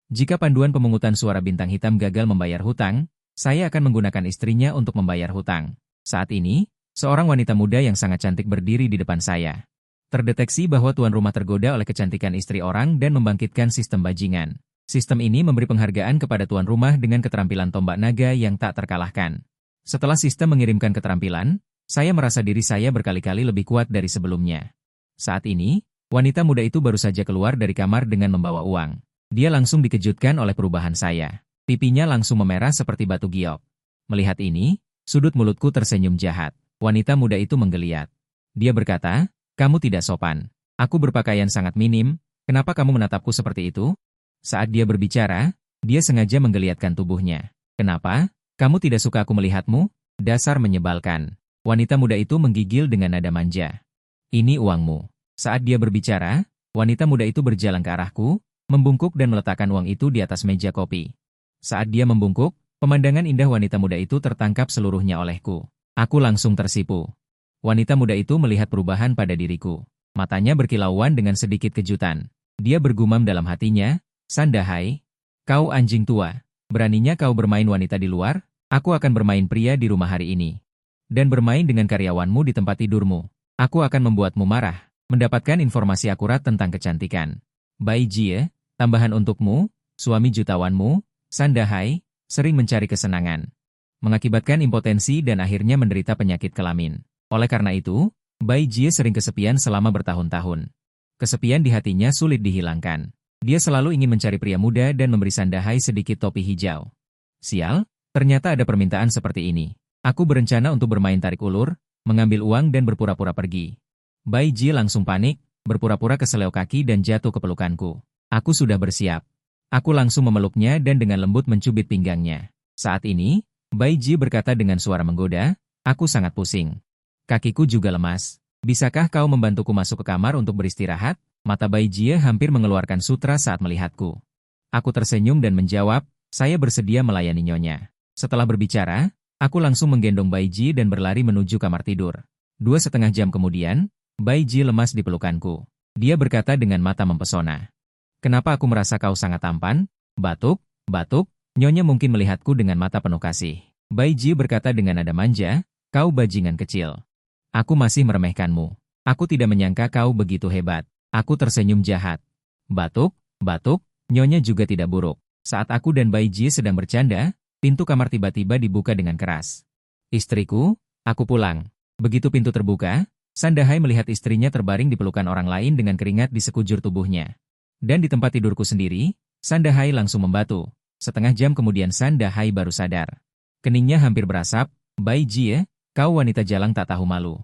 Jika panduan pemungutan suara bintang hitam gagal membayar hutang, saya akan menggunakan istrinya untuk membayar hutang. Saat ini, seorang wanita muda yang sangat cantik berdiri di depan saya. Terdeteksi bahwa tuan rumah tergoda oleh kecantikan istri orang dan membangkitkan sistem bajingan. Sistem ini memberi penghargaan kepada tuan rumah dengan keterampilan tombak naga yang tak terkalahkan. Setelah sistem mengirimkan keterampilan, saya merasa diri saya berkali-kali lebih kuat dari sebelumnya. Saat ini, wanita muda itu baru saja keluar dari kamar dengan membawa uang. Dia langsung dikejutkan oleh perubahan saya. Pipinya langsung memerah seperti batu giok. Melihat ini, sudut mulutku tersenyum jahat. Wanita muda itu menggeliat. Dia berkata, "Kamu tidak sopan. Aku berpakaian sangat minim, kenapa kamu menatapku seperti itu?" Saat dia berbicara, dia sengaja menggeliatkan tubuhnya. "Kenapa? Kamu tidak suka aku melihatmu? Dasar menyebalkan." Wanita muda itu menggigil dengan nada manja. "Ini uangmu." Saat dia berbicara, wanita muda itu berjalan ke arahku, membungkuk dan meletakkan uang itu di atas meja kopi. Saat dia membungkuk, pemandangan indah wanita muda itu tertangkap seluruhnya olehku. Aku langsung tersipu. Wanita muda itu melihat perubahan pada diriku. Matanya berkilauan dengan sedikit kejutan. Dia bergumam dalam hatinya, "Sandahai, kau anjing tua. Beraninya kau bermain wanita di luar? Aku akan bermain pria di rumah hari ini. Dan bermain dengan karyawanmu di tempat tidurmu. Aku akan membuatmu marah, mendapatkan informasi akurat tentang kecantikan. Bai Jie, tambahan untukmu, suami jutawan,mu, Sandahai, sering mencari kesenangan. Mengakibatkan impotensi dan akhirnya menderita penyakit kelamin. Oleh karena itu, Bai Jie sering kesepian selama bertahun-tahun. Kesepian di hatinya sulit dihilangkan. Dia selalu ingin mencari pria muda dan memberi Sandahai sedikit topi hijau. Sial, ternyata ada permintaan seperti ini. Aku berencana untuk bermain tarik ulur, mengambil uang dan berpura-pura pergi." Bai Jie langsung panik, berpura-pura keseleo kaki dan jatuh ke pelukanku. Aku sudah bersiap. Aku langsung memeluknya dan dengan lembut mencubit pinggangnya. Saat ini, Bai Jie berkata dengan suara menggoda, "Aku sangat pusing. Kakiku juga lemas. Bisakah kau membantuku masuk ke kamar untuk beristirahat?" Mata Bai Jie hampir mengeluarkan sutra saat melihatku. Aku tersenyum dan menjawab, "Saya bersedia melayani nyonya." Setelah berbicara, aku langsung menggendong Bai Jie dan berlari menuju kamar tidur. 2,5 jam kemudian, Bai Jie lemas di pelukanku. Dia berkata dengan mata mempesona, "Kenapa aku merasa kau sangat tampan?" "Batuk, batuk." Nyonya mungkin melihatku dengan mata penuh kasih. Bai Jie berkata dengan nada manja, "Kau bajingan kecil. Aku masih meremehkanmu. Aku tidak menyangka kau begitu hebat." Aku tersenyum jahat. "Batuk, batuk." Nyonya juga tidak buruk. Saat aku dan Bai Jie sedang bercanda, pintu kamar tiba-tiba dibuka dengan keras. "Istriku, aku pulang." Begitu pintu terbuka, Sandahai melihat istrinya terbaring di pelukan orang lain dengan keringat di sekujur tubuhnya. Dan di tempat tidurku sendiri, Sandahai langsung membatu. Setengah jam kemudian Sandahai baru sadar. Keningnya hampir berasap, "Bai Jie, kau wanita jalang tak tahu malu.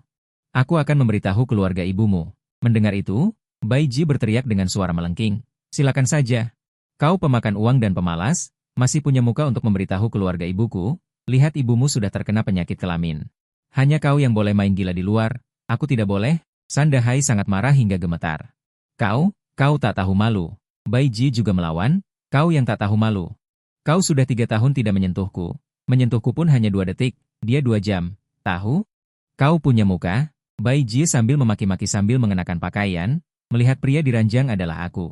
Aku akan memberitahu keluarga ibumu." Mendengar itu, Bai Jie berteriak dengan suara melengking, "Silakan saja. Kau pemakan uang dan pemalas, masih punya muka untuk memberitahu keluarga ibuku, lihat ibumu sudah terkena penyakit kelamin. Hanya kau yang boleh main gila di luar, aku tidak boleh." Sandahai sangat marah hingga gemetar. Kau tak tahu malu." Bai Jie juga melawan, "Kau yang tak tahu malu. Kau sudah 3 tahun tidak menyentuhku. Menyentuhku pun hanya 2 detik, dia 2 jam. Tahu? Kau punya muka." Bai Jie sambil memaki-maki sambil mengenakan pakaian, melihat pria di ranjang adalah aku.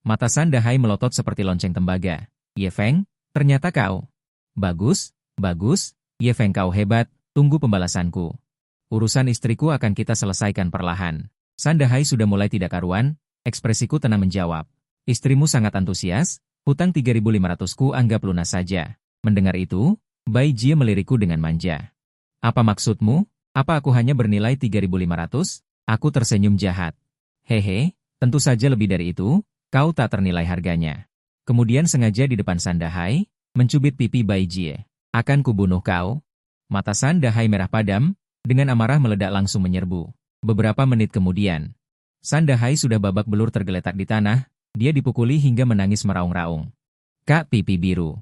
Mata Sandahai melotot seperti lonceng tembaga. "Ye Feng, ternyata kau. Bagus, bagus. Ye Feng, kau hebat, tunggu pembalasanku. Urusan istriku akan kita selesaikan perlahan." Sandahai sudah mulai tidak karuan, ekspresiku tenang menjawab. "Istrimu sangat antusias, hutang 3.500-ku anggap lunas saja." Mendengar itu, Bai Jie melirikku dengan manja. "Apa maksudmu? Apa aku hanya bernilai 3.500? Aku tersenyum jahat. "Hehe, tentu saja lebih dari itu, kau tak ternilai harganya." Kemudian sengaja di depan Sandahai, mencubit pipi Bai Jie. "Akan kubunuh kau." Mata Sandahai merah padam, dengan amarah meledak langsung menyerbu. Beberapa menit kemudian, Sandahai sudah babak belur tergeletak di tanah, dia dipukuli hingga menangis meraung-raung. "Kak pipi biru.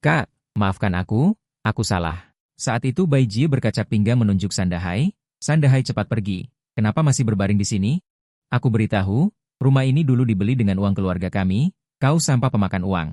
Kak, maafkan aku salah." Saat itu Bai Jie berkacak pinggang menunjuk Sandahai, "Sandahai cepat pergi, kenapa masih berbaring di sini? Aku beritahu, rumah ini dulu dibeli dengan uang keluarga kami, kau sampah pemakan uang.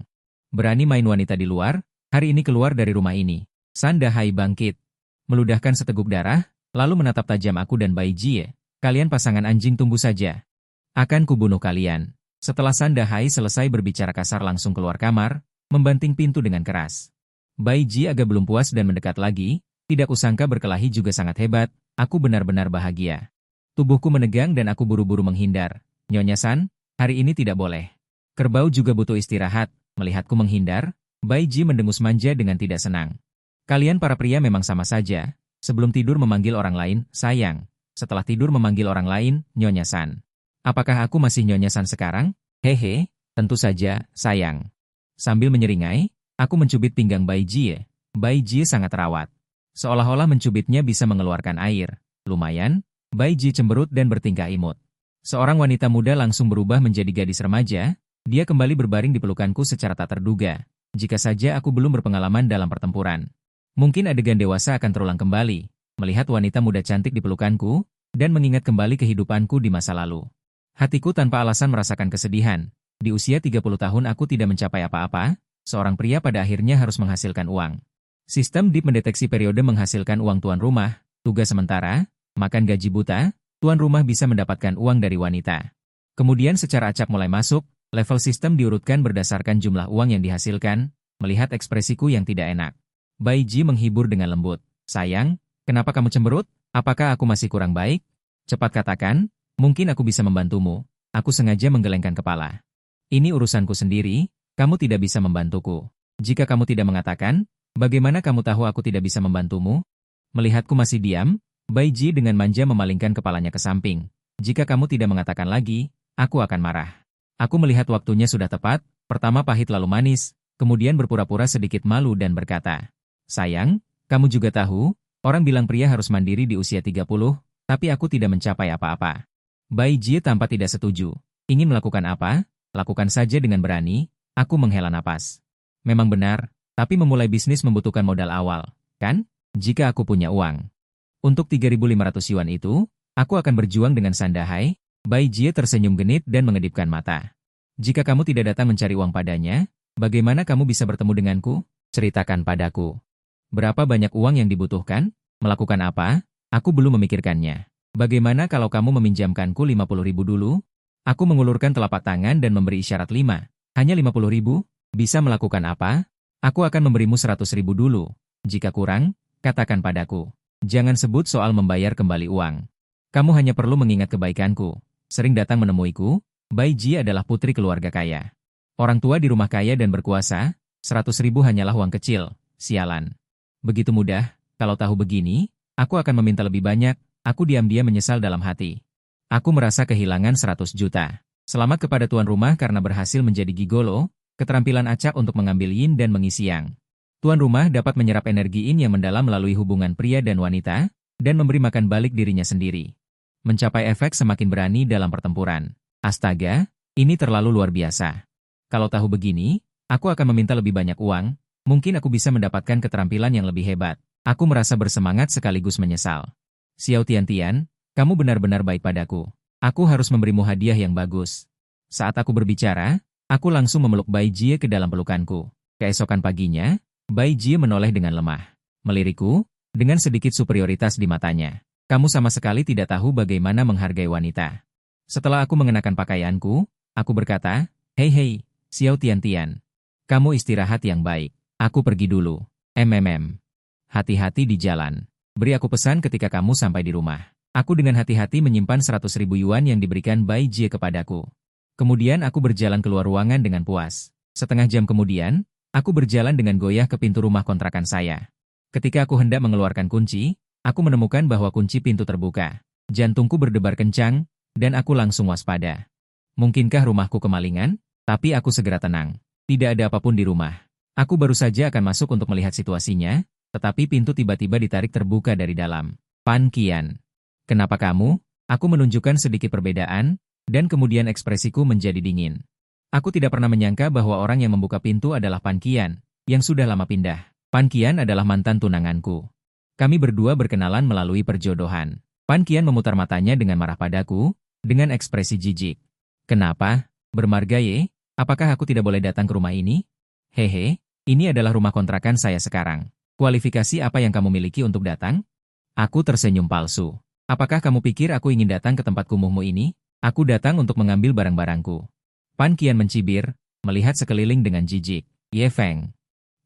Berani main wanita di luar, hari ini keluar dari rumah ini." Sandahai bangkit, meludahkan seteguk darah, lalu menatap tajam aku dan Bai Jie. "Kalian pasangan anjing, tunggu saja. Akan kubunuh kalian." Setelah Sandahai selesai berbicara kasar langsung keluar kamar, membanting pintu dengan keras. Bai Ji agak belum puas dan mendekat lagi, tidak kusangka berkelahi juga sangat hebat, aku benar-benar bahagia. Tubuhku menegang dan aku buru-buru menghindar. Nyonya San, hari ini tidak boleh. Kerbau juga butuh istirahat, melihatku menghindar, Bai Ji mendengus manja dengan tidak senang. Kalian para pria memang sama saja, sebelum tidur memanggil orang lain, sayang. Setelah tidur memanggil orang lain, Nyonya San. Apakah aku masih Nyonya San sekarang? Hehe, tentu saja, sayang. Sambil menyeringai, aku mencubit pinggang Bai Ji. Bai Ji sangat rawat. Seolah-olah mencubitnya bisa mengeluarkan air. Lumayan, Bai Ji cemberut dan bertingkah imut. Seorang wanita muda langsung berubah menjadi gadis remaja, dia kembali berbaring di pelukanku secara tak terduga. Jika saja aku belum berpengalaman dalam pertempuran. Mungkin adegan dewasa akan terulang kembali, melihat wanita muda cantik di pelukanku, dan mengingat kembali kehidupanku di masa lalu. Hatiku tanpa alasan merasakan kesedihan. Di usia 30 tahun aku tidak mencapai apa-apa, seorang pria pada akhirnya harus menghasilkan uang. Sistem DIP mendeteksi periode menghasilkan uang tuan rumah, tugas sementara, makan gaji buta, tuan rumah bisa mendapatkan uang dari wanita. Kemudian secara acak mulai masuk, level sistem diurutkan berdasarkan jumlah uang yang dihasilkan, melihat ekspresiku yang tidak enak. Bai Ji menghibur dengan lembut. Sayang, kenapa kamu cemberut? Apakah aku masih kurang baik? Cepat katakan. Mungkin aku bisa membantumu. Aku sengaja menggelengkan kepala. Ini urusanku sendiri, kamu tidak bisa membantuku. Jika kamu tidak mengatakan, bagaimana kamu tahu aku tidak bisa membantumu? Melihatku masih diam, Bai Ji dengan manja memalingkan kepalanya ke samping. Jika kamu tidak mengatakan lagi, aku akan marah. Aku melihat waktunya sudah tepat, pertama pahit lalu manis, kemudian berpura-pura sedikit malu dan berkata, sayang, kamu juga tahu, orang bilang pria harus mandiri di usia 30, tapi aku tidak mencapai apa-apa. Bai Ji tampak tidak setuju. Ingin melakukan apa? Lakukan saja dengan berani. Aku menghela napas. Memang benar, tapi memulai bisnis membutuhkan modal awal, kan? Jika aku punya uang. Untuk 3.500 yuan itu, aku akan berjuang dengan Sandahai. Bai Ji tersenyum genit dan mengedipkan mata. Jika kamu tidak datang mencari uang padanya, bagaimana kamu bisa bertemu denganku? Ceritakan padaku. Berapa banyak uang yang dibutuhkan? Melakukan apa? Aku belum memikirkannya. Bagaimana kalau kamu meminjamkanku 50.000 dulu? Aku mengulurkan telapak tangan dan memberi isyarat 5. Hanya 50.000? Bisa melakukan apa? Aku akan memberimu 100.000 dulu. Jika kurang, katakan padaku. Jangan sebut soal membayar kembali uang. Kamu hanya perlu mengingat kebaikanku. Sering datang menemuiku, Bai Ji adalah putri keluarga kaya. Orang tua di rumah kaya dan berkuasa, 100.000 hanyalah uang kecil, sialan. Begitu mudah, kalau tahu begini, aku akan meminta lebih banyak. Aku diam-diam menyesal dalam hati. Aku merasa kehilangan 100 juta. Selamat kepada tuan rumah karena berhasil menjadi gigolo, keterampilan acak untuk mengambil yin dan mengisi yang. Tuan rumah dapat menyerap energi yin yang mendalam melalui hubungan pria dan wanita, dan memberi makan balik dirinya sendiri. Mencapai efek semakin berani dalam pertempuran. Astaga, ini terlalu luar biasa. Kalau tahu begini, aku akan meminta lebih banyak uang, mungkin aku bisa mendapatkan keterampilan yang lebih hebat. Aku merasa bersemangat sekaligus menyesal. Xiao Tian-Tian, kamu benar-benar baik padaku. Aku harus memberimu hadiah yang bagus. Saat aku berbicara, aku langsung memeluk Bai Jie ke dalam pelukanku. Keesokan paginya, Bai Jie menoleh dengan lemah. Melirikku, dengan sedikit superioritas di matanya. Kamu sama sekali tidak tahu bagaimana menghargai wanita. Setelah aku mengenakan pakaianku, aku berkata, hei, Xiao Tian-Tian. Kamu istirahat yang baik. Aku pergi dulu. Hati-hati di jalan. Beri aku pesan ketika kamu sampai di rumah. Aku dengan hati-hati menyimpan 100.000 yuan yang diberikan Bai Jie kepadaku. Kemudian aku berjalan keluar ruangan dengan puas. Setengah jam kemudian, aku berjalan dengan goyah ke pintu rumah kontrakan saya. Ketika aku hendak mengeluarkan kunci, aku menemukan bahwa kunci pintu terbuka. Jantungku berdebar kencang, dan aku langsung waspada. Mungkinkah rumahku kemalingan? Tapi aku segera tenang. Tidak ada apapun di rumah. Aku baru saja akan masuk untuk melihat situasinya, tetapi pintu tiba-tiba ditarik terbuka dari dalam. Pan Qian. Kenapa kamu? Aku menunjukkan sedikit perbedaan, dan kemudian ekspresiku menjadi dingin. Aku tidak pernah menyangka bahwa orang yang membuka pintu adalah Pan Qian, yang sudah lama pindah. Pan Qian adalah mantan tunanganku. Kami berdua berkenalan melalui perjodohan. Pan Qian memutar matanya dengan marah padaku, dengan ekspresi jijik. Kenapa? Bermarga ye? Apakah aku tidak boleh datang ke rumah ini? Hehe, ini adalah rumah kontrakan saya sekarang. Kualifikasi apa yang kamu miliki untuk datang? Aku tersenyum palsu. Apakah kamu pikir aku ingin datang ke tempat kumuhmu ini? Aku datang untuk mengambil barang-barangku. Pan Qian mencibir, melihat sekeliling dengan jijik. Ye Feng,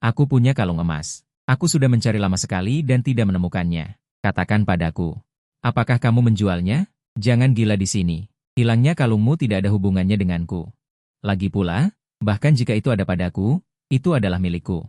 aku punya kalung emas. Aku sudah mencari lama sekali dan tidak menemukannya. Katakan padaku, apakah kamu menjualnya? Jangan gila di sini. Hilangnya kalungmu tidak ada hubungannya denganku. Lagi pula, bahkan jika itu ada padaku, itu adalah milikku.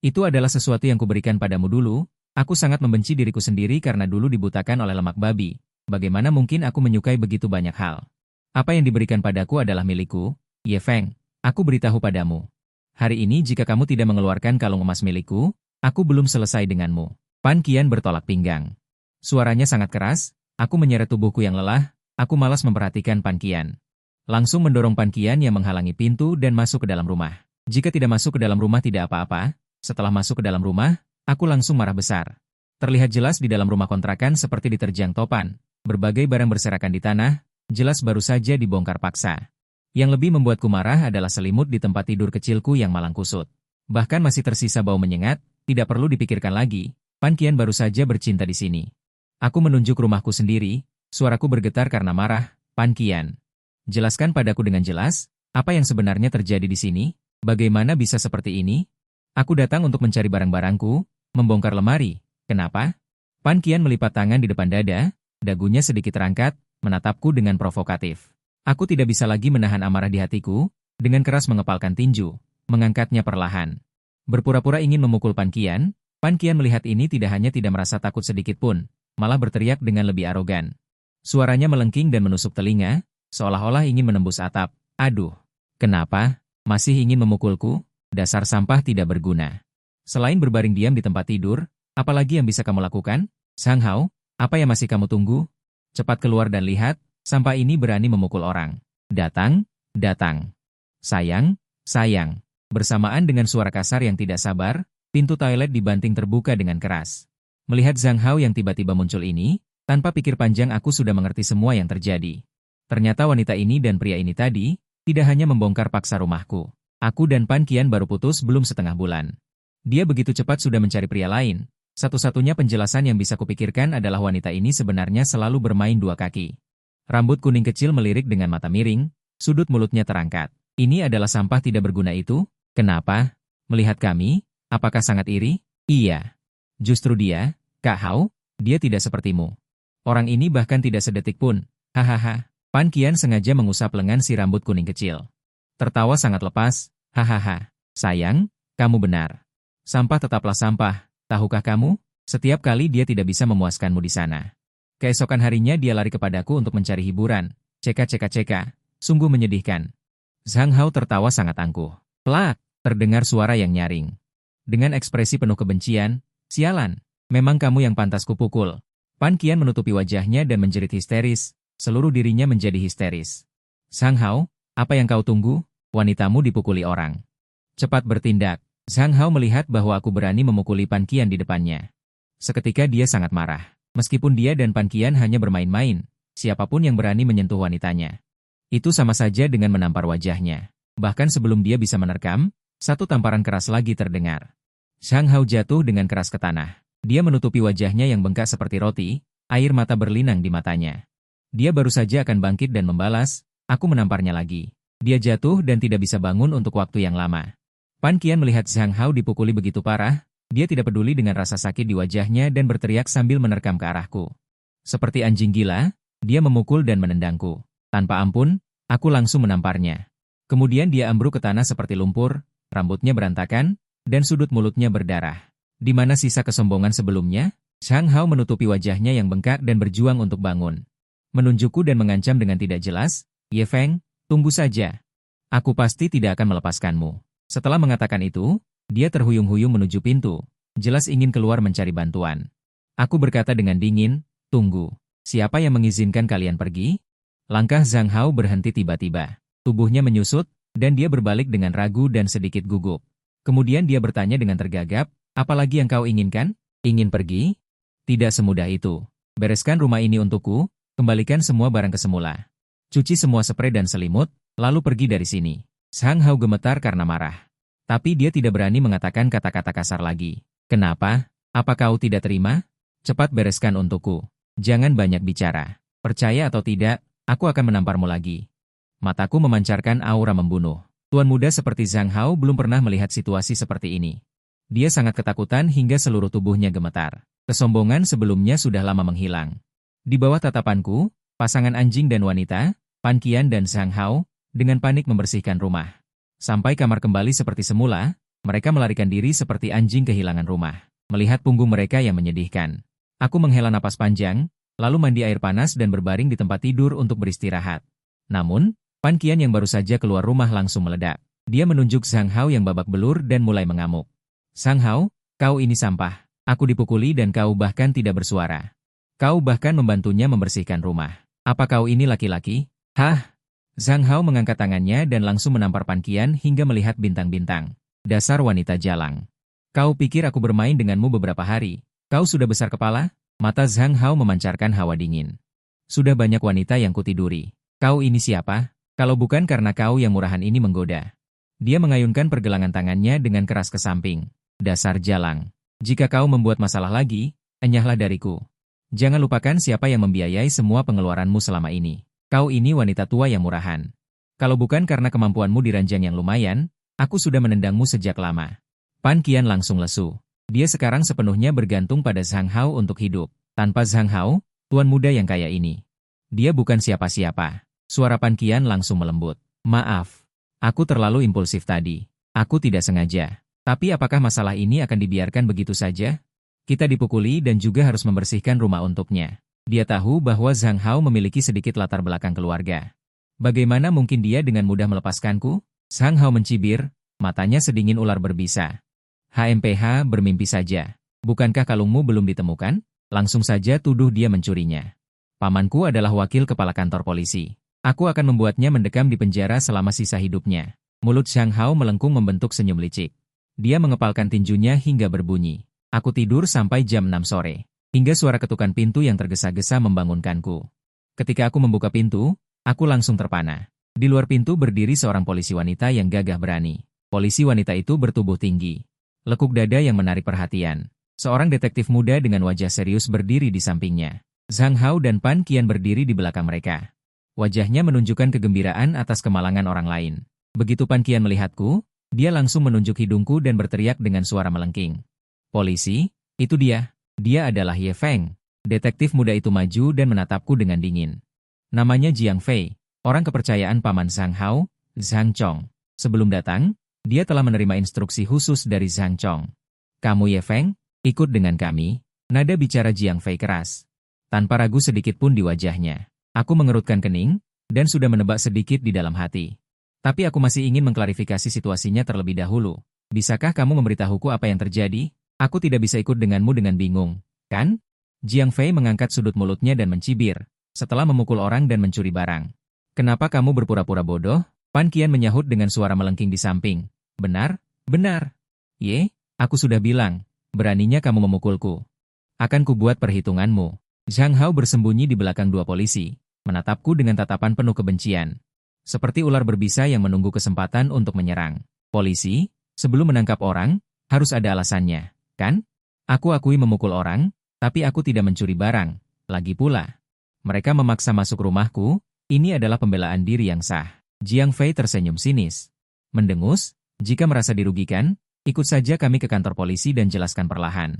Itu adalah sesuatu yang kuberikan padamu dulu. Aku sangat membenci diriku sendiri karena dulu dibutakan oleh lemak babi. Bagaimana mungkin aku menyukai begitu banyak hal? Apa yang diberikan padaku adalah milikku. Ye Feng, aku beritahu padamu. Hari ini jika kamu tidak mengeluarkan kalung emas milikku, aku belum selesai denganmu. Pan Qian bertolak pinggang. Suaranya sangat keras, aku menyeret tubuhku yang lelah, aku malas memperhatikan Pan Qian. Langsung mendorong Pan Qian yang menghalangi pintu dan masuk ke dalam rumah. Jika tidak masuk ke dalam rumah tidak apa-apa, setelah masuk ke dalam rumah, aku langsung marah besar. Terlihat jelas di dalam rumah kontrakan seperti diterjang topan, berbagai barang berserakan di tanah, jelas baru saja dibongkar paksa. Yang lebih membuatku marah adalah selimut di tempat tidur kecilku yang malang kusut. Bahkan masih tersisa bau menyengat, tidak perlu dipikirkan lagi, Pan Qian baru saja bercinta di sini. Aku menunjuk rumahku sendiri, suaraku bergetar karena marah. Pan Qian, jelaskan padaku dengan jelas, apa yang sebenarnya terjadi di sini? Bagaimana bisa seperti ini? Aku datang untuk mencari barang-barangku, membongkar lemari. Kenapa? Pan Qian melipat tangan di depan dada, dagunya sedikit terangkat, menatapku dengan provokatif. Aku tidak bisa lagi menahan amarah di hatiku, dengan keras mengepalkan tinju, mengangkatnya perlahan. Berpura-pura ingin memukul Pan Qian melihat ini tidak hanya tidak merasa takut sedikit pun, malah berteriak dengan lebih arogan. Suaranya melengking dan menusuk telinga, seolah-olah ingin menembus atap. Aduh, kenapa? Masih ingin memukulku? Dasar sampah tidak berguna. Selain berbaring diam di tempat tidur, apalagi yang bisa kamu lakukan? Zhang Hao, apa yang masih kamu tunggu? Cepat keluar dan lihat, sampah ini berani memukul orang. Datang, datang. Sayang, sayang. Bersamaan dengan suara kasar yang tidak sabar, pintu toilet dibanting terbuka dengan keras. Melihat Zhang Hao yang tiba-tiba muncul ini, tanpa pikir panjang aku sudah mengerti semua yang terjadi. Ternyata wanita ini dan pria ini tadi, tidak hanya membongkar paksa rumahku. Aku dan Pan Qian baru putus belum setengah bulan. Dia begitu cepat sudah mencari pria lain. Satu-satunya penjelasan yang bisa kupikirkan adalah wanita ini sebenarnya selalu bermain dua kaki. Rambut kuning kecil melirik dengan mata miring, sudut mulutnya terangkat. Ini adalah sampah tidak berguna itu? Kenapa? Melihat kami, apakah sangat iri? Iya. Justru dia, Kak Hao, dia tidak sepertimu. Orang ini bahkan tidak sedetik pun. Hahaha. Pan Qian sengaja mengusap lengan si rambut kuning kecil. Tertawa sangat lepas. Hahaha. Sayang, kamu benar. Sampah tetaplah sampah. Tahukah kamu? Setiap kali dia tidak bisa memuaskanmu di sana. Keesokan harinya dia lari kepadaku untuk mencari hiburan. Ceka. Sungguh menyedihkan. Zhang Hao tertawa sangat angkuh. Plak, terdengar suara yang nyaring. Dengan ekspresi penuh kebencian, sialan, memang kamu yang pantas kupukul. Pan Qian menutupi wajahnya dan menjerit histeris, seluruh dirinya menjadi histeris. Zhang Hao, apa yang kau tunggu? Wanitamu dipukuli orang. Cepat bertindak. Zhang Hao melihat bahwa aku berani memukuli Pan Qian di depannya. Seketika dia sangat marah. Meskipun dia dan Pan Qian hanya bermain-main, siapapun yang berani menyentuh wanitanya, itu sama saja dengan menampar wajahnya. Bahkan sebelum dia bisa menerkam, satu tamparan keras lagi terdengar. Zhang Hao jatuh dengan keras ke tanah. Dia menutupi wajahnya yang bengkak seperti roti, air mata berlinang di matanya. Dia baru saja akan bangkit dan membalas, aku menamparnya lagi. Dia jatuh dan tidak bisa bangun untuk waktu yang lama. Pan Qian melihat Zhang Hao dipukuli begitu parah, dia tidak peduli dengan rasa sakit di wajahnya dan berteriak sambil menerkam ke arahku. Seperti anjing gila, dia memukul dan menendangku. Tanpa ampun, aku langsung menamparnya. Kemudian dia ambruk ke tanah seperti lumpur, rambutnya berantakan, dan sudut mulutnya berdarah. Di mana sisa kesombongan sebelumnya? Zhang Hao menutupi wajahnya yang bengkak dan berjuang untuk bangun. Menunjukku dan mengancam dengan tidak jelas, Ye Feng, tunggu saja. Aku pasti tidak akan melepaskanmu. Setelah mengatakan itu, dia terhuyung-huyung menuju pintu, jelas ingin keluar mencari bantuan. Aku berkata dengan dingin, tunggu. Siapa yang mengizinkan kalian pergi? Langkah Zhang Hao berhenti tiba-tiba. Tubuhnya menyusut, dan dia berbalik dengan ragu dan sedikit gugup. Kemudian dia bertanya dengan tergagap, apalagi yang kau inginkan? Ingin pergi? Tidak semudah itu. Bereskan rumah ini untukku, kembalikan semua barang ke semula. Cuci semua spray dan selimut, lalu pergi dari sini. Zhang Hao gemetar karena marah. Tapi dia tidak berani mengatakan kata-kata kasar lagi. Kenapa? Apa kau tidak terima? Cepat bereskan untukku. Jangan banyak bicara. Percaya atau tidak, aku akan menamparmu lagi. Mataku memancarkan aura membunuh. Tuan muda seperti Zhang Hao belum pernah melihat situasi seperti ini. Dia sangat ketakutan hingga seluruh tubuhnya gemetar. Kesombongan sebelumnya sudah lama menghilang. Di bawah tatapanku, pasangan anjing dan wanita, Pan Qian dan Zhang Hao, dengan panik membersihkan rumah. Sampai kamar kembali seperti semula, mereka melarikan diri seperti anjing kehilangan rumah. Melihat punggung mereka yang menyedihkan. Aku menghela napas panjang, lalu mandi air panas dan berbaring di tempat tidur untuk beristirahat. Namun, Pan Qian yang baru saja keluar rumah langsung meledak. Dia menunjuk Zhang Hao yang babak belur dan mulai mengamuk. Zhang Hao, kau ini sampah. Aku dipukuli dan kau bahkan tidak bersuara. Kau bahkan membantunya membersihkan rumah. Apa kau ini laki-laki? Hah? Zhang Hao mengangkat tangannya dan langsung menampar Pan Qian hingga melihat bintang-bintang. Dasar wanita jalang. Kau pikir aku bermain denganmu beberapa hari? Kau sudah besar kepala? Mata Zhang Hao memancarkan hawa dingin. Sudah banyak wanita yang kutiduri. Kau ini siapa? Kalau bukan karena kau yang murahan ini menggoda. Dia mengayunkan pergelangan tangannya dengan keras ke samping. Dasar jalang. Jika kau membuat masalah lagi, enyahlah dariku. Jangan lupakan siapa yang membiayai semua pengeluaranmu selama ini. Kau ini wanita tua yang murahan. Kalau bukan karena kemampuanmu di ranjang yang lumayan, aku sudah menendangmu sejak lama. Pan Qian langsung lesu. Dia sekarang sepenuhnya bergantung pada Zhang Hao untuk hidup. Tanpa Zhang Hao, tuan muda yang kaya ini. Dia bukan siapa-siapa. Suara Pan Qian langsung melembut. Maaf, aku terlalu impulsif tadi. Aku tidak sengaja. Tapi apakah masalah ini akan dibiarkan begitu saja? Kita dipukuli dan juga harus membersihkan rumah untuknya. Dia tahu bahwa Zhang Hao memiliki sedikit latar belakang keluarga. Bagaimana mungkin dia dengan mudah melepaskanku? Zhang Hao mencibir, matanya sedingin ular berbisa. HMPH bermimpi saja. Bukankah kalungmu belum ditemukan? Langsung saja tuduh dia mencurinya. Pamanku adalah wakil kepala kantor polisi. Aku akan membuatnya mendekam di penjara selama sisa hidupnya. Mulut Zhang Hao melengkung membentuk senyum licik. Dia mengepalkan tinjunya hingga berbunyi. Aku tidur sampai jam 6 sore. Hingga suara ketukan pintu yang tergesa-gesa membangunkanku. Ketika aku membuka pintu, aku langsung terpana. Di luar pintu berdiri seorang polisi wanita yang gagah berani. Polisi wanita itu bertubuh tinggi. Lekuk dada yang menarik perhatian. Seorang detektif muda dengan wajah serius berdiri di sampingnya. Zhang Hao dan Pan Qian berdiri di belakang mereka. Wajahnya menunjukkan kegembiraan atas kemalangan orang lain. Begitu Pan Qian melihatku, dia langsung menunjuk hidungku dan berteriak dengan suara melengking. Polisi, itu dia. Dia adalah Ye Feng. Detektif muda itu maju dan menatapku dengan dingin. Namanya Jiang Fei, orang kepercayaan paman Zhang Hao, Zhang Chong. Sebelum datang, dia telah menerima instruksi khusus dari Zhang Chong. Kamu Ye Feng, ikut dengan kami. Nada bicara Jiang Fei keras. Tanpa ragu sedikit pun di wajahnya. Aku mengerutkan kening, dan sudah menebak sedikit di dalam hati. Tapi aku masih ingin mengklarifikasi situasinya terlebih dahulu. Bisakah kamu memberitahuku apa yang terjadi? Aku tidak bisa ikut denganmu dengan bingung, kan? Jiang Fei mengangkat sudut mulutnya dan mencibir, setelah memukul orang dan mencuri barang. Kenapa kamu berpura-pura bodoh? Pan Qian menyahut dengan suara melengking di samping. Benar? Benar. Ye, aku sudah bilang, beraninya kamu memukulku. Akan kubuat perhitunganmu. Zhang Hao bersembunyi di belakang dua polisi, menatapku dengan tatapan penuh kebencian. Seperti ular berbisa yang menunggu kesempatan untuk menyerang. Polisi, sebelum menangkap orang, harus ada alasannya, kan? Aku akui memukul orang, tapi aku tidak mencuri barang. Lagi pula, mereka memaksa masuk rumahku, ini adalah pembelaan diri yang sah. Jiang Fei tersenyum sinis. Mendengus, jika merasa dirugikan, ikut saja kami ke kantor polisi dan jelaskan perlahan.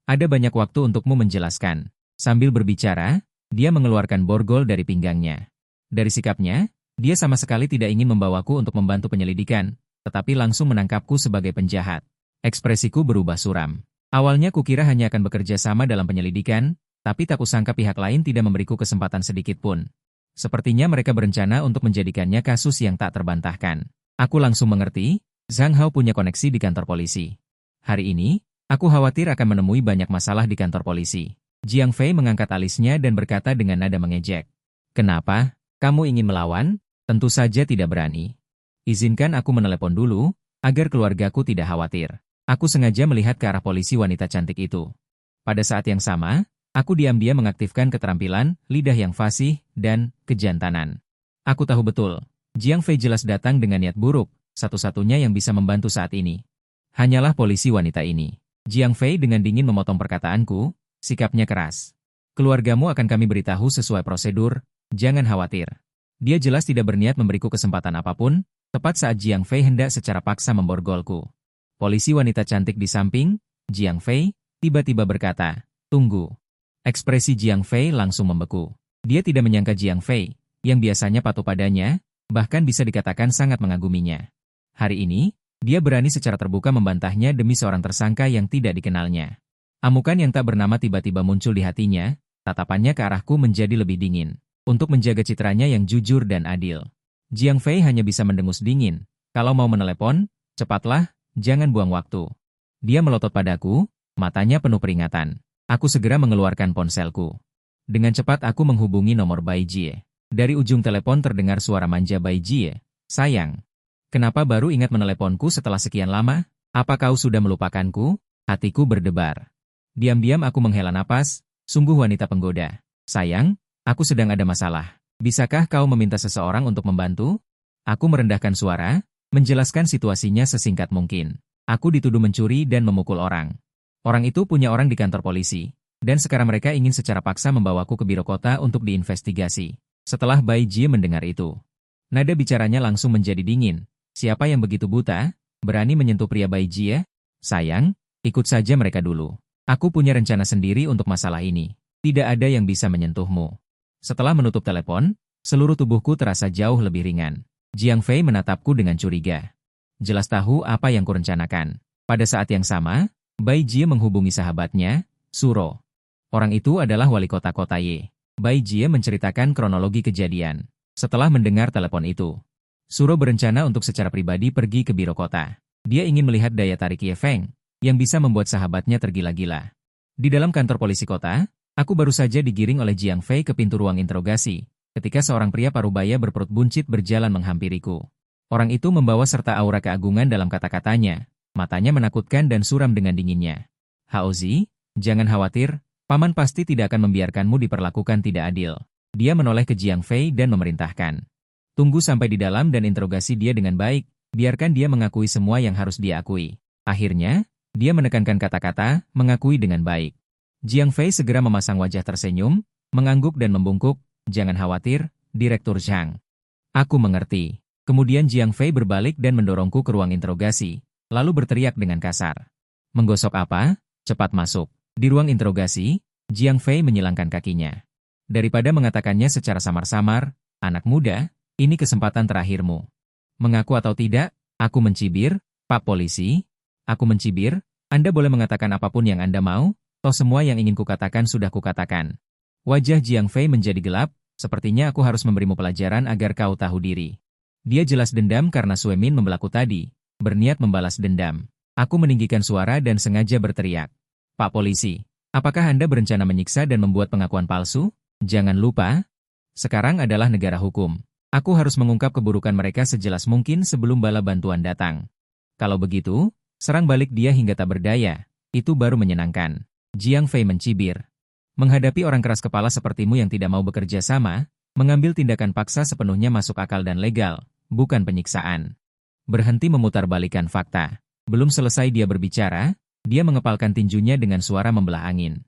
Ada banyak waktu untukmu menjelaskan. Sambil berbicara, dia mengeluarkan borgol dari pinggangnya. Dari sikapnya, dia sama sekali tidak ingin membawaku untuk membantu penyelidikan, tetapi langsung menangkapku sebagai penjahat. Ekspresiku berubah suram. Awalnya kukira hanya akan bekerja sama dalam penyelidikan, tapi tak kusangka pihak lain tidak memberiku kesempatan sedikit pun. Sepertinya mereka berencana untuk menjadikannya kasus yang tak terbantahkan. Aku langsung mengerti, Zhang Hao punya koneksi di kantor polisi. Hari ini, aku khawatir akan menemui banyak masalah di kantor polisi. Jiang Fei mengangkat alisnya dan berkata dengan nada mengejek. Kenapa? Kamu ingin melawan? Tentu saja tidak berani. Izinkan aku menelepon dulu, agar keluargaku tidak khawatir. Aku sengaja melihat ke arah polisi wanita cantik itu. Pada saat yang sama, aku diam-diam mengaktifkan keterampilan, lidah yang fasih, dan kejantanan. Aku tahu betul, Jiang Fei jelas datang dengan niat buruk, satu-satunya yang bisa membantu saat ini. Hanyalah polisi wanita ini. Jiang Fei dengan dingin memotong perkataanku, sikapnya keras. Keluargamu akan kami beritahu sesuai prosedur, jangan khawatir. Dia jelas tidak berniat memberiku kesempatan apapun, tepat saat Jiang Fei hendak secara paksa memborgolku. Polisi wanita cantik di samping, Jiang Fei, tiba-tiba berkata, "Tunggu." Ekspresi Jiang Fei langsung membeku. Dia tidak menyangka Jiang Fei, yang biasanya patuh padanya, bahkan bisa dikatakan sangat mengaguminya. Hari ini, dia berani secara terbuka membantahnya demi seorang tersangka yang tidak dikenalnya. Amukan yang tak bernama tiba-tiba muncul di hatinya, tatapannya ke arahku menjadi lebih dingin. Untuk menjaga citranya yang jujur dan adil. Jiang Fei hanya bisa mendengus dingin. Kalau mau menelepon, cepatlah, jangan buang waktu. Dia melotot padaku, matanya penuh peringatan. Aku segera mengeluarkan ponselku. Dengan cepat aku menghubungi nomor Bai Jie. Dari ujung telepon terdengar suara manja Bai Jie. "Sayang, kenapa baru ingat meneleponku setelah sekian lama? Apa kau sudah melupakanku?" Hatiku berdebar. Diam-diam aku menghela napas, sungguh wanita penggoda. "Sayang, aku sedang ada masalah. Bisakah kau meminta seseorang untuk membantu?" Aku merendahkan suara, menjelaskan situasinya sesingkat mungkin. Aku dituduh mencuri dan memukul orang. Orang itu punya orang di kantor polisi, dan sekarang mereka ingin secara paksa membawaku ke biro kota untuk diinvestigasi. Setelah Bai Jie mendengar itu, nada bicaranya langsung menjadi dingin. Siapa yang begitu buta, berani menyentuh pria Bai Jie? "Sayang, ikut saja mereka dulu. Aku punya rencana sendiri untuk masalah ini. Tidak ada yang bisa menyentuhmu." Setelah menutup telepon, seluruh tubuhku terasa jauh lebih ringan. Jiang Fei menatapku dengan curiga. Jelas tahu apa yang kurencanakan. Pada saat yang sama, Bai Jie menghubungi sahabatnya, Suro. Orang itu adalah wali kota kota Ye. Bai Jie menceritakan kronologi kejadian. Setelah mendengar telepon itu, Suro berencana untuk secara pribadi pergi ke biro kota. Dia ingin melihat daya tarik Ye Feng, yang bisa membuat sahabatnya tergila-gila. Di dalam kantor polisi kota, aku baru saja digiring oleh Jiang Fei ke pintu ruang interogasi, ketika seorang pria parubaya berperut buncit berjalan menghampiriku. Orang itu membawa serta aura keagungan dalam kata-katanya, matanya menakutkan dan suram dengan dinginnya. "Haozi, jangan khawatir, paman pasti tidak akan membiarkanmu diperlakukan tidak adil." Dia menoleh ke Jiang Fei dan memerintahkan. "Tunggu sampai di dalam dan interogasi dia dengan baik, biarkan dia mengakui semua yang harus dia akui." Akhirnya, dia menekankan kata-kata, "mengakui dengan baik." Jiang Fei segera memasang wajah tersenyum, mengangguk dan membungkuk, "Jangan khawatir, Direktur Zhang. Aku mengerti." Kemudian Jiang Fei berbalik dan mendorongku ke ruang interogasi, lalu berteriak dengan kasar. "Menggosok apa? Cepat masuk." Di ruang interogasi, Jiang Fei menyilangkan kakinya. Daripada mengatakannya secara samar-samar, "Anak muda, ini kesempatan terakhirmu. Mengaku atau tidak, aku mencibir, Pak Polisi." "Aku mencibir? Anda boleh mengatakan apapun yang Anda mau, toh semua yang ingin kukatakan sudah kukatakan." Wajah Jiang Fei menjadi gelap, "Sepertinya aku harus memberimu pelajaran agar kau tahu diri." Dia jelas dendam karena Sue Min membelaku tadi, berniat membalas dendam. Aku meninggikan suara dan sengaja berteriak, "Pak Polisi, apakah Anda berencana menyiksa dan membuat pengakuan palsu? Jangan lupa, sekarang adalah negara hukum. Aku harus mengungkap keburukan mereka sejelas mungkin sebelum bala bantuan datang. Kalau begitu, serang balik dia hingga tak berdaya, itu baru menyenangkan." Jiang Fei mencibir. "Menghadapi orang keras kepala sepertimu yang tidak mau bekerja sama, mengambil tindakan paksa sepenuhnya masuk akal dan legal, bukan penyiksaan." Berhenti memutarbalikkan fakta. Belum selesai dia berbicara, dia mengepalkan tinjunya dengan suara membelah angin.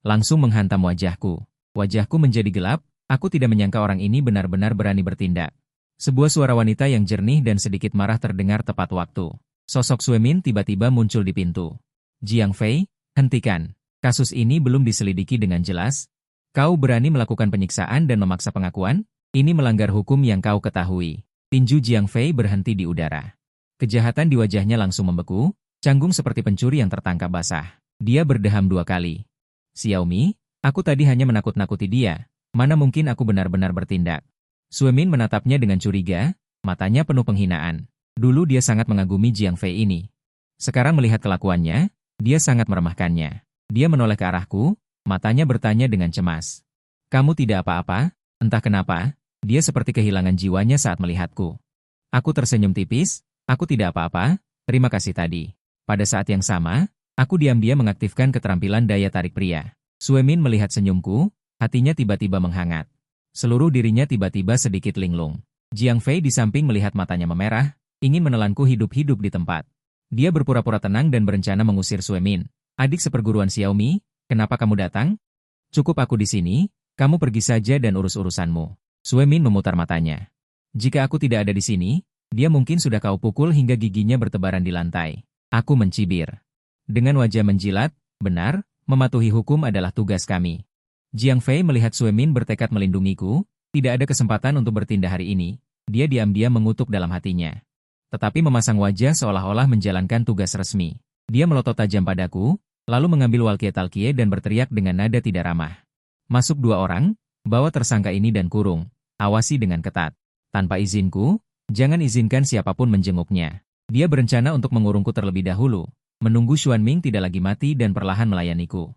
Langsung menghantam wajahku. Wajahku menjadi gelap, aku tidak menyangka orang ini benar-benar berani bertindak. Sebuah suara wanita yang jernih dan sedikit marah terdengar tepat waktu. Sosok Sue Min tiba-tiba muncul di pintu. "Jiang Fei, hentikan. Kasus ini belum diselidiki dengan jelas. Kau berani melakukan penyiksaan dan memaksa pengakuan? Ini melanggar hukum yang kau ketahui." Tinju Jiang Fei berhenti di udara. Kejahatan di wajahnya langsung membeku, canggung seperti pencuri yang tertangkap basah. Dia berdeham 2 kali. "Xiaomi, aku tadi hanya menakut-nakuti dia. Mana mungkin aku benar-benar bertindak." Sue Min menatapnya dengan curiga, matanya penuh penghinaan. Dulu dia sangat mengagumi Jiang Fei ini. Sekarang melihat kelakuannya, dia sangat meremahkannya. Dia menoleh ke arahku, matanya bertanya dengan cemas. "Kamu tidak apa-apa?" Entah kenapa, dia seperti kehilangan jiwanya saat melihatku. Aku tersenyum tipis, "Aku tidak apa-apa, terima kasih tadi." Pada saat yang sama, aku diam-diam mengaktifkan keterampilan daya tarik pria. Sue Min melihat senyumku, hatinya tiba-tiba menghangat. Seluruh dirinya tiba-tiba sedikit linglung. Jiang Fei di samping melihat matanya memerah, ingin menelanku hidup-hidup di tempat. Dia berpura-pura tenang dan berencana mengusir Sue Min. "Adik seperguruan Xiaomi, kenapa kamu datang? Cukup aku di sini, kamu pergi saja dan urus urusanmu." Sue Min memutar matanya. Jika aku tidak ada di sini, dia mungkin sudah kau pukul hingga giginya bertebaran di lantai. Aku mencibir. Dengan wajah menjilat, benar, mematuhi hukum adalah tugas kami. Jiang Fei melihat Sue Min bertekad melindungiku, tidak ada kesempatan untuk bertindak hari ini. Dia diam-diam mengutuk dalam hatinya. Tetapi memasang wajah seolah-olah menjalankan tugas resmi. Dia melotot tajam padaku, lalu mengambil walkie-talkie dan berteriak dengan nada tidak ramah. Masuk 2 orang, bawa tersangka ini dan kurung. Awasi dengan ketat. Tanpa izinku, jangan izinkan siapapun menjenguknya. Dia berencana untuk mengurungku terlebih dahulu, menunggu Xuan Ming tidak lagi mati dan perlahan melayaniku.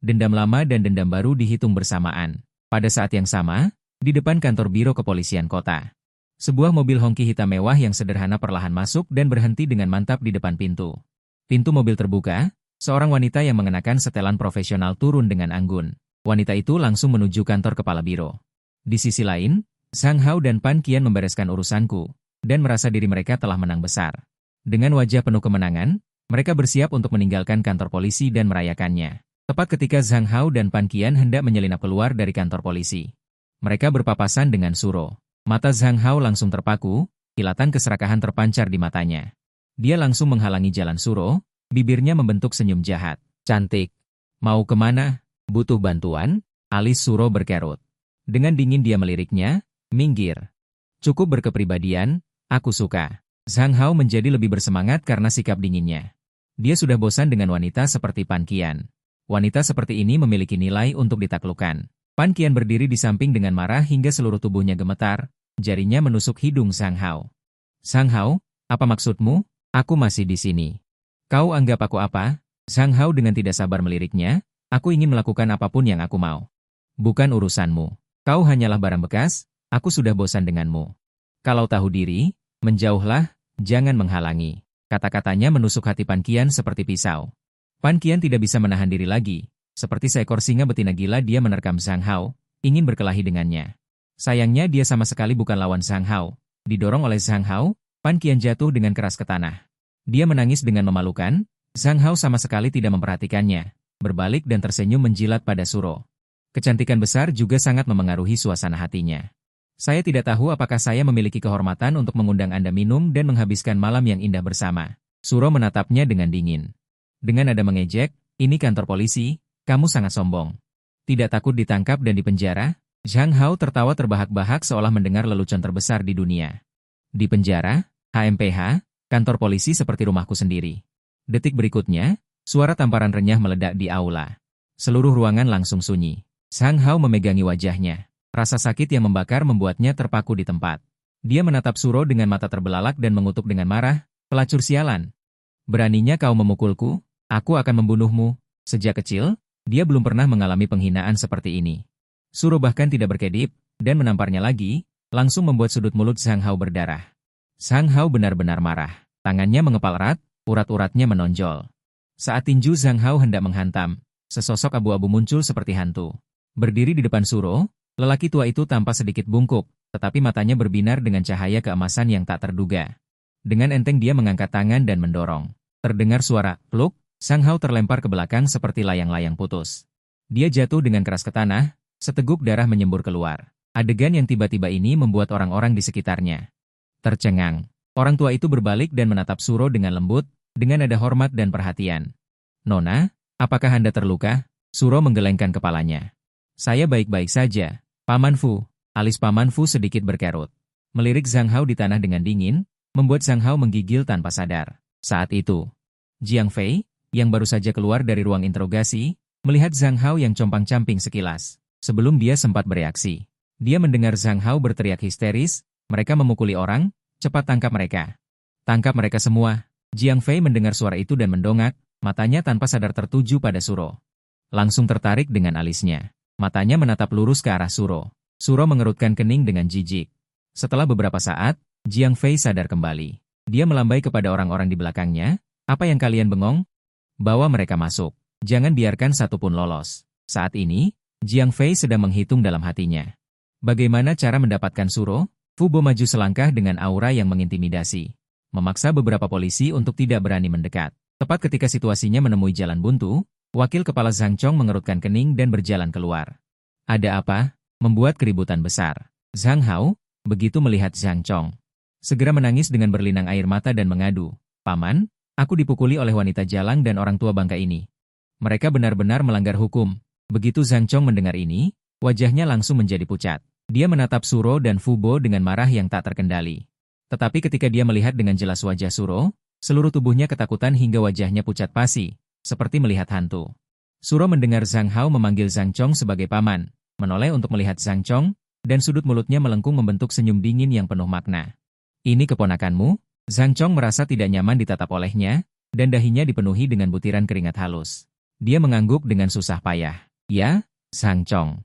Dendam lama dan dendam baru dihitung bersamaan. Pada saat yang sama, di depan kantor biro kepolisian kota. Sebuah mobil hongki hitam mewah yang sederhana perlahan masuk dan berhenti dengan mantap di depan pintu. Pintu mobil terbuka, seorang wanita yang mengenakan setelan profesional turun dengan anggun. Wanita itu langsung menuju kantor kepala biro. Di sisi lain, Zhang Hao dan Pan Qian membereskan urusanku, dan merasa diri mereka telah menang besar. Dengan wajah penuh kemenangan, mereka bersiap untuk meninggalkan kantor polisi dan merayakannya. Tepat ketika Zhang Hao dan Pan Qian hendak menyelinap keluar dari kantor polisi. Mereka berpapasan dengan Suro. Mata Zhang Hao langsung terpaku, kilatan keserakahan terpancar di matanya. Dia langsung menghalangi jalan Suro, bibirnya membentuk senyum jahat. Cantik. Mau kemana? Butuh bantuan? Alis Suro berkerut. Dengan dingin dia meliriknya, minggir. Cukup berkepribadian, aku suka. Zhang Hao menjadi lebih bersemangat karena sikap dinginnya. Dia sudah bosan dengan wanita seperti Pan Qian. Wanita seperti ini memiliki nilai untuk ditaklukkan. Pan Qian berdiri di samping dengan marah hingga seluruh tubuhnya gemetar, jarinya menusuk hidung Zhang Hao. Zhang Hao, apa maksudmu? Aku masih di sini. Kau anggap aku apa? Zhang Hao dengan tidak sabar meliriknya, aku ingin melakukan apapun yang aku mau. Bukan urusanmu. Kau hanyalah barang bekas, aku sudah bosan denganmu. Kalau tahu diri, menjauhlah, jangan menghalangi. Kata-katanya menusuk hati Pan Qian seperti pisau. Pan Qian tidak bisa menahan diri lagi. Seperti seekor singa betina gila dia menerkam Zhang Hao, ingin berkelahi dengannya. Sayangnya dia sama sekali bukan lawan Zhang Hao. Didorong oleh Zhang Hao, Pan Qian jatuh dengan keras ke tanah. Dia menangis dengan memalukan, Zhang Hao sama sekali tidak memperhatikannya, berbalik dan tersenyum menjilat pada Suro. Kecantikan besar juga sangat memengaruhi suasana hatinya. Saya tidak tahu apakah saya memiliki kehormatan untuk mengundang Anda minum dan menghabiskan malam yang indah bersama. Suro menatapnya dengan dingin. Dengan nada mengejek, ini kantor polisi, kamu sangat sombong. Tidak takut ditangkap dan dipenjara? Zhang Hao tertawa terbahak-bahak seolah mendengar lelucon terbesar di dunia. Di penjara, HMPH, kantor polisi seperti rumahku sendiri. Detik berikutnya, suara tamparan renyah meledak di aula. Seluruh ruangan langsung sunyi. Zhang Hao memegangi wajahnya. Rasa sakit yang membakar membuatnya terpaku di tempat. Dia menatap Suro dengan mata terbelalak dan mengutuk dengan marah, pelacur sialan. Beraninya kau memukulku? Aku akan membunuhmu. Sejak kecil, dia belum pernah mengalami penghinaan seperti ini. Suro bahkan tidak berkedip, dan menamparnya lagi, langsung membuat sudut mulut Zhang Hao berdarah. Zhang Hao benar-benar marah. Tangannya mengepal erat, urat-uratnya menonjol. Saat tinju Zhang Hao hendak menghantam, sesosok abu-abu muncul seperti hantu. Berdiri di depan Suro, lelaki tua itu tampak sedikit bungkuk, tetapi matanya berbinar dengan cahaya keemasan yang tak terduga. Dengan enteng dia mengangkat tangan dan mendorong. Terdengar suara pluk, Zhang Hao terlempar ke belakang seperti layang-layang putus. Dia jatuh dengan keras ke tanah, seteguk darah menyembur keluar. Adegan yang tiba-tiba ini membuat orang-orang di sekitarnya tercengang. Orang tua itu berbalik dan menatap Suro dengan lembut, dengan nada hormat dan perhatian. Nona, apakah Anda terluka? Suro menggelengkan kepalanya. Saya baik-baik saja, Paman Fu. Alis Paman Fu sedikit berkerut. Melirik Zhang Hao di tanah dengan dingin, membuat Zhang Hao menggigil tanpa sadar. Saat itu, Jiang Fei, yang baru saja keluar dari ruang interogasi, melihat Zhang Hao yang compang-camping sekilas. Sebelum dia sempat bereaksi, dia mendengar Zhang Hao berteriak histeris, mereka memukuli orang, cepat tangkap mereka. Tangkap mereka semua. Jiang Fei mendengar suara itu dan mendongak, matanya tanpa sadar tertuju pada Suro. Langsung tertarik dengan alisnya. Matanya menatap lurus ke arah Suro. Suro mengerutkan kening dengan jijik. Setelah beberapa saat, Jiang Fei sadar kembali. Dia melambai kepada orang-orang di belakangnya. Apa yang kalian bengong? Bawa mereka masuk. Jangan biarkan satupun lolos. Saat ini, Jiang Fei sedang menghitung dalam hatinya. Bagaimana cara mendapatkan Suro? Fu Bo maju selangkah dengan aura yang mengintimidasi. Memaksa beberapa polisi untuk tidak berani mendekat. Tepat ketika situasinya menemui jalan buntu, Wakil Kepala Zhang Chong mengerutkan kening dan berjalan keluar. Ada apa? Membuat keributan besar. Zhang Hao, begitu melihat Zhang Chong, segera menangis dengan berlinang air mata dan mengadu, "Paman, aku dipukuli oleh wanita jalang dan orang tua bangka ini. Mereka benar-benar melanggar hukum." Begitu Zhang Chong mendengar ini, wajahnya langsung menjadi pucat. Dia menatap Suro dan Fubo dengan marah yang tak terkendali. Tetapi ketika dia melihat dengan jelas wajah Suro, seluruh tubuhnya ketakutan hingga wajahnya pucat pasi, seperti melihat hantu. Suro mendengar Zhang Hao memanggil Zhang Chong sebagai paman, menoleh untuk melihat Zhang Chong, dan sudut mulutnya melengkung membentuk senyum dingin yang penuh makna. "Ini keponakanmu?" Zhang Chong merasa tidak nyaman ditatap olehnya, dan dahinya dipenuhi dengan butiran keringat halus. Dia mengangguk dengan susah payah. "Ya, Zhang Chong.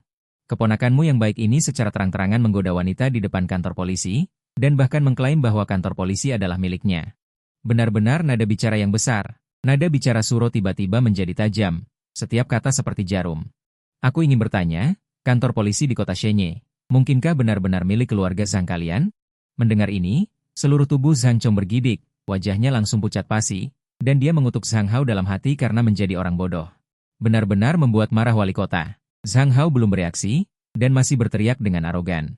Keponakanmu yang baik ini secara terang-terangan menggoda wanita di depan kantor polisi, dan bahkan mengklaim bahwa kantor polisi adalah miliknya." Benar-benar nada bicara yang besar. Nada bicara Suro tiba-tiba menjadi tajam, setiap kata seperti jarum. "Aku ingin bertanya, kantor polisi di kota Shenye, mungkinkah benar-benar milik keluarga Zhang kalian?" Mendengar ini, seluruh tubuh Zhang Chong bergidik, wajahnya langsung pucat pasi, dan dia mengutuk Zhang Hao dalam hati karena menjadi orang bodoh. Benar-benar membuat marah wali kota. Zhang Hao belum bereaksi, dan masih berteriak dengan arogan.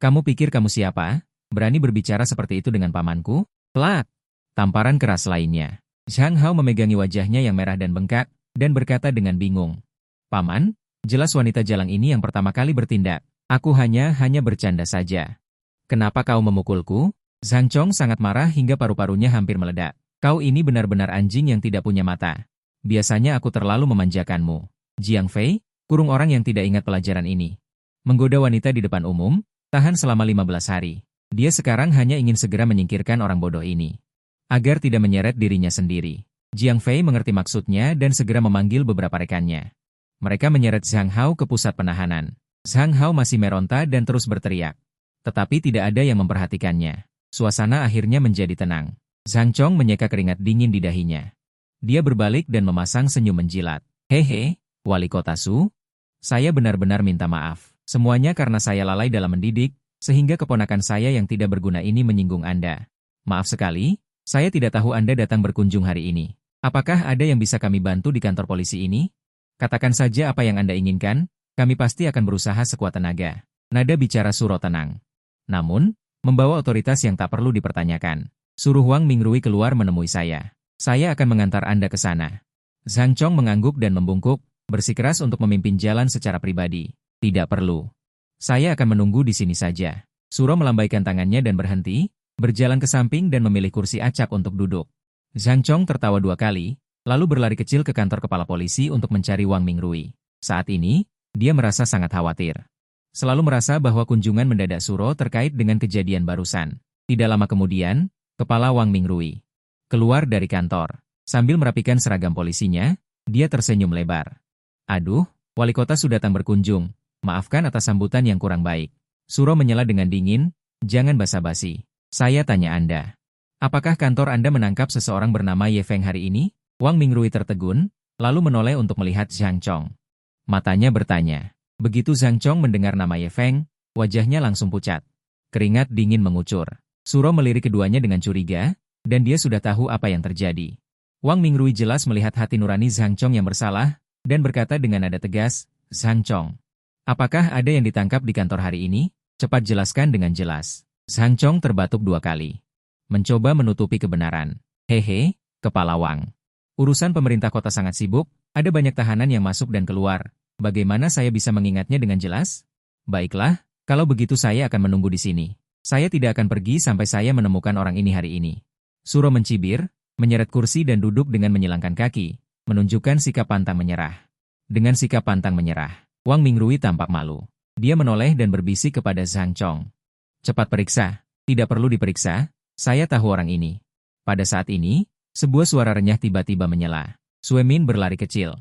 "Kamu pikir kamu siapa? Berani berbicara seperti itu dengan pamanku?" Plak! Tamparan keras lainnya. Zhang Hao memegangi wajahnya yang merah dan bengkak, dan berkata dengan bingung, "Paman, jelas wanita jalang ini yang pertama kali bertindak. Aku hanya bercanda saja." "Kenapa kau memukulku?" Zhang Chong sangat marah hingga paru-parunya hampir meledak. "Kau ini benar-benar anjing yang tidak punya mata. Biasanya aku terlalu memanjakanmu. Jiang Fei, kurung orang yang tidak ingat pelajaran ini. Menggoda wanita di depan umum, tahan selama 15 hari. Dia sekarang hanya ingin segera menyingkirkan orang bodoh ini, agar tidak menyeret dirinya sendiri." Jiang Fei mengerti maksudnya dan segera memanggil beberapa rekannya. Mereka menyeret Zhang Hao ke pusat penahanan. Zhang Hao masih meronta dan terus berteriak. Tetapi tidak ada yang memperhatikannya. Suasana akhirnya menjadi tenang. Zhang Chong menyeka keringat dingin di dahinya. Dia berbalik dan memasang senyum menjilat. "Hehe, Wali Kota Su. Saya benar-benar minta maaf. Semuanya karena saya lalai dalam mendidik, sehingga keponakan saya yang tidak berguna ini menyinggung Anda. Maaf sekali, saya tidak tahu Anda datang berkunjung hari ini. Apakah ada yang bisa kami bantu di kantor polisi ini? Katakan saja apa yang Anda inginkan, kami pasti akan berusaha sekuat tenaga." Nada bicara Suro tenang, namun membawa otoritas yang tak perlu dipertanyakan. "Suruh Wang Mingrui keluar menemui saya. Saya akan mengantar Anda ke sana." Zhang Chong mengangguk dan membungkuk, bersikeras untuk memimpin jalan secara pribadi. "Tidak perlu. Saya akan menunggu di sini saja." Suro melambaikan tangannya dan berhenti, berjalan ke samping dan memilih kursi acak untuk duduk. Zhang Chong tertawa 2 kali, lalu berlari kecil ke kantor kepala polisi untuk mencari Wang Mingrui. Saat ini, dia merasa sangat khawatir. Selalu merasa bahwa kunjungan mendadak Suro terkait dengan kejadian barusan. Tidak lama kemudian, kepala Wang Mingrui keluar dari kantor. Sambil merapikan seragam polisinya, dia tersenyum lebar. "Aduh, wali kota sudah datang berkunjung. Maafkan atas sambutan yang kurang baik." Suro menyela dengan dingin, "Jangan basa-basi. Saya tanya Anda. Apakah kantor Anda menangkap seseorang bernama Ye Feng hari ini?" Wang Mingrui tertegun, lalu menoleh untuk melihat Zhang Chong. Matanya bertanya. Begitu Zhang Chong mendengar nama Ye Feng, wajahnya langsung pucat. Keringat dingin mengucur. Suro melirik keduanya dengan curiga, dan dia sudah tahu apa yang terjadi. Wang Mingrui jelas melihat hati nurani Zhang Chong yang bersalah, dan berkata dengan nada tegas, "Zhang Chong, apakah ada yang ditangkap di kantor hari ini? Cepat jelaskan dengan jelas." Zhang Chong terbatuk 2 kali. Mencoba menutupi kebenaran. "Hehe, Kepala Wang. Urusan pemerintah kota sangat sibuk, ada banyak tahanan yang masuk dan keluar. Bagaimana saya bisa mengingatnya dengan jelas? Baiklah, kalau begitu saya akan menunggu di sini. Saya tidak akan pergi sampai saya menemukan orang ini hari ini." Suro mencibir, menyeret kursi dan duduk dengan menyilangkan kaki, menunjukkan sikap pantang menyerah. Dengan sikap pantang menyerah, Wang Mingrui tampak malu. Dia menoleh dan berbisik kepada Zhang Chong. "Cepat periksa." "Tidak perlu diperiksa, saya tahu orang ini." Pada saat ini, sebuah suara renyah tiba-tiba menyela. Suemin berlari kecil.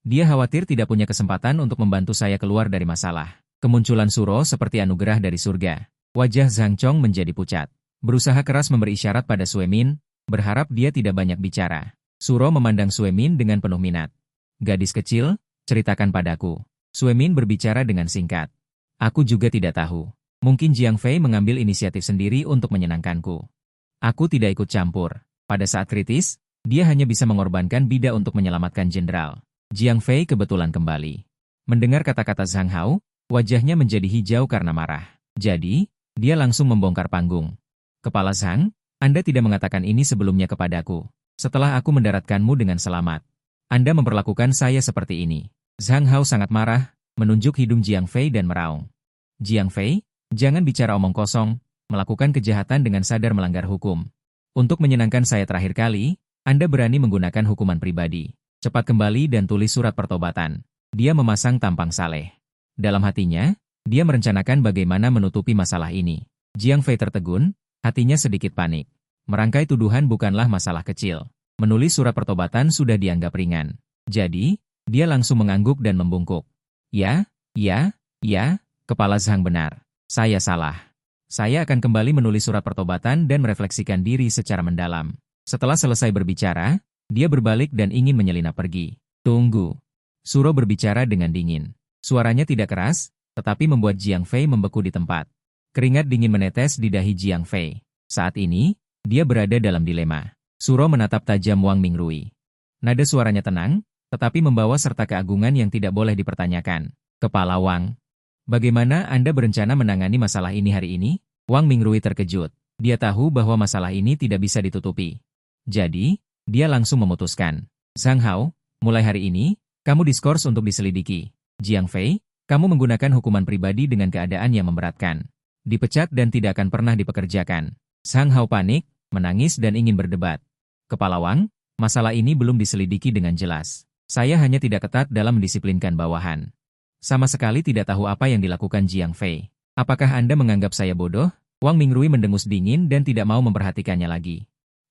Dia khawatir tidak punya kesempatan untuk membantu saya keluar dari masalah. Kemunculan Suro seperti anugerah dari surga. Wajah Zhang Chong menjadi pucat. Berusaha keras memberi isyarat pada Suemin, berharap dia tidak banyak bicara. Suro memandang Suemin dengan penuh minat. "Gadis kecil, ceritakan padaku." Suemin berbicara dengan singkat. "Aku juga tidak tahu. Mungkin Jiang Fei mengambil inisiatif sendiri untuk menyenangkanku. Aku tidak ikut campur. Pada saat kritis, dia hanya bisa mengorbankan bidah untuk menyelamatkan jenderal." Jiang Fei kebetulan kembali. Mendengar kata-kata Zhang Hao, wajahnya menjadi hijau karena marah. Jadi, dia langsung membongkar panggung. Kepala Zhang, Anda tidak mengatakan ini sebelumnya kepadaku. Setelah aku mendaratkanmu dengan selamat, Anda memperlakukan saya seperti ini. Zhang Hao sangat marah, menunjuk hidung Jiang Fei dan meraung. Jiang Fei, jangan bicara omong kosong, melakukan kejahatan dengan sadar melanggar hukum. Untuk menyenangkan saya terakhir kali, Anda berani menggunakan hukuman pribadi. Cepat kembali dan tulis surat pertobatan. Dia memasang tampang saleh. Dalam hatinya, dia merencanakan bagaimana menutupi masalah ini. Jiang Fei tertegun, hatinya sedikit panik. Merangkai tuduhan bukanlah masalah kecil. Menulis surat pertobatan sudah dianggap ringan. Jadi, dia langsung mengangguk dan membungkuk. Ya, kepala Zhang benar. Saya salah. Saya akan kembali menulis surat pertobatan dan merefleksikan diri secara mendalam. Setelah selesai berbicara, dia berbalik dan ingin menyelinap pergi. Tunggu. Suro berbicara dengan dingin. Suaranya tidak keras, tetapi membuat Jiang Fei membeku di tempat. Keringat dingin menetes di dahi Jiang Fei. Saat ini, dia berada dalam dilema. Suro menatap tajam Wang Mingrui. Nada suaranya tenang, tetapi membawa serta keagungan yang tidak boleh dipertanyakan. Kepala Wang, bagaimana Anda berencana menangani masalah ini hari ini? Wang Mingrui terkejut. Dia tahu bahwa masalah ini tidak bisa ditutupi. Jadi, dia langsung memutuskan. Zhang Hao, mulai hari ini, kamu diskors untuk diselidiki. Jiang Fei, kamu menggunakan hukuman pribadi dengan keadaan yang memberatkan. Dipecat dan tidak akan pernah dipekerjakan. Zhang Hao panik, menangis dan ingin berdebat. Kepala Wang, masalah ini belum diselidiki dengan jelas. Saya hanya tidak ketat dalam mendisiplinkan bawahan. Sama sekali tidak tahu apa yang dilakukan Jiang Fei. Apakah Anda menganggap saya bodoh? Wang Mingrui mendengus dingin dan tidak mau memperhatikannya lagi.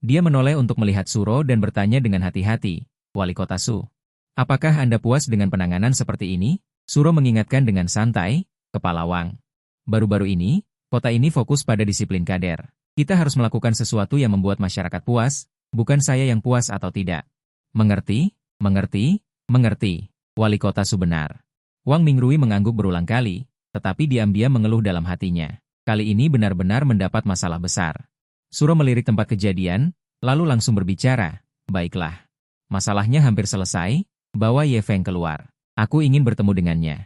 Dia menoleh untuk melihat Suro dan bertanya dengan hati-hati, Wali Kota Su, apakah Anda puas dengan penanganan seperti ini? Suro mengingatkan dengan santai, Kepala Wang. Baru-baru ini, kota ini fokus pada disiplin kader. Kita harus melakukan sesuatu yang membuat masyarakat puas, bukan saya yang puas atau tidak. Mengerti? Wali Kota Su benar. Wang Mingrui mengangguk berulang kali, tetapi diam-diam mengeluh dalam hatinya. Kali ini benar-benar mendapat masalah besar. Suro melirik tempat kejadian, lalu langsung berbicara. Baiklah. Masalahnya hampir selesai, bawa Ye Feng keluar. Aku ingin bertemu dengannya.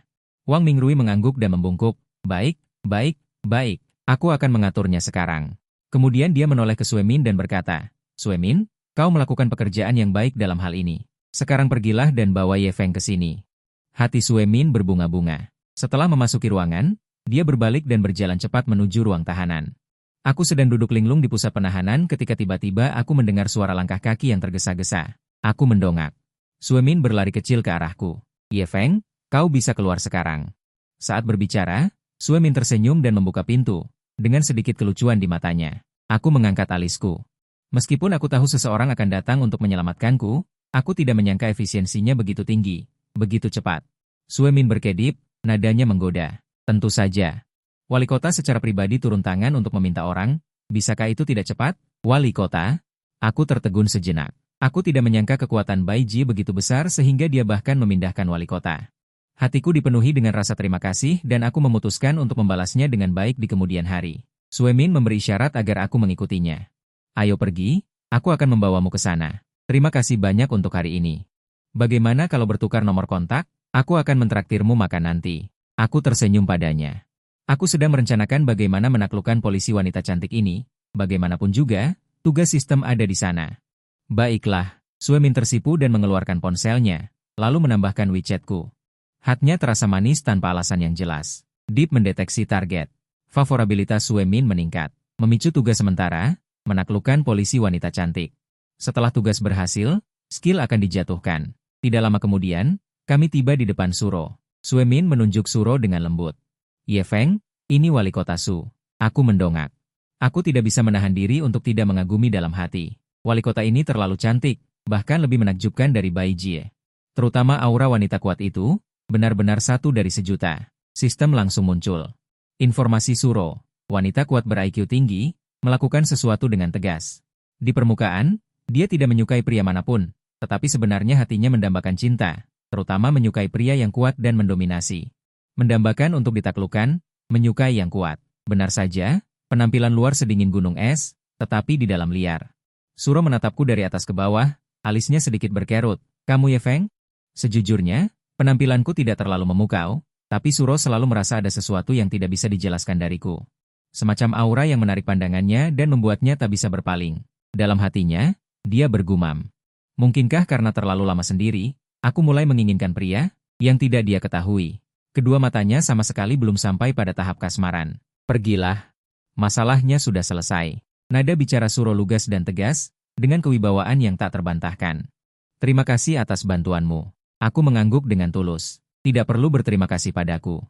Wang Mingrui mengangguk dan membungkuk. Baik. Aku akan mengaturnya sekarang. Kemudian dia menoleh ke Suemin dan berkata, Suemin, kau melakukan pekerjaan yang baik dalam hal ini. Sekarang pergilah dan bawa Ye Feng ke sini. Hati Suemin berbunga-bunga. Setelah memasuki ruangan, dia berbalik dan berjalan cepat menuju ruang tahanan. Aku sedang duduk linglung di pusat penahanan ketika tiba-tiba aku mendengar suara langkah kaki yang tergesa-gesa. Aku mendongak. Suemin berlari kecil ke arahku. Ye Feng, kau bisa keluar sekarang. Saat berbicara, Suemin tersenyum dan membuka pintu, dengan sedikit kelucuan di matanya. Aku mengangkat alisku. Meskipun aku tahu seseorang akan datang untuk menyelamatkanku, aku tidak menyangka efisiensinya begitu tinggi, begitu cepat. Suemin berkedip, nadanya menggoda. Tentu saja. Wali kota secara pribadi turun tangan untuk meminta orang, bisakah itu tidak cepat? Wali kota? Aku tertegun sejenak. Aku tidak menyangka kekuatan Bai Ji begitu besar sehingga dia bahkan memindahkan wali kota. Hatiku dipenuhi dengan rasa terima kasih dan aku memutuskan untuk membalasnya dengan baik di kemudian hari. Suemin memberi isyarat agar aku mengikutinya. Ayo pergi, aku akan membawamu ke sana. Terima kasih banyak untuk hari ini. Bagaimana kalau bertukar nomor kontak? Aku akan mentraktirmu makan nanti. Aku tersenyum padanya. Aku sedang merencanakan bagaimana menaklukkan polisi wanita cantik ini. Bagaimanapun juga, tugas sistem ada di sana. Baiklah, Suemin tersipu dan mengeluarkan ponselnya, lalu menambahkan WeChat-ku. Hatnya terasa manis tanpa alasan yang jelas. Deep mendeteksi target. Favorabilitas Suemin meningkat. Memicu tugas sementara, menaklukkan polisi wanita cantik. Setelah tugas berhasil, skill akan dijatuhkan. Tidak lama kemudian, kami tiba di depan Suro. Suemin menunjuk Suro dengan lembut. Ye Feng, ini wali kota Su. Aku mendongak. Aku tidak bisa menahan diri untuk tidak mengagumi dalam hati. Wali kota ini terlalu cantik, bahkan lebih menakjubkan dari Bai Jie. Terutama aura wanita kuat itu, benar-benar satu dari sejuta. Sistem langsung muncul. Informasi Suro, wanita kuat ber-IQ tinggi, melakukan sesuatu dengan tegas. Di permukaan, dia tidak menyukai pria manapun, tetapi sebenarnya hatinya mendambakan cinta, terutama menyukai pria yang kuat dan mendominasi. Mendambakan untuk ditaklukkan, menyukai yang kuat. Benar saja, penampilan luar sedingin gunung es, tetapi di dalam liar. Suro menatapku dari atas ke bawah, alisnya sedikit berkerut. Kamu Ye Feng? Sejujurnya, penampilanku tidak terlalu memukau, Tapi Suro selalu merasa ada sesuatu yang tidak bisa dijelaskan dariku. Semacam aura yang menarik pandangannya dan membuatnya tak bisa berpaling. Dalam hatinya, dia bergumam. Mungkinkah karena terlalu lama sendiri, aku mulai menginginkan pria yang tidak dia ketahui. Kedua matanya sama sekali belum sampai pada tahap kasmaran. Pergilah. Masalahnya sudah selesai. Nada bicara Suro lugas dan tegas, dengan kewibawaan yang tak terbantahkan. Terima kasih atas bantuanmu. Aku mengangguk dengan tulus. Tidak perlu berterima kasih padaku.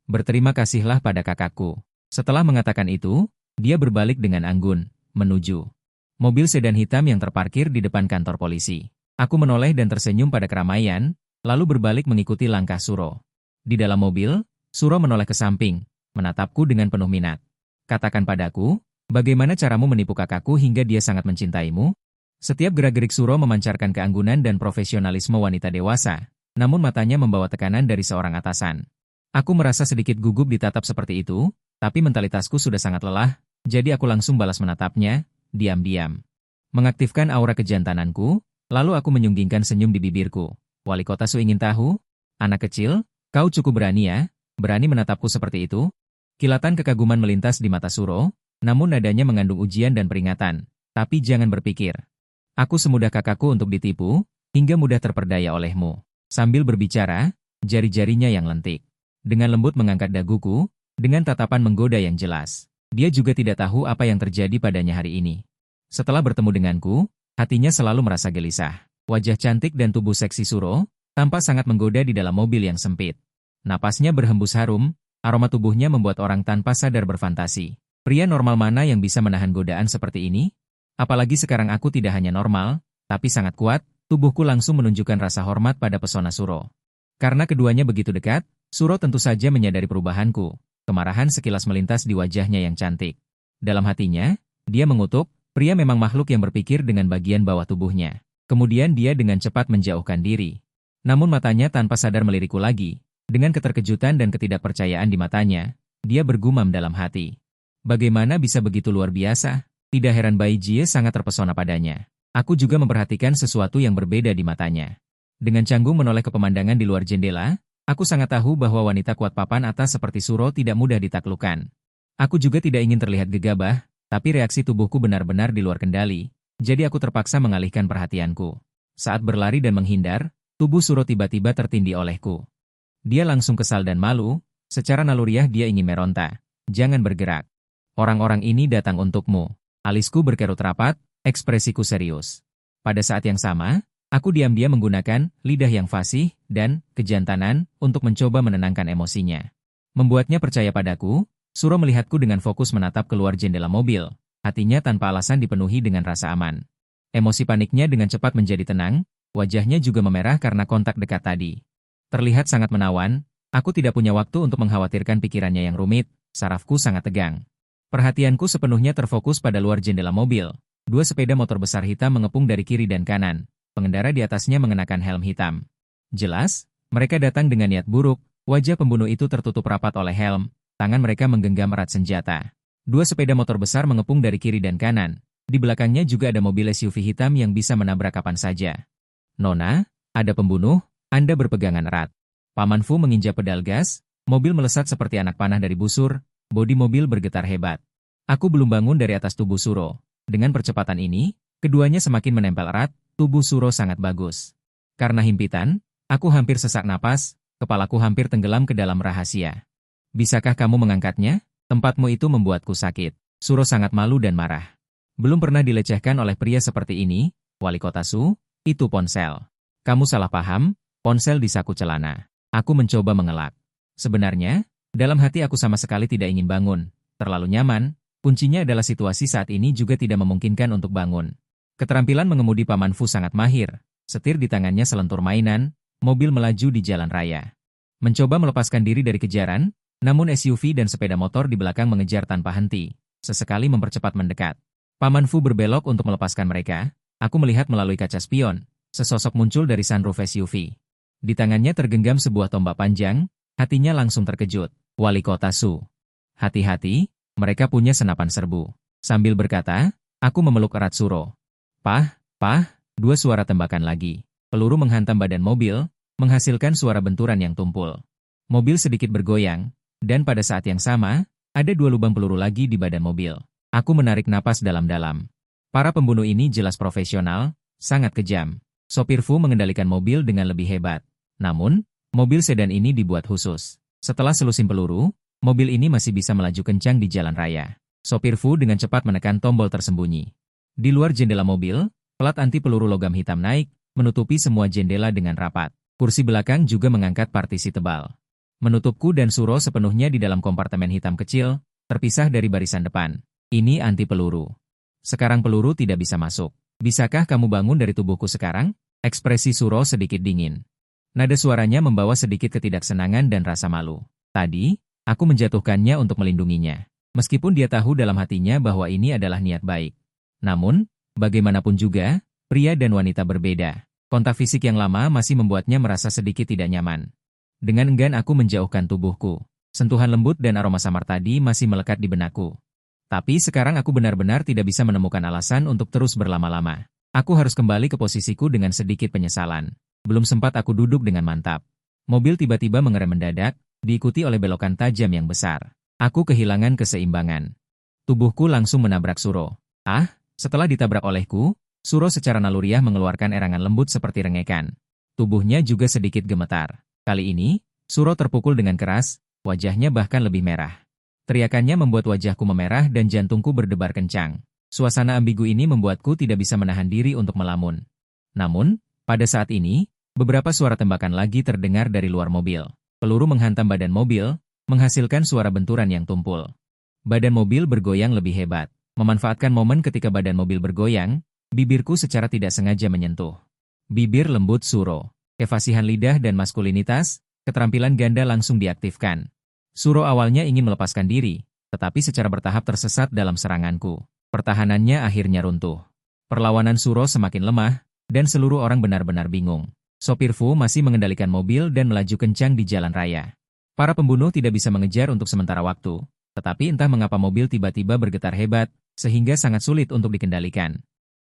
Berterima kasihlah pada kakakku. Setelah mengatakan itu, dia berbalik dengan anggun, menuju mobil sedan hitam yang terparkir di depan kantor polisi. Aku menoleh dan tersenyum pada keramaian, lalu berbalik mengikuti langkah Suro. Di dalam mobil, Suro menoleh ke samping, menatapku dengan penuh minat. Katakan padaku, bagaimana caramu menipu kakakku hingga dia sangat mencintaimu? Setiap gerak-gerik Suro memancarkan keanggunan dan profesionalisme wanita dewasa, namun matanya membawa tekanan dari seorang atasan. Aku merasa sedikit gugup ditatap seperti itu, tapi mentalitasku sudah sangat lelah, jadi aku langsung balas menatapnya, diam-diam. Mengaktifkan aura kejantananku, lalu aku menyunggingkan senyum di bibirku. Wali kota Su ingin tahu? Anak kecil, kau cukup berani ya? Berani menatapku seperti itu? Kilatan kekaguman melintas di mata Suro, namun nadanya mengandung ujian dan peringatan. Tapi jangan berpikir. Aku semudah kakakku untuk ditipu, hingga mudah terperdaya olehmu. Sambil berbicara, jari-jarinya yang lentik. Dengan lembut mengangkat daguku, dengan tatapan menggoda yang jelas. Dia juga tidak tahu apa yang terjadi padanya hari ini. Setelah bertemu denganku, hatinya selalu merasa gelisah. Wajah cantik dan tubuh seksi Suro, tampak sangat menggoda di dalam mobil yang sempit. Napasnya berhembus harum, aroma tubuhnya membuat orang tanpa sadar berfantasi. Pria normal mana yang bisa menahan godaan seperti ini? Apalagi sekarang aku tidak hanya normal, tapi sangat kuat. Tubuhku langsung menunjukkan rasa hormat pada pesona Suro. Karena keduanya begitu dekat, Suro tentu saja menyadari perubahanku. Kemarahan sekilas melintas di wajahnya yang cantik. Dalam hatinya, dia mengutuk, pria memang makhluk yang berpikir dengan bagian bawah tubuhnya. Kemudian dia dengan cepat menjauhkan diri. Namun matanya tanpa sadar melirikku lagi. Dengan keterkejutan dan ketidakpercayaan di matanya, dia bergumam dalam hati. Bagaimana bisa begitu luar biasa? Tidak heran Bai Jie sangat terpesona padanya. Aku juga memperhatikan sesuatu yang berbeda di matanya. Dengan canggung menoleh ke pemandangan di luar jendela, aku sangat tahu bahwa wanita kuat papan atas seperti Suro tidak mudah ditaklukkan. Aku juga tidak ingin terlihat gegabah, tapi reaksi tubuhku benar-benar di luar kendali, jadi aku terpaksa mengalihkan perhatianku. Saat berlari dan menghindar, tubuh Suro tiba-tiba tertindih olehku. Dia langsung kesal dan malu, secara naluriah dia ingin meronta. Jangan bergerak. Orang-orang ini datang untukmu. Alisku berkerut rapat, ekspresiku serius. Pada saat yang sama, aku diam-diam menggunakan lidah yang fasih dan kejantanan untuk mencoba menenangkan emosinya. Membuatnya percaya padaku, Suro melihatku dengan fokus menatap keluar jendela mobil, hatinya tanpa alasan dipenuhi dengan rasa aman. Emosi paniknya dengan cepat menjadi tenang, wajahnya juga memerah karena kontak dekat tadi. Terlihat sangat menawan, aku tidak punya waktu untuk mengkhawatirkan pikirannya yang rumit, sarafku sangat tegang. Perhatianku sepenuhnya terfokus pada luar jendela mobil. Dua sepeda motor besar hitam mengepung dari kiri dan kanan. Pengendara di atasnya mengenakan helm hitam. Jelas, mereka datang dengan niat buruk. Wajah pembunuh itu tertutup rapat oleh helm. Tangan mereka menggenggam erat senjata. Dua sepeda motor besar mengepung dari kiri dan kanan. Di belakangnya juga ada mobil SUV hitam yang bisa menabrak kapan saja. Nona, ada pembunuh, Anda berpegangan erat. Paman Fu menginjak pedal gas. Mobil melesat seperti anak panah dari busur. Bodi mobil bergetar hebat. Aku belum bangun dari atas tubuh Suro. Dengan percepatan ini, keduanya semakin menempel erat, tubuh Suro sangat bagus. Karena himpitan, aku hampir sesak napas, kepalaku hampir tenggelam ke dalam rahasia. Bisakah kamu mengangkatnya? Tempatmu itu membuatku sakit. Suro sangat malu dan marah. Belum pernah dilecehkan oleh pria seperti ini, Wali Kota Su, itu ponsel. Kamu salah paham, ponsel di saku celana. Aku mencoba mengelak. Sebenarnya, dalam hati aku sama sekali tidak ingin bangun. Terlalu nyaman. Kuncinya adalah situasi saat ini juga tidak memungkinkan untuk bangun. Keterampilan mengemudi Paman Fu sangat mahir. Setir di tangannya selentur mainan, mobil melaju di jalan raya. Mencoba melepaskan diri dari kejaran, namun SUV dan sepeda motor di belakang mengejar tanpa henti. Sesekali mempercepat mendekat. Paman Fu berbelok untuk melepaskan mereka. Aku melihat melalui kaca spion. Sesosok muncul dari sunroof SUV. Di tangannya tergenggam sebuah tombak panjang, hatinya langsung terkejut. Wali Kota Su. Hati-hati. Mereka punya senapan serbu. Sambil berkata, aku memeluk erat Suro. Pah, dua suara tembakan lagi. Peluru menghantam badan mobil, menghasilkan suara benturan yang tumpul. Mobil sedikit bergoyang, dan pada saat yang sama, ada dua lubang peluru lagi di badan mobil. Aku menarik napas dalam-dalam. Para pembunuh ini jelas profesional, sangat kejam. Sopir Fu mengendalikan mobil dengan lebih hebat. Namun, mobil sedan ini dibuat khusus. Setelah selusin peluru, mobil ini masih bisa melaju kencang di jalan raya. Sopir Fu dengan cepat menekan tombol tersembunyi. Di luar jendela mobil, pelat anti peluru logam hitam naik, menutupi semua jendela dengan rapat. Kursi belakang juga mengangkat partisi tebal. Menutupku dan Suro sepenuhnya di dalam kompartemen hitam kecil, terpisah dari barisan depan. Ini anti peluru. Sekarang peluru tidak bisa masuk. Bisakah kamu bangun dari tubuhku sekarang? Ekspresi Suro sedikit dingin. Nada suaranya membawa sedikit ketidaksenangan dan rasa malu. Tadi, aku menjatuhkannya untuk melindunginya. Meskipun dia tahu dalam hatinya bahwa ini adalah niat baik. Namun, bagaimanapun juga, pria dan wanita berbeda. Kontak fisik yang lama masih membuatnya merasa sedikit tidak nyaman. Dengan enggan aku menjauhkan tubuhku. Sentuhan lembut dan aroma samar tadi masih melekat di benakku. Tapi sekarang aku benar-benar tidak bisa menemukan alasan untuk terus berlama-lama. Aku harus kembali ke posisiku dengan sedikit penyesalan. Belum sempat aku duduk dengan mantap. Mobil tiba-tiba mengerem mendadak, diikuti oleh belokan tajam yang besar. Aku kehilangan keseimbangan. Tubuhku langsung menabrak Suro. Setelah ditabrak olehku, Suro secara naluriah mengeluarkan erangan lembut seperti rengekan. Tubuhnya juga sedikit gemetar. Kali ini, Suro terpukul dengan keras, wajahnya bahkan lebih merah. Teriakannya membuat wajahku memerah dan jantungku berdebar kencang. Suasana ambigu ini membuatku tidak bisa menahan diri untuk melamun. Namun, pada saat ini, beberapa suara tembakan lagi terdengar dari luar mobil. Peluru menghantam badan mobil, menghasilkan suara benturan yang tumpul. Badan mobil bergoyang lebih hebat. Memanfaatkan momen ketika badan mobil bergoyang, bibirku secara tidak sengaja menyentuh bibir lembut Suro. Kefasihan lidah dan maskulinitas, keterampilan ganda langsung diaktifkan. Suro awalnya ingin melepaskan diri, tetapi secara bertahap tersesat dalam seranganku. Pertahanannya akhirnya runtuh. Perlawanan Suro semakin lemah, dan seluruh orang benar-benar bingung. Sopir Fu masih mengendalikan mobil dan melaju kencang di jalan raya. Para pembunuh tidak bisa mengejar untuk sementara waktu, tetapi entah mengapa mobil tiba-tiba bergetar hebat, sehingga sangat sulit untuk dikendalikan.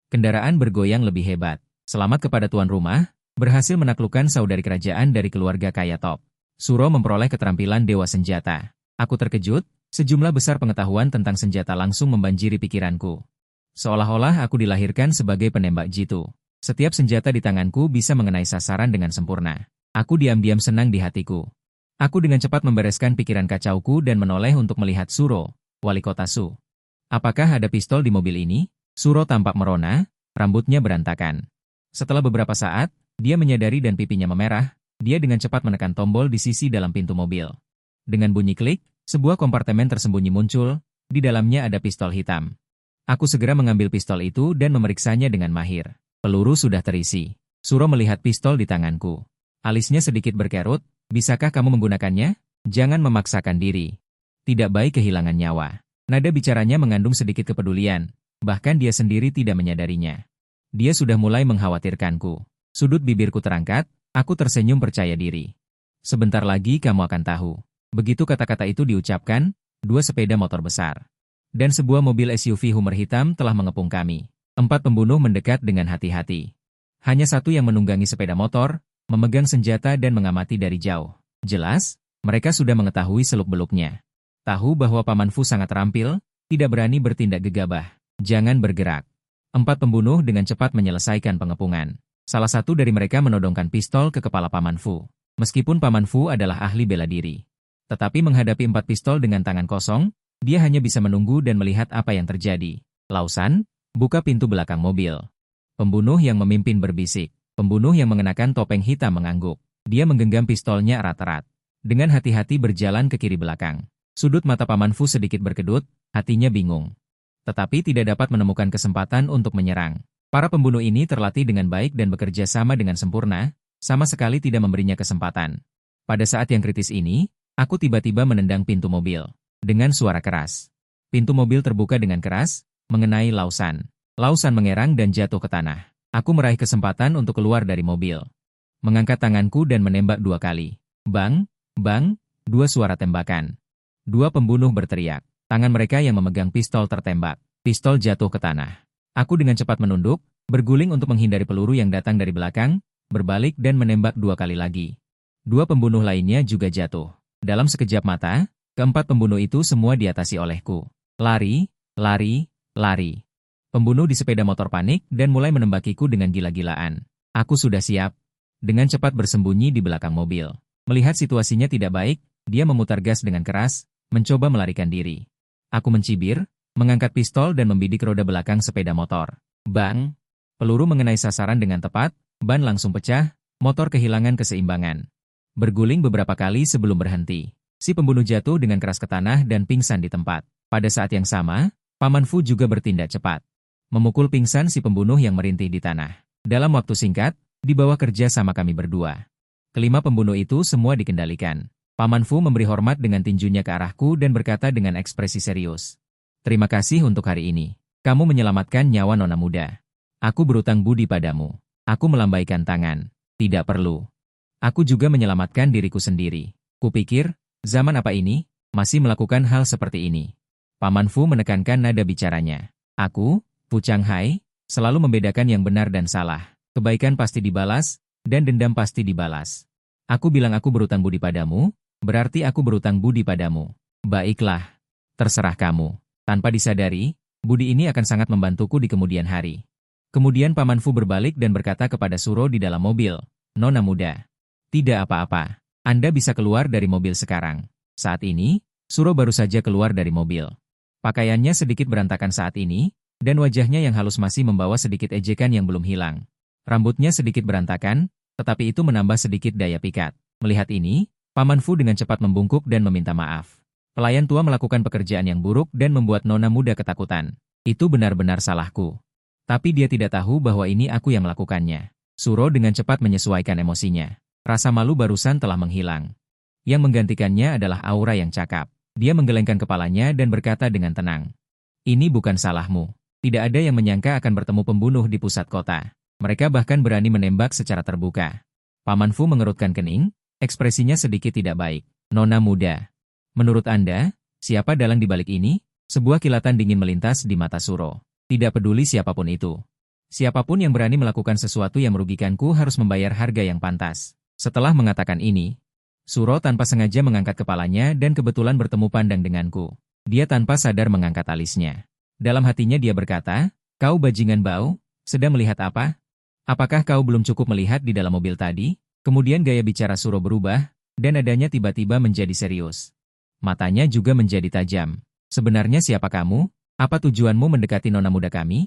Kendaraan bergoyang lebih hebat. Selamat kepada tuan rumah, berhasil menaklukkan saudari kerajaan dari keluarga kaya top. Suro memperoleh keterampilan dewa senjata. Aku terkejut, sejumlah besar pengetahuan tentang senjata langsung membanjiri pikiranku. Seolah-olah aku dilahirkan sebagai penembak jitu. Setiap senjata di tanganku bisa mengenai sasaran dengan sempurna. Aku diam-diam senang di hatiku. Aku dengan cepat membereskan pikiran kacauku dan menoleh untuk melihat Suro, wali kota Su. Apakah ada pistol di mobil ini? Suro tampak merona, rambutnya berantakan. Setelah beberapa saat, dia menyadari dan pipinya memerah, dia dengan cepat menekan tombol di sisi dalam pintu mobil. Dengan bunyi klik, sebuah kompartemen tersembunyi muncul, di dalamnya ada pistol hitam. Aku segera mengambil pistol itu dan memeriksanya dengan mahir. Peluru sudah terisi. Suro melihat pistol di tanganku. Alisnya sedikit berkerut, bisakah kamu menggunakannya? Jangan memaksakan diri. Tidak baik kehilangan nyawa. Nada bicaranya mengandung sedikit kepedulian, bahkan dia sendiri tidak menyadarinya. Dia sudah mulai mengkhawatirkanku. Sudut bibirku terangkat, aku tersenyum percaya diri. Sebentar lagi kamu akan tahu. Begitu kata-kata itu diucapkan, dua sepeda motor besar dan sebuah mobil SUV Hummer hitam telah mengepung kami. 4 pembunuh mendekat dengan hati-hati. Hanya satu yang menunggangi sepeda motor, memegang senjata dan mengamati dari jauh. Jelas, mereka sudah mengetahui seluk-beluknya. Tahu bahwa Paman Fu sangat terampil, tidak berani bertindak gegabah. Jangan bergerak. 4 pembunuh dengan cepat menyelesaikan pengepungan. Salah satu dari mereka menodongkan pistol ke kepala Paman Fu. Meskipun Paman Fu adalah ahli bela diri. Tetapi menghadapi 4 pistol dengan tangan kosong, dia hanya bisa menunggu dan melihat apa yang terjadi. Lausan, buka pintu belakang mobil. Pembunuh yang memimpin berbisik. Pembunuh yang mengenakan topeng hitam mengangguk. Dia menggenggam pistolnya erat-erat. Dengan hati-hati berjalan ke kiri belakang. Sudut mata Paman Fu sedikit berkedut, hatinya bingung. Tetapi tidak dapat menemukan kesempatan untuk menyerang. Para pembunuh ini terlatih dengan baik dan bekerja sama dengan sempurna, sama sekali tidak memberinya kesempatan. Pada saat yang kritis ini, aku tiba-tiba menendang pintu mobil. Dengan suara keras. Pintu mobil terbuka dengan keras, mengenai Lausan. Lausan mengerang dan jatuh ke tanah. Aku meraih kesempatan untuk keluar dari mobil. Mengangkat tanganku dan menembak 2 kali. Bang, bang, 2 suara tembakan. 2 pembunuh berteriak. Tangan mereka yang memegang pistol tertembak. Pistol jatuh ke tanah. Aku dengan cepat menunduk, berguling untuk menghindari peluru yang datang dari belakang, berbalik dan menembak 2 kali lagi. Dua pembunuh lainnya juga jatuh. Dalam sekejap mata, keempat pembunuh itu semua diatasi olehku. Lari, lari, lari. Pembunuh di sepeda motor panik dan mulai menembakiku dengan gila-gilaan. Aku sudah siap. Dengan cepat bersembunyi di belakang mobil. Melihat situasinya tidak baik, dia memutar gas dengan keras, mencoba melarikan diri. Aku mencibir, mengangkat pistol dan membidik roda belakang sepeda motor. Bang! Peluru mengenai sasaran dengan tepat, ban langsung pecah, motor kehilangan keseimbangan. Berguling beberapa kali sebelum berhenti. Si pembunuh jatuh dengan keras ke tanah dan pingsan di tempat. Pada saat yang sama, Paman Fu juga bertindak cepat. Memukul pingsan si pembunuh yang merintih di tanah. Dalam waktu singkat, di bawah kerja sama kami berdua. Kelima pembunuh itu semua dikendalikan. Paman Fu memberi hormat dengan tinjunya ke arahku dan berkata dengan ekspresi serius. Terima kasih untuk hari ini. Kamu menyelamatkan nyawa nona muda. Aku berutang budi padamu. Aku melambaikan tangan. Tidak perlu. Aku juga menyelamatkan diriku sendiri. Kupikir, zaman apa ini, masih melakukan hal seperti ini. Paman Fu menekankan nada bicaranya. Aku, Fu Changhai, selalu membedakan yang benar dan salah. Kebaikan pasti dibalas, dan dendam pasti dibalas. Aku bilang aku berutang budi padamu, berarti aku berutang budi padamu. Baiklah, terserah kamu. Tanpa disadari, budi ini akan sangat membantuku di kemudian hari. Kemudian Paman Fu berbalik dan berkata kepada Suro di dalam mobil, Nona muda. Tidak apa-apa. Anda bisa keluar dari mobil sekarang. Saat ini, Suro baru saja keluar dari mobil. Pakaiannya sedikit berantakan saat ini, dan wajahnya yang halus masih membawa sedikit ejekan yang belum hilang. Rambutnya sedikit berantakan, tetapi itu menambah sedikit daya pikat. Melihat ini, Paman Fu dengan cepat membungkuk dan meminta maaf. Pelayan tua melakukan pekerjaan yang buruk dan membuat nona muda ketakutan. Itu benar-benar salahku. Tapi dia tidak tahu bahwa ini aku yang melakukannya. Suro dengan cepat menyesuaikan emosinya. Rasa malu barusan telah menghilang. Yang menggantikannya adalah aura yang cakap. Dia menggelengkan kepalanya dan berkata dengan tenang. Ini bukan salahmu. Tidak ada yang menyangka akan bertemu pembunuh di pusat kota. Mereka bahkan berani menembak secara terbuka. Paman Fu mengerutkan kening, ekspresinya sedikit tidak baik. Nona muda. Menurut Anda, siapa dalang di balik ini? Sebuah kilatan dingin melintas di mata Suro. Tidak peduli siapapun itu. Siapapun yang berani melakukan sesuatu yang merugikanku harus membayar harga yang pantas. Setelah mengatakan ini, Suro tanpa sengaja mengangkat kepalanya dan kebetulan bertemu pandang denganku. Dia tanpa sadar mengangkat alisnya. Dalam hatinya dia berkata, kau bajingan bau, sedang melihat apa? Apakah kau belum cukup melihat di dalam mobil tadi? Kemudian gaya bicara Suro berubah, dan nadanya tiba-tiba menjadi serius. Matanya juga menjadi tajam. Sebenarnya siapa kamu? Apa tujuanmu mendekati nona muda kami?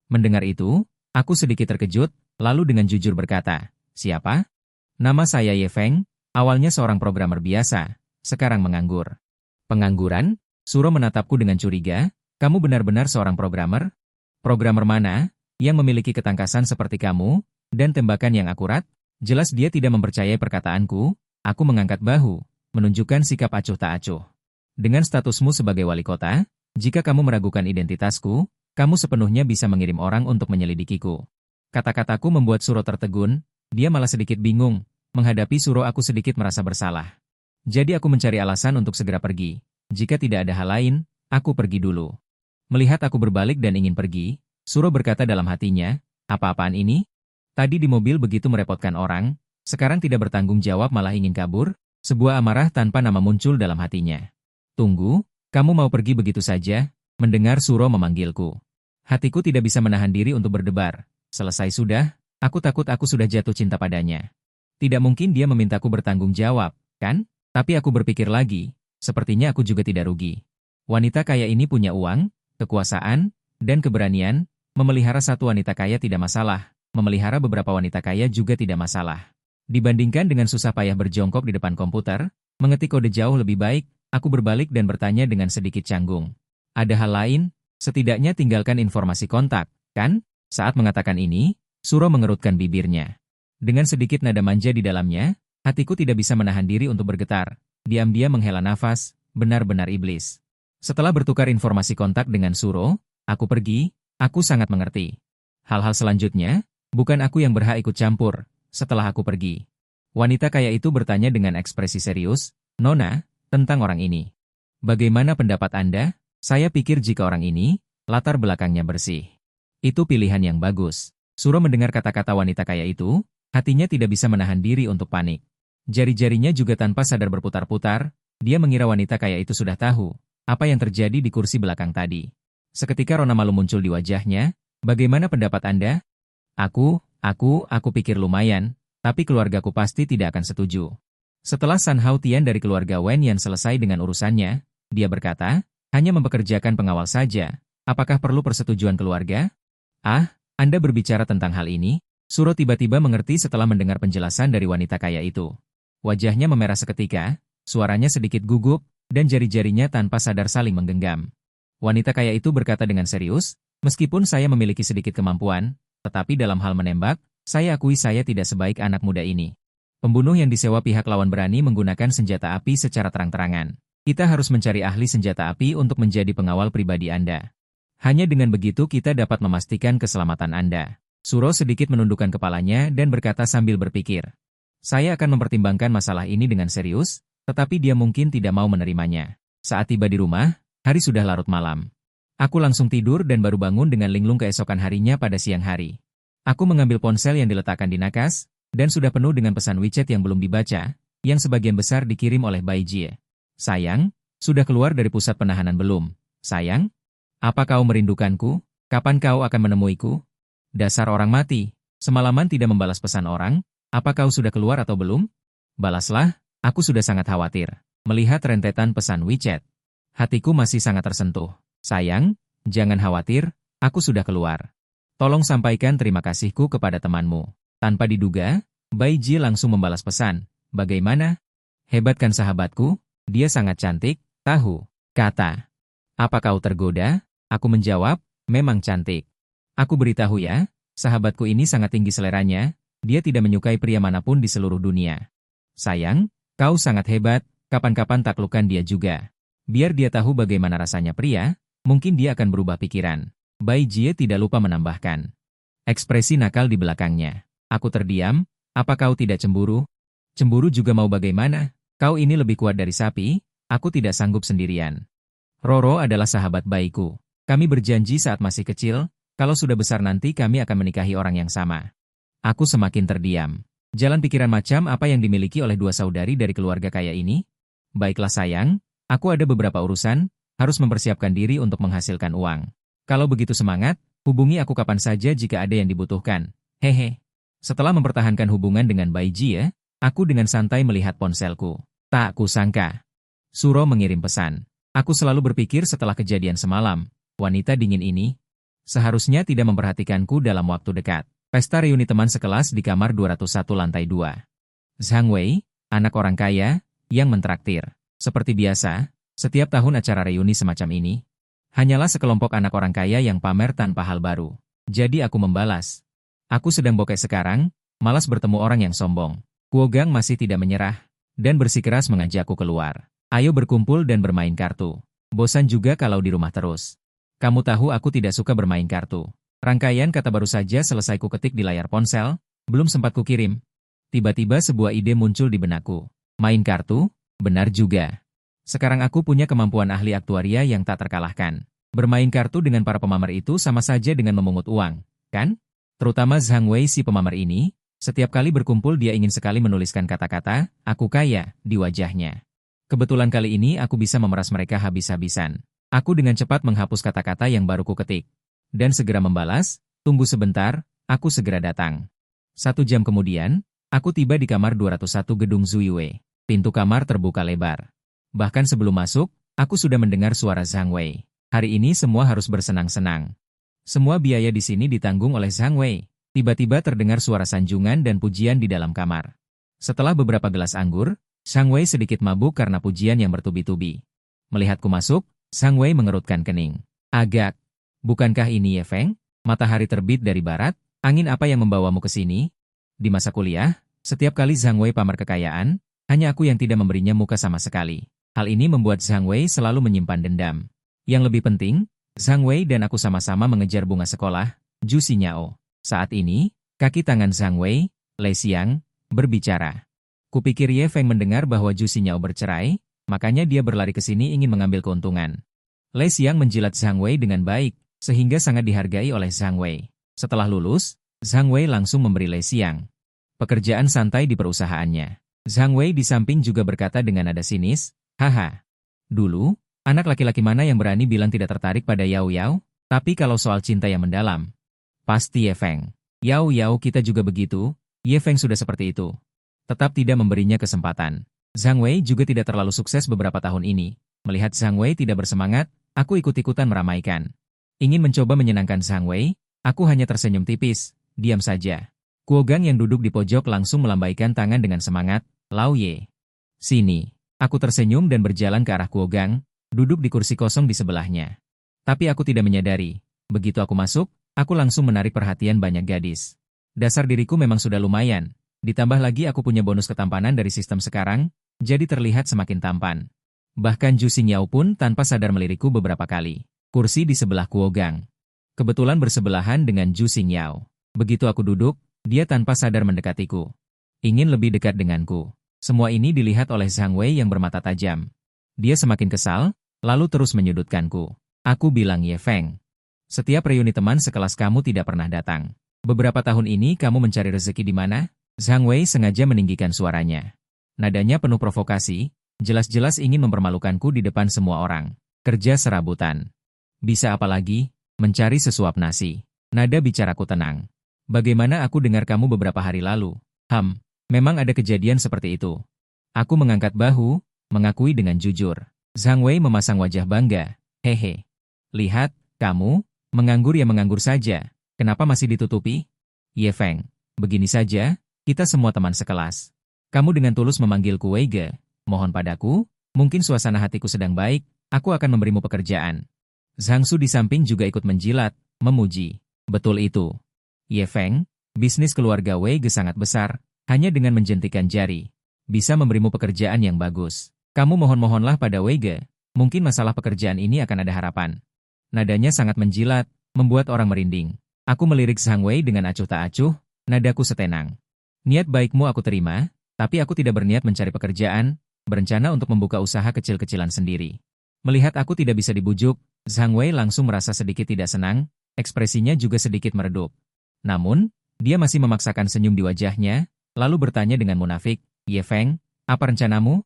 Mendengar itu, aku sedikit terkejut, lalu dengan jujur berkata, siapa? Nama saya Ye Feng, awalnya seorang programmer biasa, sekarang menganggur. Pengangguran? Suro menatapku dengan curiga, kamu benar-benar seorang programmer? Programmer mana, yang memiliki ketangkasan seperti kamu, dan tembakan yang akurat? Jelas dia tidak mempercayai perkataanku, aku mengangkat bahu, menunjukkan sikap acuh tak acuh. Dengan statusmu sebagai wali kota, jika kamu meragukan identitasku, kamu sepenuhnya bisa mengirim orang untuk menyelidikiku. Kata-kataku membuat Suro tertegun, dia malah sedikit bingung. Menghadapi Suro aku sedikit merasa bersalah. Jadi aku mencari alasan untuk segera pergi. Jika tidak ada hal lain, aku pergi dulu. Melihat aku berbalik dan ingin pergi, Suro berkata dalam hatinya, apa-apaan ini? Tadi di mobil begitu merepotkan orang, sekarang tidak bertanggung jawab malah ingin kabur, sebuah amarah tanpa nama muncul dalam hatinya. Tunggu, kamu mau pergi begitu saja? Mendengar Suro memanggilku. Hatiku tidak bisa menahan diri untuk berdebar. Selesai sudah, aku takut aku sudah jatuh cinta padanya. Tidak mungkin dia memintaku bertanggung jawab, kan? Tapi aku berpikir lagi, sepertinya aku juga tidak rugi. Wanita kaya ini punya uang, kekuasaan, dan keberanian. Memelihara satu wanita kaya tidak masalah, memelihara beberapa wanita kaya juga tidak masalah. Dibandingkan dengan susah payah berjongkok di depan komputer, mengetik kode jauh lebih baik, aku berbalik dan bertanya dengan sedikit canggung. Ada hal lain? Setidaknya tinggalkan informasi kontak, kan? Saat mengatakan ini, Suro mengerutkan bibirnya. Dengan sedikit nada manja di dalamnya, hatiku tidak bisa menahan diri untuk bergetar. Diam-diam menghela nafas, benar-benar iblis. Setelah bertukar informasi kontak dengan Suro, aku pergi, aku sangat mengerti. Hal-hal selanjutnya, bukan aku yang berhak ikut campur, setelah aku pergi. Wanita kaya itu bertanya dengan ekspresi serius, Nona, tentang orang ini. Bagaimana pendapat Anda? Saya pikir jika orang ini, latar belakangnya bersih. Itu pilihan yang bagus. Suro mendengar kata-kata wanita kaya itu, hatinya tidak bisa menahan diri untuk panik. Jari-jarinya juga tanpa sadar berputar-putar, dia mengira wanita kaya itu sudah tahu apa yang terjadi di kursi belakang tadi. Seketika rona malu muncul di wajahnya. Bagaimana pendapat Anda? Aku pikir lumayan, tapi keluargaku pasti tidak akan setuju. Setelah San Hao Tian dari keluarga Wen Yan selesai dengan urusannya, dia berkata, hanya mempekerjakan pengawal saja. Apakah perlu persetujuan keluarga? Ah, Anda berbicara tentang hal ini? Suro tiba-tiba mengerti setelah mendengar penjelasan dari wanita kaya itu. Wajahnya memerah seketika, suaranya sedikit gugup, dan jari-jarinya tanpa sadar saling menggenggam. Wanita kaya itu berkata dengan serius, meskipun saya memiliki sedikit kemampuan, tetapi dalam hal menembak, saya akui saya tidak sebaik anak muda ini. Pembunuh yang disewa pihak lawan berani menggunakan senjata api secara terang-terangan. Kita harus mencari ahli senjata api untuk menjadi pengawal pribadi Anda. Hanya dengan begitu kita dapat memastikan keselamatan Anda. Suro sedikit menundukkan kepalanya dan berkata sambil berpikir. Saya akan mempertimbangkan masalah ini dengan serius, tetapi dia mungkin tidak mau menerimanya. Saat tiba di rumah, hari sudah larut malam. Aku langsung tidur dan baru bangun dengan linglung keesokan harinya pada siang hari. Aku mengambil ponsel yang diletakkan di nakas, dan sudah penuh dengan pesan WeChat yang belum dibaca, yang sebagian besar dikirim oleh Bai Jie. Sayang, sudah keluar dari pusat penahanan belum? Sayang, apa kau merindukanku? Kapan kau akan menemuiku? Dasar orang mati, semalaman tidak membalas pesan orang, apa kau sudah keluar atau belum? Balaslah, aku sudah sangat khawatir. Melihat rentetan pesan WeChat, hatiku masih sangat tersentuh. Sayang, jangan khawatir, aku sudah keluar. Tolong sampaikan terima kasihku kepada temanmu. Tanpa diduga, Bai Jie langsung membalas pesan. Bagaimana? Hebat kan sahabatku? Dia sangat cantik, tahu. Kata. Apa kau tergoda? Aku menjawab, memang cantik. Aku beritahu ya, sahabatku ini sangat tinggi seleranya, dia tidak menyukai pria manapun di seluruh dunia. Sayang, kau sangat hebat, kapan-kapan taklukkan dia juga. Biar dia tahu bagaimana rasanya pria, mungkin dia akan berubah pikiran. Bai Jie tidak lupa menambahkan. Ekspresi nakal di belakangnya. Aku terdiam, apa kau tidak cemburu? Cemburu juga mau bagaimana? Kau ini lebih kuat dari sapi, aku tidak sanggup sendirian. Roro adalah sahabat baikku. Kami berjanji saat masih kecil, kalau sudah besar nanti kami akan menikahi orang yang sama. Aku semakin terdiam. Jalan pikiran macam apa yang dimiliki oleh dua saudari dari keluarga kaya ini? Baiklah sayang, aku ada beberapa urusan, harus mempersiapkan diri untuk menghasilkan uang. Kalau begitu semangat, hubungi aku kapan saja jika ada yang dibutuhkan. Hehe. Setelah mempertahankan hubungan dengan Bai Jie, aku dengan santai melihat ponselku. Tak kusangka. Suro mengirim pesan. Aku selalu berpikir setelah kejadian semalam, wanita dingin ini seharusnya tidak memperhatikanku dalam waktu dekat. Pesta reuni teman sekelas di kamar 201 lantai 2. Zhang Wei, anak orang kaya, yang mentraktir. Seperti biasa, setiap tahun acara reuni semacam ini, hanyalah sekelompok anak orang kaya yang pamer tanpa hal baru. Jadi aku membalas. Aku sedang bokeh sekarang, malas bertemu orang yang sombong. Kuogang masih tidak menyerah, dan bersikeras mengajakku keluar. Ayo berkumpul dan bermain kartu. Bosan juga kalau di rumah terus. Kamu tahu aku tidak suka bermain kartu. Rangkaian kata baru saja selesai ku ketik di layar ponsel, belum sempat ku kirim. Tiba-tiba sebuah ide muncul di benakku. Main kartu? Benar juga. Sekarang aku punya kemampuan ahli aktuaria yang tak terkalahkan. Bermain kartu dengan para pemamer itu sama saja dengan memungut uang, kan? Terutama Zhang Wei si pemamer ini, setiap kali berkumpul dia ingin sekali menuliskan kata-kata, aku kaya, di wajahnya. Kebetulan kali ini aku bisa memeras mereka habis-habisan. Aku dengan cepat menghapus kata-kata yang baru ku ketik. Dan segera membalas, tunggu sebentar, aku segera datang. 1 jam kemudian, aku tiba di kamar 201 gedung Zuiwei. Pintu kamar terbuka lebar. Bahkan sebelum masuk, aku sudah mendengar suara Zhang Wei. Hari ini semua harus bersenang-senang. Semua biaya di sini ditanggung oleh Zhang Wei. Tiba-tiba terdengar suara sanjungan dan pujian di dalam kamar. Setelah beberapa gelas anggur, Zhang Wei sedikit mabuk karena pujian yang bertubi-tubi. Melihatku masuk, Zhang Wei mengerutkan kening. Agak. Bukankah ini Ye Feng? Matahari terbit dari barat, angin apa yang membawamu ke sini? Di masa kuliah, setiap kali Zhang Wei pamer kekayaan, hanya aku yang tidak memberinya muka sama sekali. Hal ini membuat Zhang Wei selalu menyimpan dendam. Yang lebih penting, Zhang Wei dan aku sama-sama mengejar bunga sekolah, Ju Xinyao. Saat ini, kaki tangan Zhang Wei, Lei Xiang, berbicara. Kupikir Ye Feng mendengar bahwa Ju Xinyao bercerai, makanya dia berlari ke sini ingin mengambil keuntungan. Lei Xiang menjilat Zhang Wei dengan baik, sehingga sangat dihargai oleh Zhang Wei. Setelah lulus, Zhang Wei langsung memberi Lei Xiang pekerjaan santai di perusahaannya. Zhang Wei di samping juga berkata dengan nada sinis, haha. Dulu, anak laki-laki mana yang berani bilang tidak tertarik pada Yao Yao? Tapi kalau soal cinta yang mendalam, pasti Ye Feng. Yao Yao kita juga begitu, Ye Feng sudah seperti itu. Tetap tidak memberinya kesempatan. Zhang Wei juga tidak terlalu sukses beberapa tahun ini. Melihat Zhang Wei tidak bersemangat, aku ikut-ikutan meramaikan. Ingin mencoba menyenangkan Zhang Wei, aku hanya tersenyum tipis, diam saja. Kuo Gang yang duduk di pojok langsung melambaikan tangan dengan semangat, Lao Ye. Sini. Aku tersenyum dan berjalan ke arah Kuo Gang, duduk di kursi kosong di sebelahnya. Tapi aku tidak menyadari. Begitu aku masuk, aku langsung menarik perhatian banyak gadis. Dasar diriku memang sudah lumayan. Ditambah lagi aku punya bonus ketampanan dari sistem sekarang, jadi terlihat semakin tampan. Bahkan Zhu Xingyao pun tanpa sadar melirikku beberapa kali. Kursi di sebelah Kuo Gang. Kebetulan bersebelahan dengan Zhu Xingyao. Begitu aku duduk, dia tanpa sadar mendekatiku. Ingin lebih dekat denganku. Semua ini dilihat oleh Zhang Wei yang bermata tajam. Dia semakin kesal, lalu terus menyudutkanku. Aku bilang Ye Feng. Setiap reuni teman sekelas kamu tidak pernah datang. Beberapa tahun ini kamu mencari rezeki di mana? Zhang Wei sengaja meninggikan suaranya. Nadanya penuh provokasi, jelas-jelas ingin mempermalukanku di depan semua orang. Kerja serabutan. Bisa apa lagi? Mencari sesuap nasi. Nada bicaraku tenang. Bagaimana aku dengar kamu beberapa hari lalu? Memang ada kejadian seperti itu. Aku mengangkat bahu, mengakui dengan jujur. Zhang Wei memasang wajah bangga. Hehe. Lihat, kamu, menganggur ya menganggur saja. Kenapa masih ditutupi? Ye Feng, begini saja, kita semua teman sekelas. Kamu dengan tulus memanggilku Weige. Mohon padaku, mungkin suasana hatiku sedang baik, aku akan memberimu pekerjaan. Zhang Su di samping juga ikut menjilat, memuji. Betul itu. Ye Feng, bisnis keluarga Weige sangat besar. Hanya dengan menjentikan jari, bisa memberimu pekerjaan yang bagus. Kamu mohon-mohonlah pada Weige, mungkin masalah pekerjaan ini akan ada harapan. Nadanya sangat menjilat, membuat orang merinding. Aku melirik Zhang Wei dengan acuh tak acuh, nadaku setenang. Niat baikmu aku terima, tapi aku tidak berniat mencari pekerjaan, berencana untuk membuka usaha kecil-kecilan sendiri. Melihat aku tidak bisa dibujuk, Zhang Wei langsung merasa sedikit tidak senang, ekspresinya juga sedikit meredup. Namun, dia masih memaksakan senyum di wajahnya, lalu bertanya dengan munafik, Ye Feng, apa rencanamu?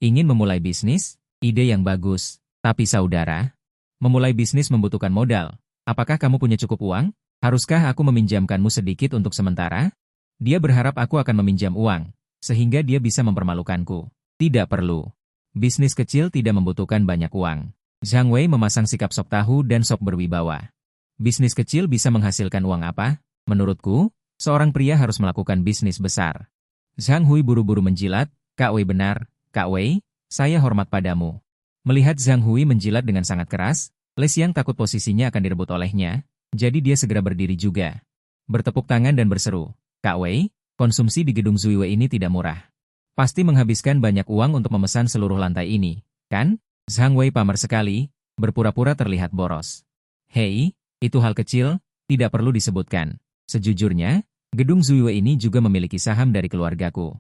Ingin memulai bisnis? Ide yang bagus. Tapi saudara, memulai bisnis membutuhkan modal. Apakah kamu punya cukup uang? Haruskah aku meminjamkanmu sedikit untuk sementara? Dia berharap aku akan meminjam uang, sehingga dia bisa mempermalukanku. Tidak perlu. Bisnis kecil tidak membutuhkan banyak uang. Zhang Wei memasang sikap sok tahu dan sok berwibawa. Bisnis kecil bisa menghasilkan uang apa? Menurutku, seorang pria harus melakukan bisnis besar. Zhang Hui buru-buru menjilat, Kak Wei benar, Kak Wei, saya hormat padamu. Melihat Zhang Hui menjilat dengan sangat keras, Le Xiang takut posisinya akan direbut olehnya, jadi dia segera berdiri juga. Bertepuk tangan dan berseru, Kak Wei, konsumsi di gedung Zui Wei ini tidak murah. Pasti menghabiskan banyak uang untuk memesan seluruh lantai ini, kan? Zhang Wei pamer sekali, berpura-pura terlihat boros. Hei, itu hal kecil, tidak perlu disebutkan. Sejujurnya, gedung Zui Wei ini juga memiliki saham dari keluargaku.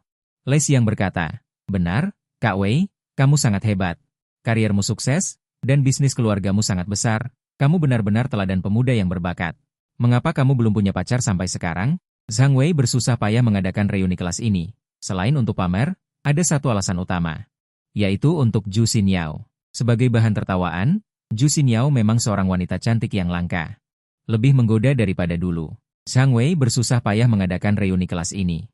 Le Xiang berkata, benar, Kak Wei, kamu sangat hebat. Kariermu sukses, dan bisnis keluargamu sangat besar, kamu benar-benar teladan pemuda yang berbakat. Mengapa kamu belum punya pacar sampai sekarang? Zhang Wei bersusah payah mengadakan reuni kelas ini. Selain untuk pamer, ada satu alasan utama, yaitu untuk Zhu Xingyao. Sebagai bahan tertawaan, Zhu Xingyao memang seorang wanita cantik yang langka. Lebih menggoda daripada dulu. Zhang Wei bersusah payah mengadakan reuni kelas ini.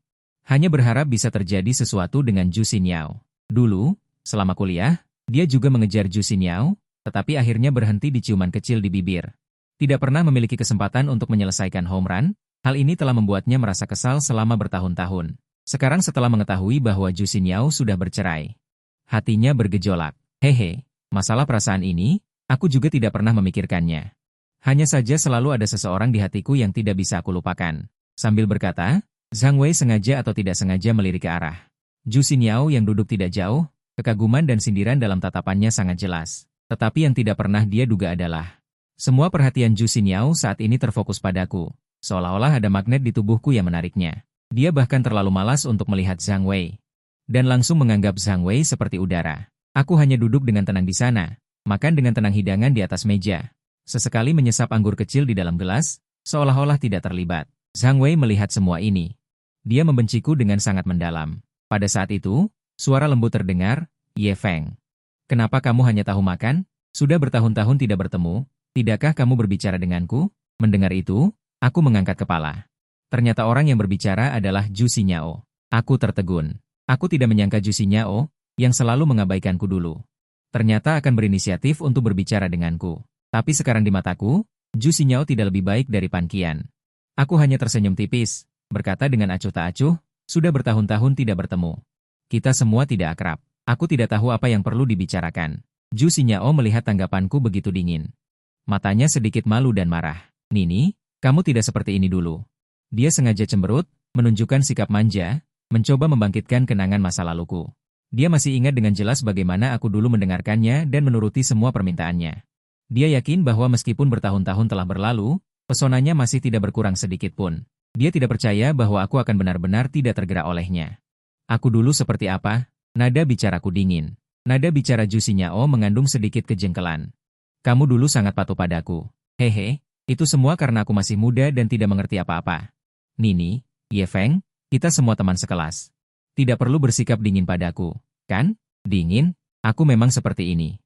Hanya berharap bisa terjadi sesuatu dengan Zhu Xingyao. Dulu, selama kuliah, dia juga mengejar Zhu Xingyao, tetapi akhirnya berhenti di ciuman kecil di bibir. Tidak pernah memiliki kesempatan untuk menyelesaikan home run, hal ini telah membuatnya merasa kesal selama bertahun-tahun. Sekarang setelah mengetahui bahwa Zhu Xingyao sudah bercerai, hatinya bergejolak. Hehe, masalah perasaan ini, aku juga tidak pernah memikirkannya. Hanya saja selalu ada seseorang di hatiku yang tidak bisa aku lupakan. Sambil berkata, Zhang Wei sengaja atau tidak sengaja melirik ke arah Zhu Xingyao yang duduk tidak jauh, kekaguman dan sindiran dalam tatapannya sangat jelas. Tetapi yang tidak pernah dia duga adalah, semua perhatian Zhu Xingyao saat ini terfokus padaku, seolah-olah ada magnet di tubuhku yang menariknya. Dia bahkan terlalu malas untuk melihat Zhang Wei, dan langsung menganggap Zhang Wei seperti udara. Aku hanya duduk dengan tenang di sana, makan dengan tenang hidangan di atas meja. Sesekali menyesap anggur kecil di dalam gelas, seolah-olah tidak terlibat. Zhang Wei melihat semua ini. Dia membenciku dengan sangat mendalam. Pada saat itu, suara lembut terdengar, Ye Feng. Kenapa kamu hanya tahu makan? Sudah bertahun-tahun tidak bertemu, tidakkah kamu berbicara denganku? Mendengar itu, aku mengangkat kepala. Ternyata orang yang berbicara adalah Zhu Xinyao. Aku tertegun. Aku tidak menyangka Zhu Xinyao, yang selalu mengabaikanku dulu, ternyata akan berinisiatif untuk berbicara denganku. Tapi sekarang di mataku, Zhu Xinyao tidak lebih baik dari Pan Qian. Aku hanya tersenyum tipis, berkata dengan acuh tak acuh, sudah bertahun-tahun tidak bertemu. Kita semua tidak akrab. Aku tidak tahu apa yang perlu dibicarakan. Zhu Xinyao melihat tanggapanku begitu dingin. Matanya sedikit malu dan marah. Nini, kamu tidak seperti ini dulu. Dia sengaja cemberut, menunjukkan sikap manja, mencoba membangkitkan kenangan masa laluku. Dia masih ingat dengan jelas bagaimana aku dulu mendengarkannya dan menuruti semua permintaannya. Dia yakin bahwa meskipun bertahun-tahun telah berlalu, pesonanya masih tidak berkurang sedikit pun. Dia tidak percaya bahwa aku akan benar-benar tidak tergerak olehnya. Aku dulu seperti apa? Nada bicaraku dingin. Nada bicara Zhu Xinyao mengandung sedikit kejengkelan. Kamu dulu sangat patuh padaku. Hehe, itu semua karena aku masih muda dan tidak mengerti apa-apa. Nini, Ye Feng, kita semua teman sekelas. Tidak perlu bersikap dingin padaku, kan? Dingin? Aku memang seperti ini.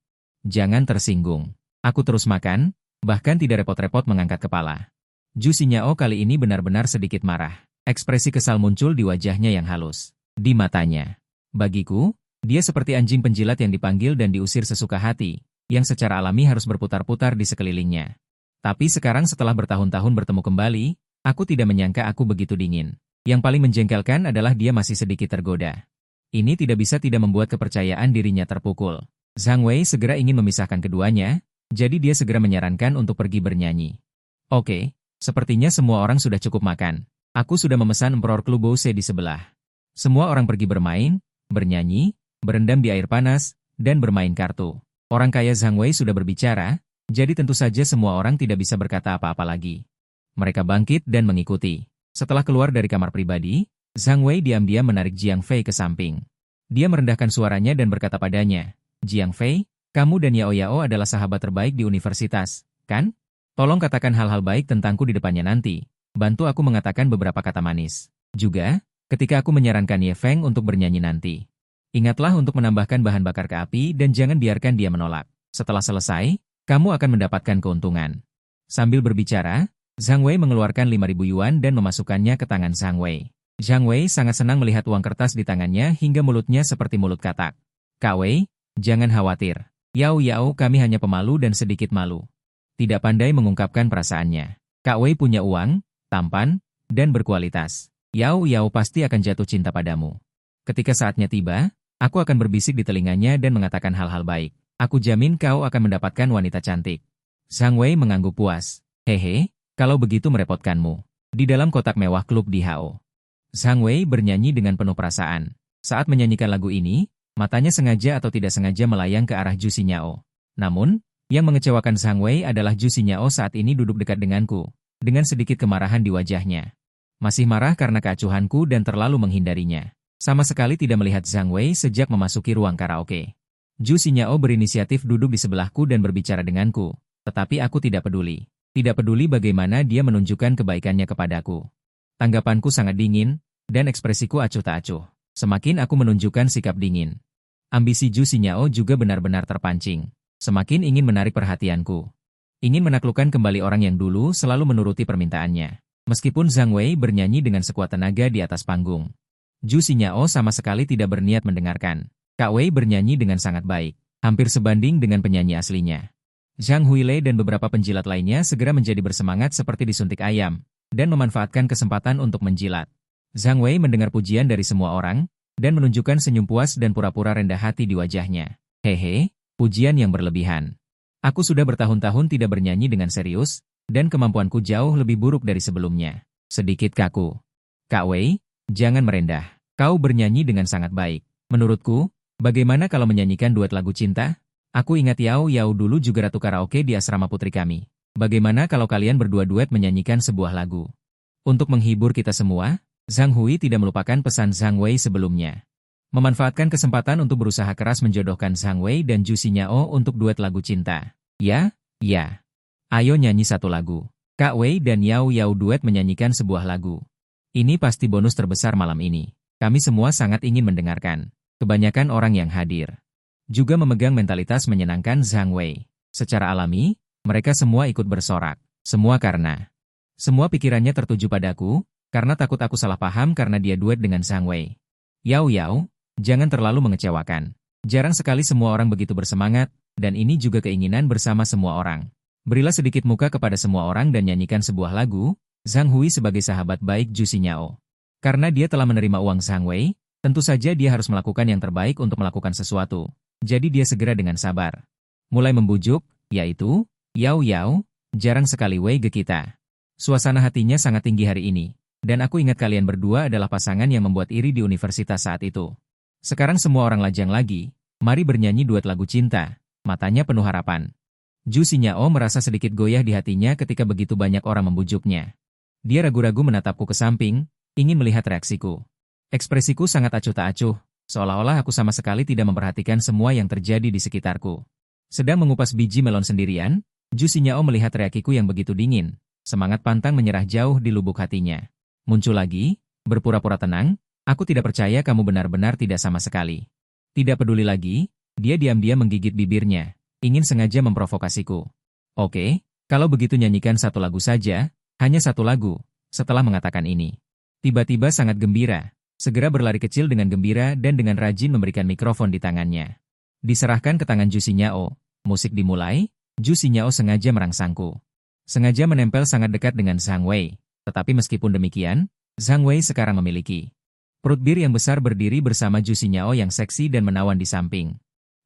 Jangan tersinggung. Aku terus makan, bahkan tidak repot-repot mengangkat kepala. Zhu Xinyao kali ini benar-benar sedikit marah. Ekspresi kesal muncul di wajahnya yang halus. Di matanya. Bagiku, dia seperti anjing penjilat yang dipanggil dan diusir sesuka hati, yang secara alami harus berputar-putar di sekelilingnya. Tapi sekarang setelah bertahun-tahun bertemu kembali, aku tidak menyangka aku begitu dingin. Yang paling menjengkelkan adalah dia masih sedikit tergoda. Ini tidak bisa tidak membuat kepercayaan dirinya terpukul. Zhang Wei segera ingin memisahkan keduanya, jadi dia segera menyarankan untuk pergi bernyanyi. Oke, sepertinya semua orang sudah cukup makan. Aku sudah memesan Emperor Clubhouse di sebelah. Semua orang pergi bermain, bernyanyi, berendam di air panas, dan bermain kartu. Orang kaya Zhang Wei sudah berbicara, jadi tentu saja semua orang tidak bisa berkata apa-apa lagi. Mereka bangkit dan mengikuti. Setelah keluar dari kamar pribadi, Zhang Wei diam-diam menarik Jiang Fei ke samping. Dia merendahkan suaranya dan berkata padanya, Jiang Fei, kamu dan Yao Yao adalah sahabat terbaik di universitas, kan? Tolong katakan hal-hal baik tentangku di depannya nanti. Bantu aku mengatakan beberapa kata manis. Juga, ketika aku menyarankan Ye Feng untuk bernyanyi nanti. Ingatlah untuk menambahkan bahan bakar ke api dan jangan biarkan dia menolak. Setelah selesai, kamu akan mendapatkan keuntungan. Sambil berbicara, Zhang Wei mengeluarkan 5.000 yuan dan memasukkannya ke tangan Zhang Wei. Zhang Wei sangat senang melihat uang kertas di tangannya hingga mulutnya seperti mulut katak. Kak Wei, jangan khawatir. Yao Yao kami hanya pemalu dan sedikit malu. Tidak pandai mengungkapkan perasaannya. Kak Wei punya uang, tampan, dan berkualitas. Yao Yao pasti akan jatuh cinta padamu. Ketika saatnya tiba, aku akan berbisik di telinganya dan mengatakan hal-hal baik. Aku jamin kau akan mendapatkan wanita cantik. Zhang Wei mengangguk puas. Hehe. Kalau begitu merepotkanmu. Di dalam kotak mewah klub di Hao. Zhang Wei bernyanyi dengan penuh perasaan. Saat menyanyikan lagu ini, matanya sengaja atau tidak sengaja melayang ke arah Zhu Xinyao. Namun, yang mengecewakan Zhang Wei adalah Zhu Xinyao saat ini duduk dekat denganku, dengan sedikit kemarahan di wajahnya. Masih marah karena keacuhanku dan terlalu menghindarinya. Sama sekali tidak melihat Zhang Wei sejak memasuki ruang karaoke. Zhu Xinyao berinisiatif duduk di sebelahku dan berbicara denganku, tetapi aku tidak peduli. Tidak peduli bagaimana dia menunjukkan kebaikannya kepadaku. Tanggapanku sangat dingin, dan ekspresiku acuh tak acuh. Semakin aku menunjukkan sikap dingin. Ambisi Zhu Xinyao juga benar-benar terpancing. Semakin ingin menarik perhatianku. Ingin menaklukkan kembali orang yang dulu selalu menuruti permintaannya. Meskipun Zhang Wei bernyanyi dengan sekuat tenaga di atas panggung. Zhu Xinyao sama sekali tidak berniat mendengarkan. Kak Wei bernyanyi dengan sangat baik. Hampir sebanding dengan penyanyi aslinya. Zhang Huilei dan beberapa penjilat lainnya segera menjadi bersemangat seperti disuntik ayam, dan memanfaatkan kesempatan untuk menjilat. Zhang Wei mendengar pujian dari semua orang, dan menunjukkan senyum puas dan pura-pura rendah hati di wajahnya. Hehe, pujian yang berlebihan. Aku sudah bertahun-tahun tidak bernyanyi dengan serius, dan kemampuanku jauh lebih buruk dari sebelumnya. Sedikit kaku. Kak Wei, jangan merendah. Kau bernyanyi dengan sangat baik. Menurutku, bagaimana kalau menyanyikan duet lagu cinta? Aku ingat Yao Yao dulu juga ratu karaoke di asrama putri kami. Bagaimana kalau kalian berdua duet menyanyikan sebuah lagu? Untuk menghibur kita semua, Zhang Hui tidak melupakan pesan Zhang Wei sebelumnya. Memanfaatkan kesempatan untuk berusaha keras menjodohkan Zhang Wei dan Zhu Xinyao untuk duet lagu cinta. Ya, ya. Ayo nyanyi satu lagu. Kak Wei dan Yao Yao duet menyanyikan sebuah lagu. Ini pasti bonus terbesar malam ini. Kami semua sangat ingin mendengarkan. Kebanyakan orang yang hadir juga memegang mentalitas menyenangkan Zhang Wei. Secara alami, mereka semua ikut bersorak. Semua pikirannya tertuju padaku, karena takut aku salah paham karena dia duet dengan Zhang Wei. Yao Yao, jangan terlalu mengecewakan. Jarang sekali semua orang begitu bersemangat, dan ini juga keinginan bersama semua orang. Berilah sedikit muka kepada semua orang dan nyanyikan sebuah lagu, Zhang Hui sebagai sahabat baik Zhu Xinyao. Karena dia telah menerima uang Zhang Wei, tentu saja dia harus melakukan yang terbaik untuk melakukan sesuatu. Jadi dia segera dengan sabar mulai membujuk, yaitu, Yao Yao, jarang sekali Wei Ge kita. Suasana hatinya sangat tinggi hari ini, dan aku ingat kalian berdua adalah pasangan yang membuat iri di universitas saat itu. Sekarang semua orang lajang lagi, mari bernyanyi duet lagu cinta, matanya penuh harapan. Zhu Xinyao merasa sedikit goyah di hatinya ketika begitu banyak orang membujuknya. Dia ragu-ragu menatapku ke samping, ingin melihat reaksiku. Ekspresiku sangat acuh tak acuh, seolah-olah aku sama sekali tidak memperhatikan semua yang terjadi di sekitarku. Sedang mengupas biji melon sendirian, Zhu Xinyao melihat reaksiku yang begitu dingin. Semangat pantang menyerah jauh di lubuk hatinya. Muncul lagi, berpura-pura tenang, aku tidak percaya kamu benar-benar tidak sama sekali. Tidak peduli lagi, dia diam-diam menggigit bibirnya. Ingin sengaja memprovokasiku. Oke, kalau begitu nyanyikan satu lagu saja, hanya satu lagu. Setelah mengatakan ini, tiba-tiba sangat gembira, segera berlari kecil dengan gembira dan dengan rajin memberikan mikrofon di tangannya. Diserahkan ke tangan Zhu Xinyao, musik dimulai, Zhu Xinyao sengaja merangsangku. Sengaja menempel sangat dekat dengan Zhang Wei, tetapi meskipun demikian, Zhang Wei sekarang memiliki perut bir yang besar berdiri bersama Zhu Xinyao yang seksi dan menawan di samping.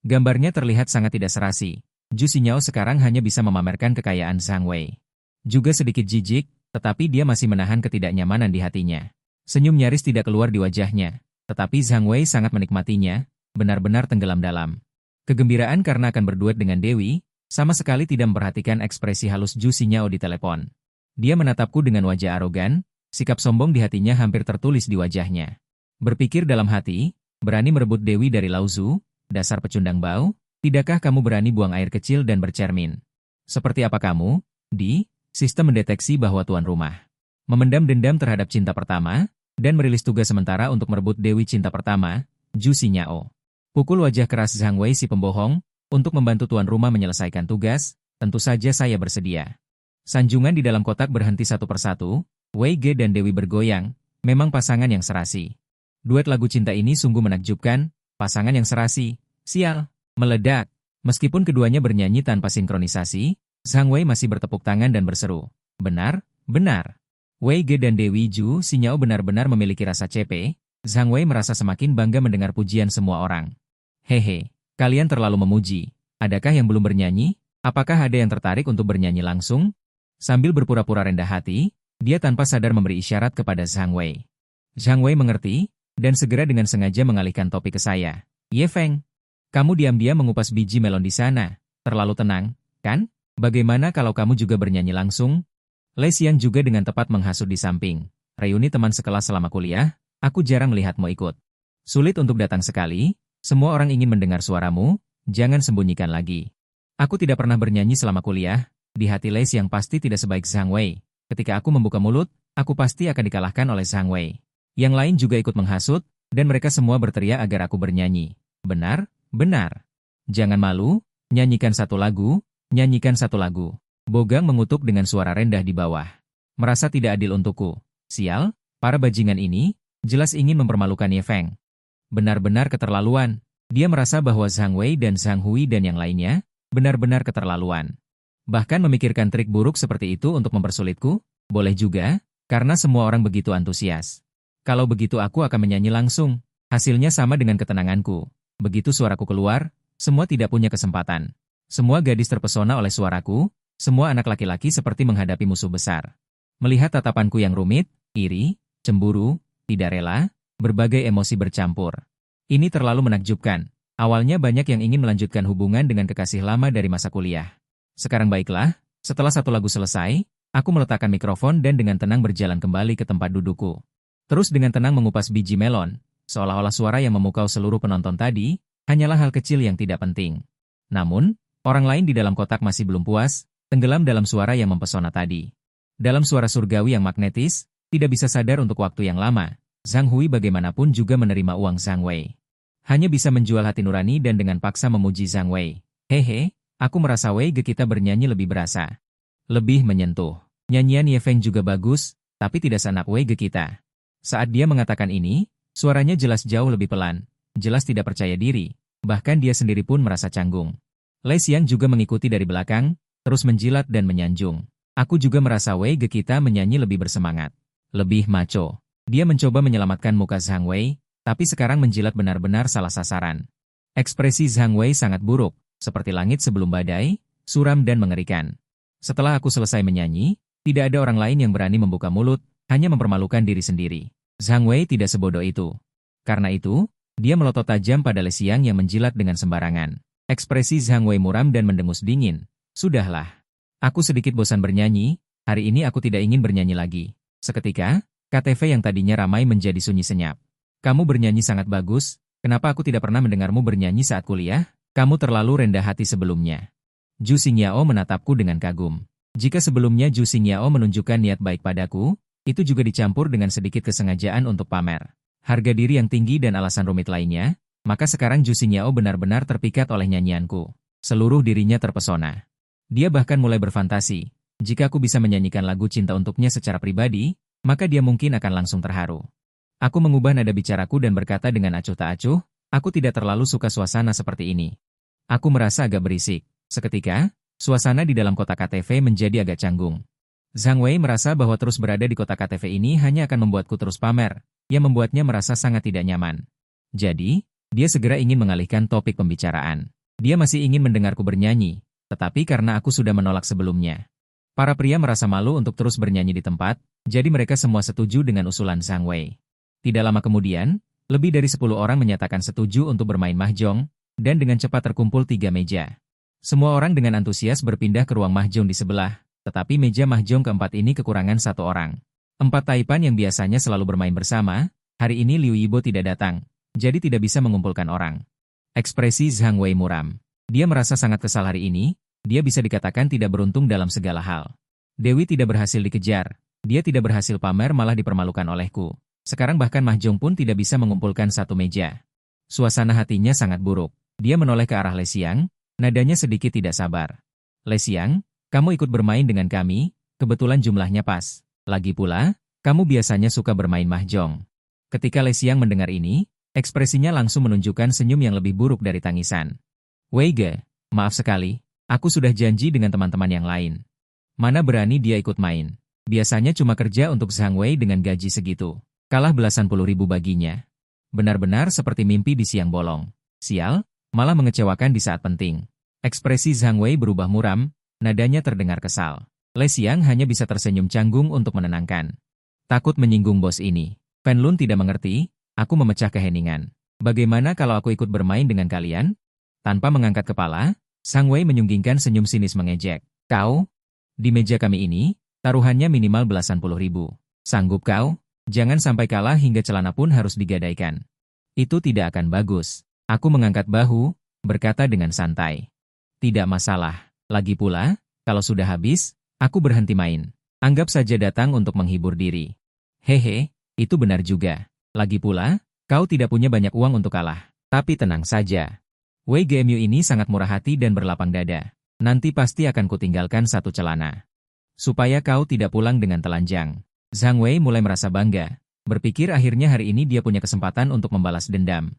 Gambarnya terlihat sangat tidak serasi. Zhu Xinyao sekarang hanya bisa memamerkan kekayaan Zhang Wei. Juga sedikit jijik, tetapi dia masih menahan ketidaknyamanan di hatinya. Senyum nyaris tidak keluar di wajahnya, tetapi Zhang Wei sangat menikmatinya, benar-benar tenggelam dalam kegembiraan karena akan berduet dengan Dewi, sama sekali tidak memperhatikan ekspresi halus Zhu Xinyao di telepon. Dia menatapku dengan wajah arogan, sikap sombong di hatinya hampir tertulis di wajahnya. Berpikir dalam hati, berani merebut Dewi dari Lauzu, dasar pecundang bau, tidakkah kamu berani buang air kecil dan bercermin? Seperti apa kamu, di sistem mendeteksi bahwa tuan rumah memendam dendam terhadap cinta pertama, dan merilis tugas sementara untuk merebut Dewi cinta pertama, Zhu Xinyao. Pukul wajah keras Zhang Wei si pembohong, untuk membantu tuan rumah menyelesaikan tugas, tentu saja saya bersedia. Sanjungan di dalam kotak berhenti satu persatu, Wei Ge dan Dewi bergoyang, memang pasangan yang serasi. Duet lagu cinta ini sungguh menakjubkan, pasangan yang serasi, sial, meledak. Meskipun keduanya bernyanyi tanpa sinkronisasi, Zhang Wei masih bertepuk tangan dan berseru, benar, benar. Wei Ge dan Dewi Zhu Xinyao benar-benar memiliki rasa CP, Zhang Wei merasa semakin bangga mendengar pujian semua orang. Hehe, kalian terlalu memuji. Adakah yang belum bernyanyi? Apakah ada yang tertarik untuk bernyanyi langsung? Sambil berpura-pura rendah hati, dia tanpa sadar memberi isyarat kepada Zhang Wei. Zhang Wei mengerti, dan segera dengan sengaja mengalihkan topik ke saya. Ye Feng, kamu diam-diam mengupas biji melon di sana. Terlalu tenang, kan? Bagaimana kalau kamu juga bernyanyi langsung? Lei Xiang juga dengan tepat menghasut di samping. Reuni teman sekelas selama kuliah, aku jarang melihatmu ikut. Sulit untuk datang sekali. Semua orang ingin mendengar suaramu, jangan sembunyikan lagi. Aku tidak pernah bernyanyi selama kuliah, di hati Lei Xiang pasti tidak sebaik Zhang Wei. Ketika aku membuka mulut, aku pasti akan dikalahkan oleh Zhang Wei. Yang lain juga ikut menghasut, dan mereka semua berteriak agar aku bernyanyi. Benar, benar. Jangan malu, nyanyikan satu lagu, nyanyikan satu lagu. Bogang mengutuk dengan suara rendah di bawah. Merasa tidak adil untukku. Sial, para bajingan ini, jelas ingin mempermalukan Ye Feng. Benar-benar keterlaluan. Dia merasa bahwa Zhang Wei dan Zhang Hui dan yang lainnya, benar-benar keterlaluan. Bahkan memikirkan trik buruk seperti itu untuk mempersulitku, boleh juga, karena semua orang begitu antusias. Kalau begitu aku akan menyanyi langsung, hasilnya sama dengan ketenanganku. Begitu suaraku keluar, semua tidak punya kesempatan. Semua gadis terpesona oleh suaraku, semua anak laki-laki seperti menghadapi musuh besar. Melihat tatapanku yang rumit, iri, cemburu, tidak rela, berbagai emosi bercampur. Ini terlalu menakjubkan. Awalnya banyak yang ingin melanjutkan hubungan dengan kekasih lama dari masa kuliah. Sekarang baiklah, setelah satu lagu selesai, aku meletakkan mikrofon dan dengan tenang berjalan kembali ke tempat dudukku. Terus dengan tenang mengupas biji melon, seolah-olah suara yang memukau seluruh penonton tadi, hanyalah hal kecil yang tidak penting. Namun, orang lain di dalam kotak masih belum puas, tenggelam dalam suara yang mempesona tadi. Dalam suara surgawi yang magnetis, tidak bisa sadar untuk waktu yang lama, Zhang Hui bagaimanapun juga menerima uang Zhang Wei. Hanya bisa menjual hati nurani dan dengan paksa memuji Zhang Wei. Hehe, aku merasa Wei Ge kita bernyanyi lebih berasa. Lebih menyentuh. Nyanyian Ye Feng juga bagus, tapi tidak senak Wei Ge kita. Saat dia mengatakan ini, suaranya jelas jauh lebih pelan, jelas tidak percaya diri, bahkan dia sendiri pun merasa canggung. Lei Xiang juga mengikuti dari belakang, terus menjilat dan menyanjung. Aku juga merasa Wei Ge kita menyanyi lebih bersemangat. Lebih maco. Dia mencoba menyelamatkan muka Zhang Wei, tapi sekarang menjilat benar-benar salah sasaran. Ekspresi Zhang Wei sangat buruk, seperti langit sebelum badai, suram dan mengerikan. Setelah aku selesai menyanyi, tidak ada orang lain yang berani membuka mulut, hanya mempermalukan diri sendiri. Zhang Wei tidak sebodoh itu. Karena itu, dia melotot tajam pada Lei Xiang yang menjilat dengan sembarangan. Ekspresi Zhang Wei muram dan mendengus dingin. Sudahlah. Aku sedikit bosan bernyanyi, hari ini aku tidak ingin bernyanyi lagi. Seketika, KTV yang tadinya ramai menjadi sunyi senyap. Kamu bernyanyi sangat bagus, kenapa aku tidak pernah mendengarmu bernyanyi saat kuliah? Kamu terlalu rendah hati sebelumnya. Zhu Xingyao menatapku dengan kagum. Jika sebelumnya Zhu Xingyao menunjukkan niat baik padaku, itu juga dicampur dengan sedikit kesengajaan untuk pamer harga diri yang tinggi dan alasan rumit lainnya, maka sekarang Zhu Xingyao benar-benar terpikat oleh nyanyianku. Seluruh dirinya terpesona. Dia bahkan mulai berfantasi, jika aku bisa menyanyikan lagu cinta untuknya secara pribadi, maka dia mungkin akan langsung terharu. Aku mengubah nada bicaraku dan berkata dengan acuh tak acuh, aku tidak terlalu suka suasana seperti ini. Aku merasa agak berisik. Seketika, suasana di dalam kota KTV menjadi agak canggung. Zhang Wei merasa bahwa terus berada di kota KTV ini hanya akan membuatku terus pamer, yang membuatnya merasa sangat tidak nyaman. Jadi, dia segera ingin mengalihkan topik pembicaraan. Dia masih ingin mendengarku bernyanyi, tetapi karena aku sudah menolak sebelumnya. Para pria merasa malu untuk terus bernyanyi di tempat, jadi mereka semua setuju dengan usulan Zhang Wei. Tidak lama kemudian, lebih dari 10 orang menyatakan setuju untuk bermain mahjong, dan dengan cepat terkumpul 3 meja. Semua orang dengan antusias berpindah ke ruang mahjong di sebelah, tetapi meja mahjong keempat ini kekurangan 1 orang. 4 taipan yang biasanya selalu bermain bersama, hari ini Liu Yibo tidak datang, jadi tidak bisa mengumpulkan orang. Ekspresi Zhang Wei muram. Dia merasa sangat kesal hari ini, dia bisa dikatakan tidak beruntung dalam segala hal. Dewi tidak berhasil dikejar, dia tidak berhasil pamer malah dipermalukan olehku. Sekarang bahkan mahjong pun tidak bisa mengumpulkan 1 meja. Suasana hatinya sangat buruk. Dia menoleh ke arah Lei Xiang, nadanya sedikit tidak sabar. Lei Xiang, kamu ikut bermain dengan kami, kebetulan jumlahnya pas. Lagi pula, kamu biasanya suka bermain mahjong. Ketika Lei Xiang mendengar ini, ekspresinya langsung menunjukkan senyum yang lebih buruk dari tangisan. Wei Ge, maaf sekali, aku sudah janji dengan teman-teman yang lain. Mana berani dia ikut main. Biasanya cuma kerja untuk Zhang Wei dengan gaji segitu. Kalah belasan puluh ribu baginya. Benar-benar seperti mimpi di siang bolong. Sial, malah mengecewakan di saat penting. Ekspresi Zhang Wei berubah muram, nadanya terdengar kesal. Lei Xiang hanya bisa tersenyum canggung untuk menenangkan. Takut menyinggung bos ini. Pen Lun tidak mengerti, aku memecah keheningan. Bagaimana kalau aku ikut bermain dengan kalian? Tanpa mengangkat kepala, Zhang Wei menyunggingkan senyum sinis mengejek. Kau? Di meja kami ini, taruhannya minimal belasan puluh ribu. Sanggup kau? Jangan sampai kalah hingga celana pun harus digadaikan. Itu tidak akan bagus. Aku mengangkat bahu, berkata dengan santai. Tidak masalah. Lagi pula, kalau sudah habis, aku berhenti main. Anggap saja datang untuk menghibur diri. Hehe, itu benar juga. Lagi pula, kau tidak punya banyak uang untuk kalah. Tapi tenang saja. Wei GMU ini sangat murah hati dan berlapang dada. Nanti pasti akan kutinggalkan 1 celana. Supaya kau tidak pulang dengan telanjang. Zhang Wei mulai merasa bangga. Berpikir akhirnya hari ini dia punya kesempatan untuk membalas dendam.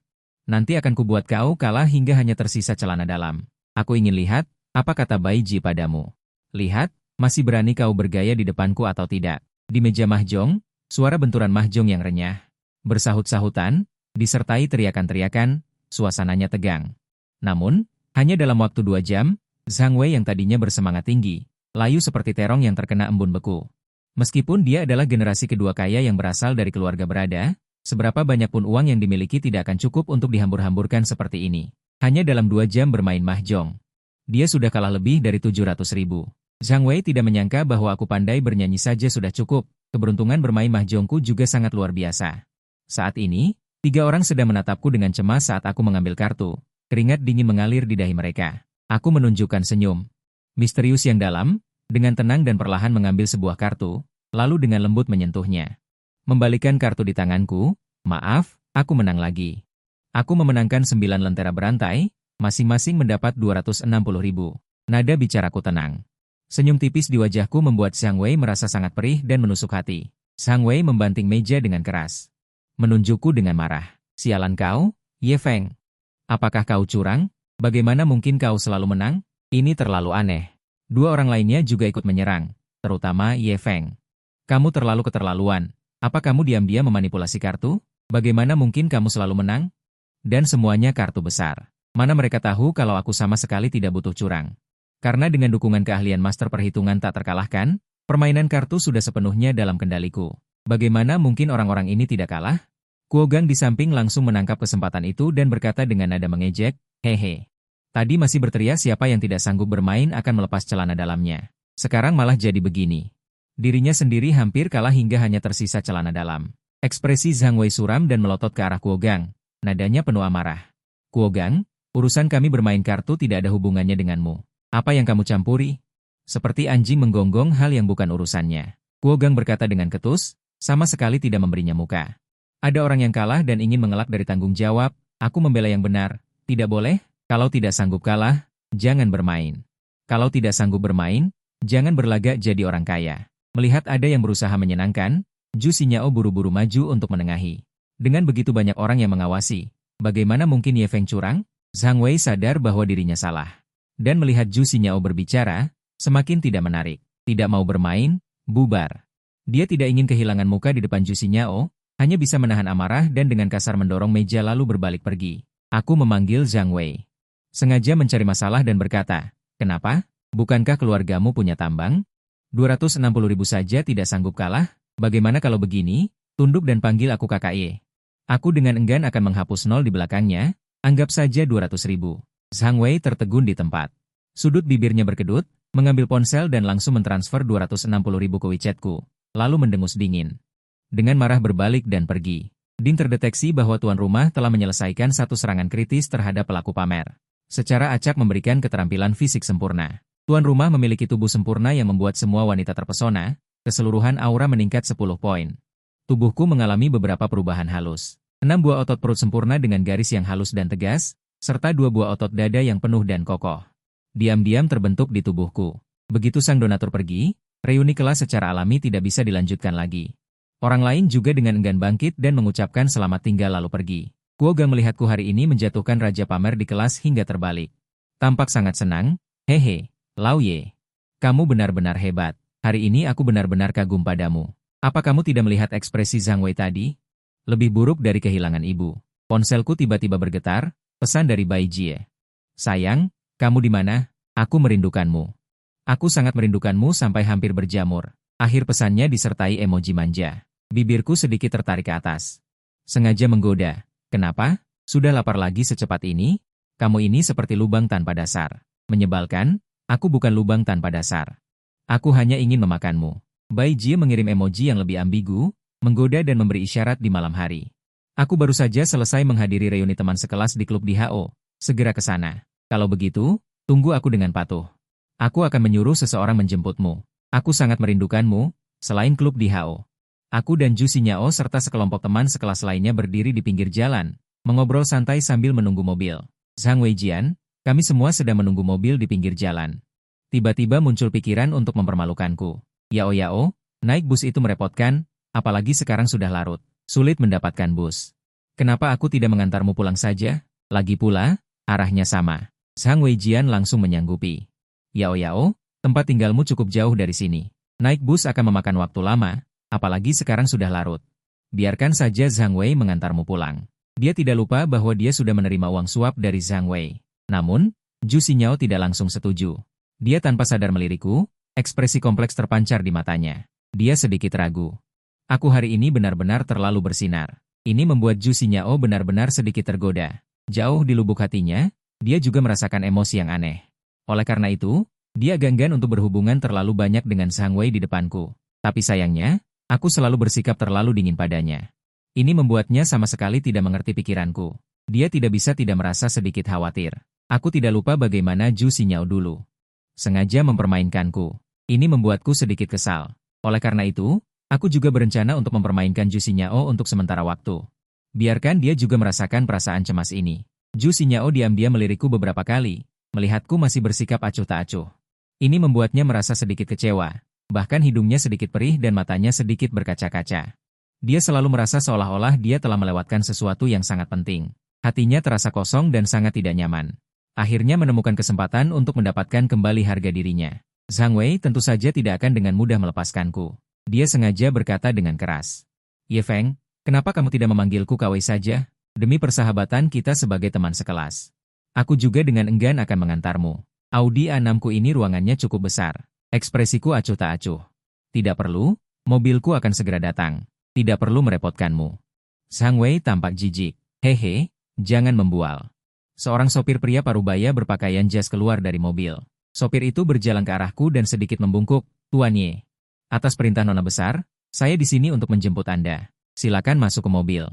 Nanti akan kubuat kau kalah hingga hanya tersisa celana dalam. Aku ingin lihat, apa kata Bai Ji padamu. Lihat, masih berani kau bergaya di depanku atau tidak. Di meja mahjong, suara benturan mahjong yang renyah. Bersahut-sahutan, disertai teriakan-teriakan, suasananya tegang. Namun, hanya dalam waktu 2 jam, Zhang Wei yang tadinya bersemangat tinggi, layu seperti terong yang terkena embun beku. Meskipun dia adalah generasi kedua kaya yang berasal dari keluarga berada, seberapa banyak pun uang yang dimiliki tidak akan cukup untuk dihambur-hamburkan seperti ini. Hanya dalam 2 jam bermain mahjong. Dia sudah kalah lebih dari 700 ribu. Zhang Wei tidak menyangka bahwa aku pandai bernyanyi saja sudah cukup, keberuntungan bermain mahjongku juga sangat luar biasa. Saat ini, 3 orang sedang menatapku dengan cemas saat aku mengambil kartu. Keringat dingin mengalir di dahi mereka. Aku menunjukkan senyum misterius yang dalam, dengan tenang dan perlahan mengambil sebuah kartu, lalu dengan lembut menyentuhnya. Membalikkan kartu di tanganku, maaf, aku menang lagi. Aku memenangkan 9 lentera berantai, masing-masing mendapat 260.000. Nada bicaraku tenang. Senyum tipis di wajahku membuat Zhang Wei merasa sangat perih dan menusuk hati. Zhang Wei membanting meja dengan keras. Menunjukku dengan marah. Sialan kau, Ye Feng. Apakah kau curang? Bagaimana mungkin kau selalu menang? Ini terlalu aneh. Dua orang lainnya juga ikut menyerang, terutama Ye Feng. Kamu terlalu keterlaluan. Apa kamu diam-diam memanipulasi kartu? Bagaimana mungkin kamu selalu menang? Dan semuanya kartu besar. Mana mereka tahu kalau aku sama sekali tidak butuh curang. Karena dengan dukungan keahlian master perhitungan tak terkalahkan, permainan kartu sudah sepenuhnya dalam kendaliku. Bagaimana mungkin orang-orang ini tidak kalah? Kuogang di samping langsung menangkap kesempatan itu dan berkata dengan nada mengejek, hehe. Tadi masih berteriak siapa yang tidak sanggup bermain akan melepas celana dalamnya. Sekarang malah jadi begini. Dirinya sendiri hampir kalah hingga hanya tersisa celana dalam. Ekspresi Zhang Wei suram dan melotot ke arah Kuogang. Nadanya penuh amarah. Kuogang, urusan kami bermain kartu tidak ada hubungannya denganmu. Apa yang kamu campuri? Seperti anjing menggonggong hal yang bukan urusannya. Kuogang berkata dengan ketus, sama sekali tidak memberinya muka. Ada orang yang kalah dan ingin mengelak dari tanggung jawab, aku membela yang benar. Tidak boleh? Kalau tidak sanggup kalah, jangan bermain. Kalau tidak sanggup bermain, jangan berlagak jadi orang kaya. Melihat ada yang berusaha menyenangkan, Zhu Xinyao buru-buru maju untuk menengahi. Dengan begitu banyak orang yang mengawasi, bagaimana mungkin Ye Feng curang? Zhang Wei sadar bahwa dirinya salah. Dan melihat Zhu Xinyao berbicara, semakin tidak menarik. Tidak mau bermain, bubar. Dia tidak ingin kehilangan muka di depan Zhu Xinyao, hanya bisa menahan amarah dan dengan kasar mendorong meja lalu berbalik pergi. Aku memanggil Zhang Wei. Sengaja mencari masalah dan berkata, kenapa? Bukankah keluargamu punya tambang? 260.000 saja tidak sanggup kalah? Bagaimana kalau begini? Tunduk dan panggil aku KKY. Aku dengan enggan akan menghapus nol di belakangnya, anggap saja 200.000. Zhang Wei tertegun di tempat. Sudut bibirnya berkedut, mengambil ponsel dan langsung mentransfer 260.000 ke WeChatku, lalu mendengus dingin. Dengan marah berbalik dan pergi. Ding terdeteksi bahwa tuan rumah telah menyelesaikan satu serangan kritis terhadap pelaku pamer. Secara acak memberikan keterampilan fisik sempurna. Tuan rumah memiliki tubuh sempurna yang membuat semua wanita terpesona, keseluruhan aura meningkat 10 poin. Tubuhku mengalami beberapa perubahan halus. 6 buah otot perut sempurna dengan garis yang halus dan tegas, serta 2 buah otot dada yang penuh dan kokoh. Diam-diam terbentuk di tubuhku. Begitu sang donatur pergi, reuni kelas secara alami tidak bisa dilanjutkan lagi. Orang lain juga dengan enggan bangkit dan mengucapkan selamat tinggal lalu pergi. Kuogang melihatku hari ini menjatuhkan raja pamer di kelas hingga terbalik. Tampak sangat senang, hehe, Lao Ye. Kamu benar-benar hebat. Hari ini aku benar-benar kagum padamu. Apa kamu tidak melihat ekspresi Zhang Wei tadi? Lebih buruk dari kehilangan ibu. Ponselku tiba-tiba bergetar, pesan dari Bai Jie. Sayang, kamu di mana? Aku merindukanmu. Aku sangat merindukanmu sampai hampir berjamur. Akhir pesannya disertai emoji manja. Bibirku sedikit tertarik ke atas. Sengaja menggoda. Kenapa? Sudah lapar lagi secepat ini? Kamu ini seperti lubang tanpa dasar. Menyebalkan, aku bukan lubang tanpa dasar. Aku hanya ingin memakanmu. Bai Jie mengirim emoji yang lebih ambigu, menggoda dan memberi isyarat di malam hari. Aku baru saja selesai menghadiri reuni teman sekelas di klub di HO. Segera ke sana. Kalau begitu, tunggu aku dengan patuh. Aku akan menyuruh seseorang menjemputmu. Aku sangat merindukanmu, selain klub di HO. Aku dan Zhu Xinyao serta sekelompok teman sekelas lainnya berdiri di pinggir jalan, mengobrol santai sambil menunggu mobil. Zhang Weijian, kami semua sedang menunggu mobil di pinggir jalan. Tiba-tiba muncul pikiran untuk mempermalukanku. Yao, naik bus itu merepotkan, apalagi sekarang sudah larut. Sulit mendapatkan bus. Kenapa aku tidak mengantarmu pulang saja? Lagi pula, arahnya sama. Zhang Weijian langsung menyanggupi. Yao, tempat tinggalmu cukup jauh dari sini. Naik bus akan memakan waktu lama, apalagi sekarang sudah larut. Biarkan saja Zhang Wei mengantarmu pulang. Dia tidak lupa bahwa dia sudah menerima uang suap dari Zhang Wei. Namun, Zhu Xinyao tidak langsung setuju. Dia tanpa sadar melirikku, ekspresi kompleks terpancar di matanya. Dia sedikit ragu. Aku hari ini benar-benar terlalu bersinar. Ini membuat Zhu Xinyao benar-benar sedikit tergoda. Jauh di lubuk hatinya, dia juga merasakan emosi yang aneh. Oleh karena itu, dia enggan untuk berhubungan terlalu banyak dengan Zhang Wei di depanku. Tapi sayangnya, aku selalu bersikap terlalu dingin padanya. Ini membuatnya sama sekali tidak mengerti pikiranku. Dia tidak bisa tidak merasa sedikit khawatir. Aku tidak lupa bagaimana Zhu Xinyao dulu sengaja mempermainkanku. Ini membuatku sedikit kesal. Oleh karena itu, Aku juga berencana untuk mempermainkan Ju Xinyao untuk sementara waktu. Biarkan dia juga merasakan perasaan cemas ini. Ju Xinyao diam-diam melirikku beberapa kali, melihatku masih bersikap acuh tak acuh. Ini membuatnya merasa sedikit kecewa. Bahkan hidungnya sedikit perih dan matanya sedikit berkaca-kaca. Dia selalu merasa seolah-olah dia telah melewatkan sesuatu yang sangat penting. Hatinya terasa kosong dan sangat tidak nyaman. Akhirnya menemukan kesempatan untuk mendapatkan kembali harga dirinya. Zhang Wei tentu saja tidak akan dengan mudah melepaskanku. Dia sengaja berkata dengan keras. Ye Feng, kenapa kamu tidak memanggilku Kawei saja? Demi persahabatan kita sebagai teman sekelas. Aku juga dengan enggan akan mengantarmu. Audi A6ku ini ruangannya cukup besar. Ekspresiku acuh tak acuh. Tidak perlu, mobilku akan segera datang. Tidak perlu merepotkanmu. Zhang Wei tampak jijik. Hehe, jangan membual. Seorang sopir pria parubaya berpakaian jas keluar dari mobil. Sopir itu berjalan ke arahku dan sedikit membungkuk, Tuan Ye. Atas perintah Nona Besar, saya di sini untuk menjemput Anda. Silakan masuk ke mobil.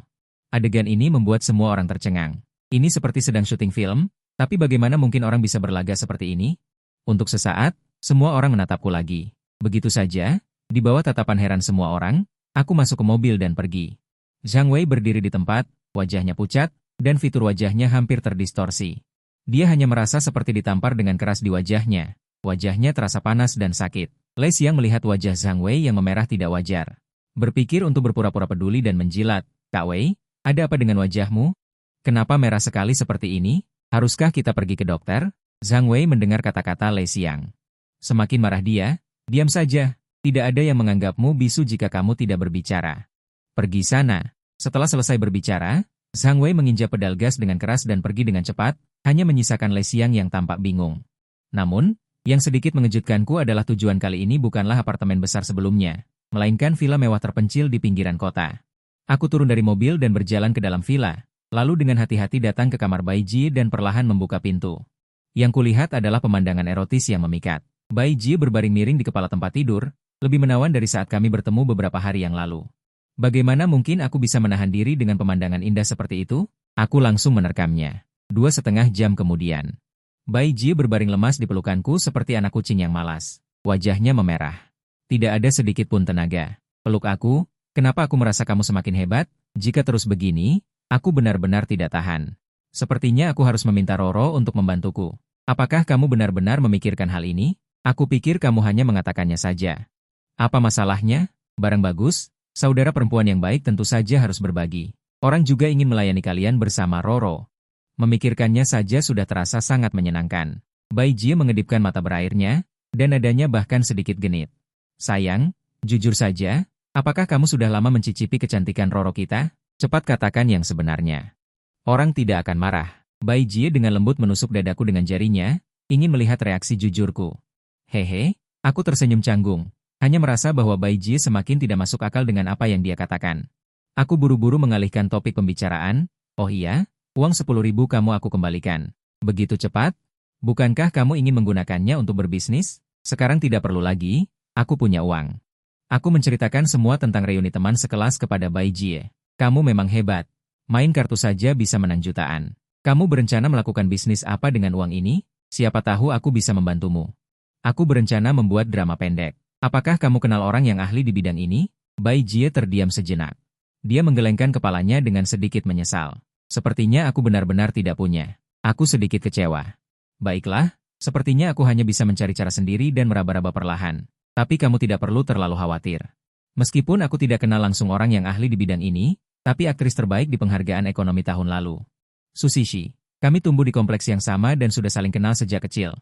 Adegan ini membuat semua orang tercengang. Ini seperti sedang syuting film, tapi bagaimana mungkin orang bisa berlaga seperti ini? Untuk sesaat, semua orang menatapku lagi. Begitu saja, di bawah tatapan heran semua orang, aku masuk ke mobil dan pergi. Zhang Wei berdiri di tempat, wajahnya pucat, dan fitur wajahnya hampir terdistorsi. Dia hanya merasa seperti ditampar dengan keras di wajahnya. Wajahnya terasa panas dan sakit. Lei Xiang melihat wajah Zhang Wei yang memerah tidak wajar. Berpikir untuk berpura-pura peduli dan menjilat. Kak Wei, ada apa dengan wajahmu? Kenapa merah sekali seperti ini? Haruskah kita pergi ke dokter? Zhang Wei mendengar kata-kata Lei Xiang. Semakin marah dia, diam saja. Tidak ada yang menganggapmu bisu jika kamu tidak berbicara. Pergi sana. Setelah selesai berbicara, Zhang Wei menginjak pedal gas dengan keras dan pergi dengan cepat, hanya menyisakan Lei Xiang yang tampak bingung. Namun, yang sedikit mengejutkanku adalah tujuan kali ini bukanlah apartemen besar sebelumnya, melainkan villa mewah terpencil di pinggiran kota. Aku turun dari mobil dan berjalan ke dalam villa, lalu dengan hati-hati datang ke kamar Bai Jie dan perlahan membuka pintu. Yang kulihat adalah pemandangan erotis yang memikat. Bai Jie berbaring miring di kepala tempat tidur, lebih menawan dari saat kami bertemu beberapa hari yang lalu. Bagaimana mungkin aku bisa menahan diri dengan pemandangan indah seperti itu? Aku langsung menerkamnya. 2,5 jam kemudian. Bai Jie berbaring lemas di pelukanku seperti anak kucing yang malas. Wajahnya memerah. Tidak ada sedikit pun tenaga. Peluk aku, kenapa aku merasa kamu semakin hebat? Jika terus begini, aku benar-benar tidak tahan. Sepertinya aku harus meminta Roro untuk membantuku. Apakah kamu benar-benar memikirkan hal ini? Aku pikir kamu hanya mengatakannya saja. Apa masalahnya? Barang bagus? Saudara perempuan yang baik tentu saja harus berbagi. Orang juga ingin melayani kalian bersama Roro. Memikirkannya saja sudah terasa sangat menyenangkan. Bai Jie mengedipkan mata berairnya, dan nadanya bahkan sedikit genit. Sayang, jujur saja, apakah kamu sudah lama mencicipi kecantikan Roro kita? Cepat katakan yang sebenarnya. Orang tidak akan marah. Bai Jie dengan lembut menusuk dadaku dengan jarinya, ingin melihat reaksi jujurku. Hehe, aku tersenyum canggung. Hanya merasa bahwa Bai Jie semakin tidak masuk akal dengan apa yang dia katakan. Aku buru-buru mengalihkan topik pembicaraan. Oh iya, uang 10.000 kamu aku kembalikan. Begitu cepat? Bukankah kamu ingin menggunakannya untuk berbisnis? Sekarang tidak perlu lagi, aku punya uang. Aku menceritakan semua tentang reuni teman sekelas kepada Bai Jie. Kamu memang hebat. Main kartu saja bisa menang jutaan. Kamu berencana melakukan bisnis apa dengan uang ini? Siapa tahu aku bisa membantumu. Aku berencana membuat drama pendek. Apakah kamu kenal orang yang ahli di bidang ini? Bai Jie terdiam sejenak. Dia menggelengkan kepalanya dengan sedikit menyesal. Sepertinya aku benar-benar tidak punya. Aku sedikit kecewa. Baiklah, sepertinya aku hanya bisa mencari cara sendiri dan meraba-raba perlahan. Tapi kamu tidak perlu terlalu khawatir. Meskipun aku tidak kenal langsung orang yang ahli di bidang ini, tapi aktris terbaik di penghargaan ekonomi tahun lalu. Susishi, kami tumbuh di kompleks yang sama dan sudah saling kenal sejak kecil.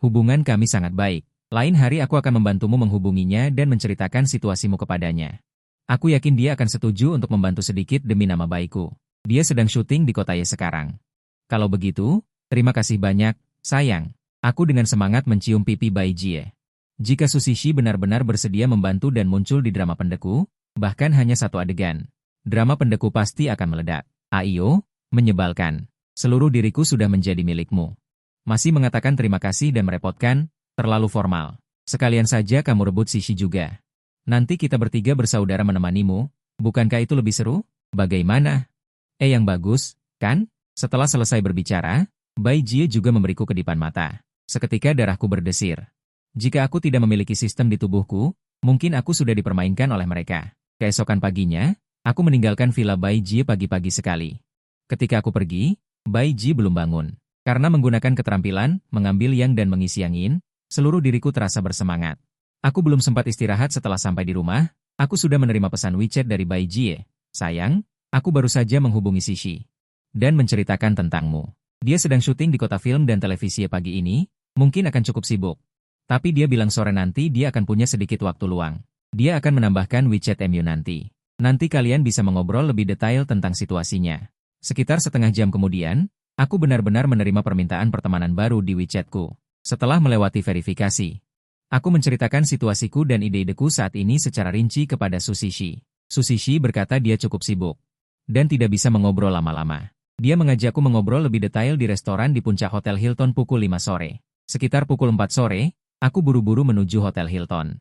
Hubungan kami sangat baik. Lain hari aku akan membantumu menghubunginya dan menceritakan situasimu kepadanya. Aku yakin dia akan setuju untuk membantu sedikit demi nama baikku. Dia sedang syuting di kota Ye sekarang. Kalau begitu, terima kasih banyak, sayang. Aku dengan semangat mencium pipi Bai Jie. Jika Susishi benar-benar bersedia membantu dan muncul di drama pendeku, bahkan hanya satu adegan, drama pendeku pasti akan meledak. Aio, menyebalkan. Seluruh diriku sudah menjadi milikmu. Masih mengatakan terima kasih dan merepotkan, terlalu formal. Sekalian saja kamu rebut Sishi juga. Nanti kita bertiga bersaudara menemanimu, bukankah itu lebih seru? Bagaimana? Yang bagus, kan? Setelah selesai berbicara, Bai Jie juga memberiku kedipan mata. Seketika darahku berdesir. Jika aku tidak memiliki sistem di tubuhku, Mungkin aku sudah dipermainkan oleh mereka. Keesokan paginya, aku meninggalkan villa Bai Ji pagi-pagi sekali. Ketika aku pergi, Bai Ji belum bangun. Karena menggunakan keterampilan, mengambil yang dan mengisi angin, seluruh diriku terasa bersemangat. Aku belum sempat istirahat setelah sampai di rumah, aku sudah menerima pesan WeChat dari Bai Ji. Sayang, aku baru saja menghubungi Sishi dan menceritakan tentangmu. Dia sedang syuting di kota film dan televisi pagi ini, mungkin akan cukup sibuk. Tapi dia bilang sore nanti dia akan punya sedikit waktu luang. Dia akan menambahkan WeChat MU nanti. Nanti kalian bisa mengobrol lebih detail tentang situasinya. Sekitar setengah jam kemudian, aku benar-benar menerima permintaan pertemanan baru di WeChatku. Setelah melewati verifikasi, aku menceritakan situasiku dan ide-ideku saat ini secara rinci kepada Susishi. Susishi berkata dia cukup sibuk dan tidak bisa mengobrol lama-lama. Dia mengajakku mengobrol lebih detail di restoran di puncak Hotel Hilton pukul 5 sore. Sekitar pukul 4 sore, aku buru-buru menuju Hotel Hilton.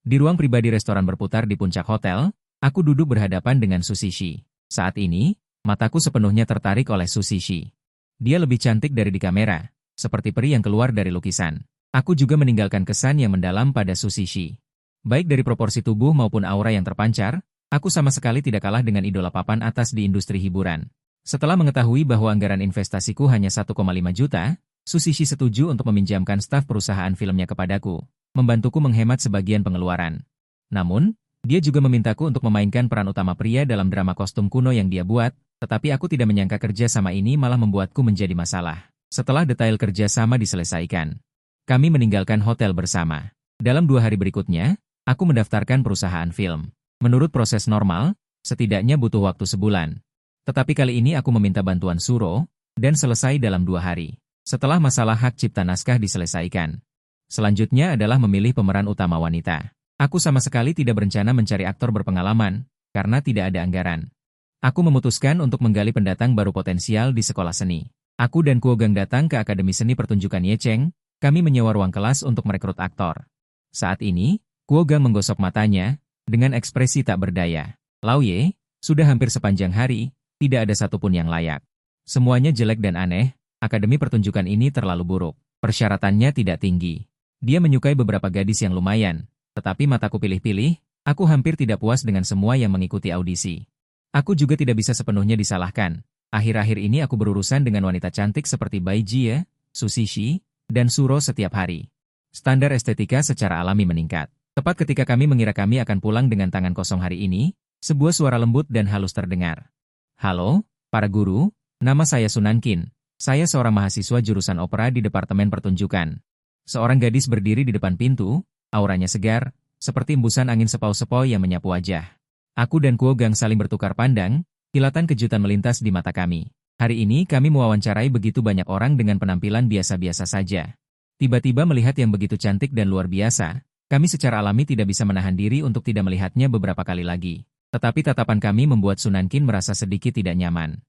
Di ruang pribadi restoran berputar di puncak hotel, aku duduk berhadapan dengan Susishi. Saat ini, mataku sepenuhnya tertarik oleh Susishi. Dia lebih cantik dari di kamera, seperti peri yang keluar dari lukisan. Aku juga meninggalkan kesan yang mendalam pada Susishi. Baik dari proporsi tubuh maupun aura yang terpancar, aku sama sekali tidak kalah dengan idola papan atas di industri hiburan. Setelah mengetahui bahwa anggaran investasiku hanya 1,5 juta, Susishi setuju untuk meminjamkan staf perusahaan filmnya kepadaku, membantuku menghemat sebagian pengeluaran. Namun, dia juga memintaku untuk memainkan peran utama pria dalam drama kostum kuno yang dia buat, tetapi aku tidak menyangka kerja sama ini malah membuatku menjadi masalah. Setelah detail kerja sama diselesaikan, kami meninggalkan hotel bersama. Dalam 2 hari berikutnya, aku mendaftarkan perusahaan film. Menurut proses normal, setidaknya butuh waktu sebulan. Tetapi kali ini aku meminta bantuan Suro, dan selesai dalam 2 hari. Setelah masalah hak cipta naskah diselesaikan. Selanjutnya adalah memilih pemeran utama wanita. Aku sama sekali tidak berencana mencari aktor berpengalaman, karena tidak ada anggaran. Aku memutuskan untuk menggali pendatang baru potensial di sekolah seni. Aku dan Kuogang datang ke Akademi Seni Pertunjukan Yecheng, kami menyewa ruang kelas untuk merekrut aktor. Saat ini, Kuogang menggosok matanya, dengan ekspresi tak berdaya. Lao Ye, sudah hampir sepanjang hari, tidak ada satupun yang layak. Semuanya jelek dan aneh, Akademi Pertunjukan ini terlalu buruk. Persyaratannya tidak tinggi. Dia menyukai beberapa gadis yang lumayan, tetapi mataku pilih-pilih, aku hampir tidak puas dengan semua yang mengikuti audisi. Aku juga tidak bisa sepenuhnya disalahkan. Akhir-akhir ini aku berurusan dengan wanita cantik seperti Bai Jie, Susishi, dan Suro setiap hari. Standar estetika secara alami meningkat. Tepat ketika kami mengira kami akan pulang dengan tangan kosong hari ini, sebuah suara lembut dan halus terdengar. Halo, para guru, nama saya Sunankin. Saya seorang mahasiswa jurusan opera di Departemen Pertunjukan. Seorang gadis berdiri di depan pintu, auranya segar, seperti embusan angin sepau-sepau yang menyapu wajah. Aku dan Kuogang saling bertukar pandang, kilatan kejutan melintas di mata kami. Hari ini kami mewawancarai begitu banyak orang dengan penampilan biasa-biasa saja. Tiba-tiba melihat yang begitu cantik dan luar biasa, kami secara alami tidak bisa menahan diri untuk tidak melihatnya beberapa kali lagi. Tetapi tatapan kami membuat Sunankin merasa sedikit tidak nyaman.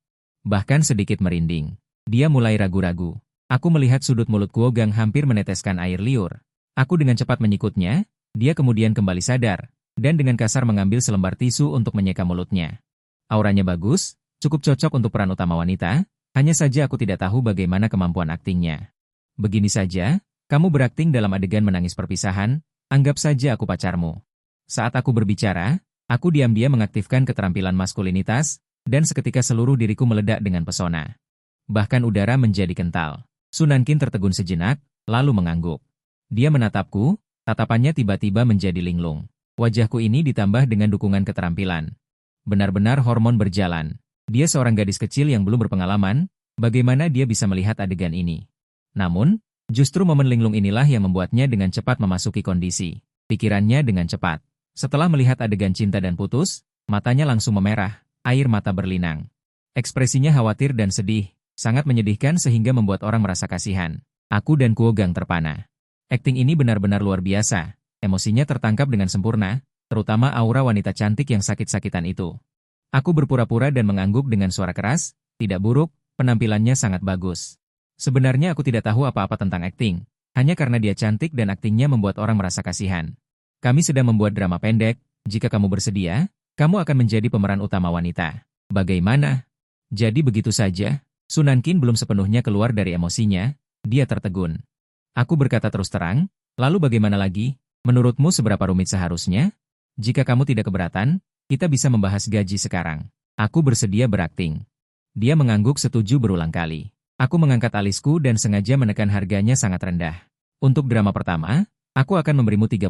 Bahkan sedikit merinding. Dia mulai ragu-ragu. Aku melihat sudut mulut Kuogang hampir meneteskan air liur. Aku dengan cepat menyikutnya, dia kemudian kembali sadar, dan dengan kasar mengambil selembar tisu untuk menyeka mulutnya. Auranya bagus, cukup cocok untuk peran utama wanita, hanya saja aku tidak tahu bagaimana kemampuan aktingnya. Begini saja, kamu berakting dalam adegan menangis perpisahan, anggap saja aku pacarmu. Saat aku berbicara, aku diam-diam mengaktifkan keterampilan maskulinitas, dan seketika seluruh diriku meledak dengan pesona. Bahkan udara menjadi kental. Sunankin tertegun sejenak, lalu mengangguk. Dia menatapku, tatapannya tiba-tiba menjadi linglung. Wajahku ini ditambah dengan dukungan keterampilan. Benar-benar hormon berjalan. Dia seorang gadis kecil yang belum berpengalaman, bagaimana dia bisa melihat adegan ini? Namun, justru momen linglung inilah yang membuatnya dengan cepat memasuki kondisi. Pikirannya dengan cepat. Setelah melihat adegan cinta dan putus, matanya langsung memerah, air mata berlinang. Ekspresinya khawatir dan sedih, sangat menyedihkan sehingga membuat orang merasa kasihan. Aku dan Kuogang terpana. Akting ini benar-benar luar biasa. Emosinya tertangkap dengan sempurna, terutama aura wanita cantik yang sakit-sakitan itu. Aku berpura-pura dan mengangguk dengan suara keras, tidak buruk, penampilannya sangat bagus. Sebenarnya aku tidak tahu apa-apa tentang akting, hanya karena dia cantik dan aktingnya membuat orang merasa kasihan. Kami sedang membuat drama pendek, jika kamu bersedia, kamu akan menjadi pemeran utama wanita. Bagaimana? Jadi begitu saja? Sunankin belum sepenuhnya keluar dari emosinya, dia tertegun. Aku berkata terus terang, lalu bagaimana lagi? Menurutmu seberapa rumit seharusnya? Jika kamu tidak keberatan, kita bisa membahas gaji sekarang. Aku bersedia berakting. Dia mengangguk setuju berulang kali. Aku mengangkat alisku dan sengaja menekan harganya sangat rendah. Untuk drama pertama, aku akan memberimu 30.000.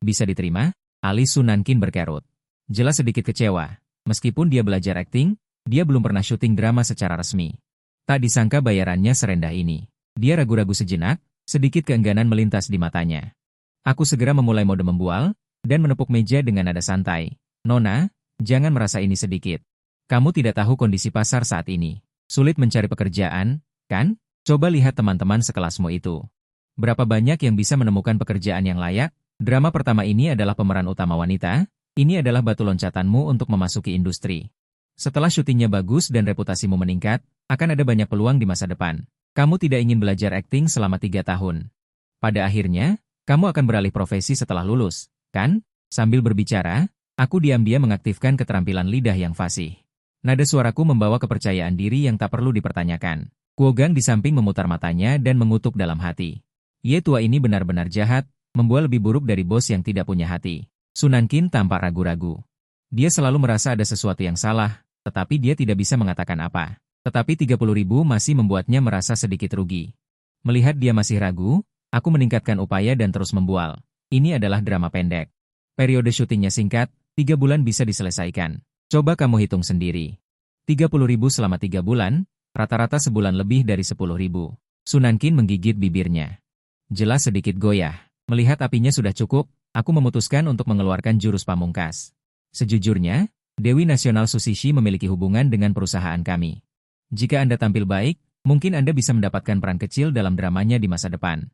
Bisa diterima? Alis Sunankin berkerut. Jelas sedikit kecewa. Meskipun dia belajar akting, dia belum pernah syuting drama secara resmi. Tak disangka bayarannya serendah ini. Dia ragu-ragu sejenak, sedikit keengganan melintas di matanya. Aku segera memulai mode membual, dan menepuk meja dengan nada santai. Nona, jangan merasa ini sedikit. Kamu tidak tahu kondisi pasar saat ini. Sulit mencari pekerjaan, kan? Coba lihat teman-teman sekelasmu itu. Berapa banyak yang bisa menemukan pekerjaan yang layak? Drama pertama ini adalah pemeran utama wanita. Ini adalah batu loncatanmu untuk memasuki industri. Setelah syutingnya bagus dan reputasimu meningkat, akan ada banyak peluang di masa depan. Kamu tidak ingin belajar akting selama 3 tahun. Pada akhirnya, kamu akan beralih profesi setelah lulus, kan? Sambil berbicara, aku diam-diam mengaktifkan keterampilan lidah yang fasih. Nada suaraku membawa kepercayaan diri yang tak perlu dipertanyakan. Kuogang di samping memutar matanya dan mengutuk dalam hati. Ye tua ini benar-benar jahat, membuat lebih buruk dari bos yang tidak punya hati. Sunankin tampak ragu-ragu. Dia selalu merasa ada sesuatu yang salah, tetapi dia tidak bisa mengatakan apa. Tetapi 30.000 masih membuatnya merasa sedikit rugi. Melihat dia masih ragu, aku meningkatkan upaya dan terus membual. Ini adalah drama pendek. Periode syutingnya singkat, 3 bulan bisa diselesaikan. Coba kamu hitung sendiri. 30.000 selama 3 bulan, rata-rata sebulan lebih dari 10.000. Sunankin menggigit bibirnya. Jelas sedikit goyah. Melihat apinya sudah cukup, aku memutuskan untuk mengeluarkan jurus pamungkas. Sejujurnya, Dewi Nasional Susishi memiliki hubungan dengan perusahaan kami. Jika Anda tampil baik, mungkin Anda bisa mendapatkan peran kecil dalam dramanya di masa depan.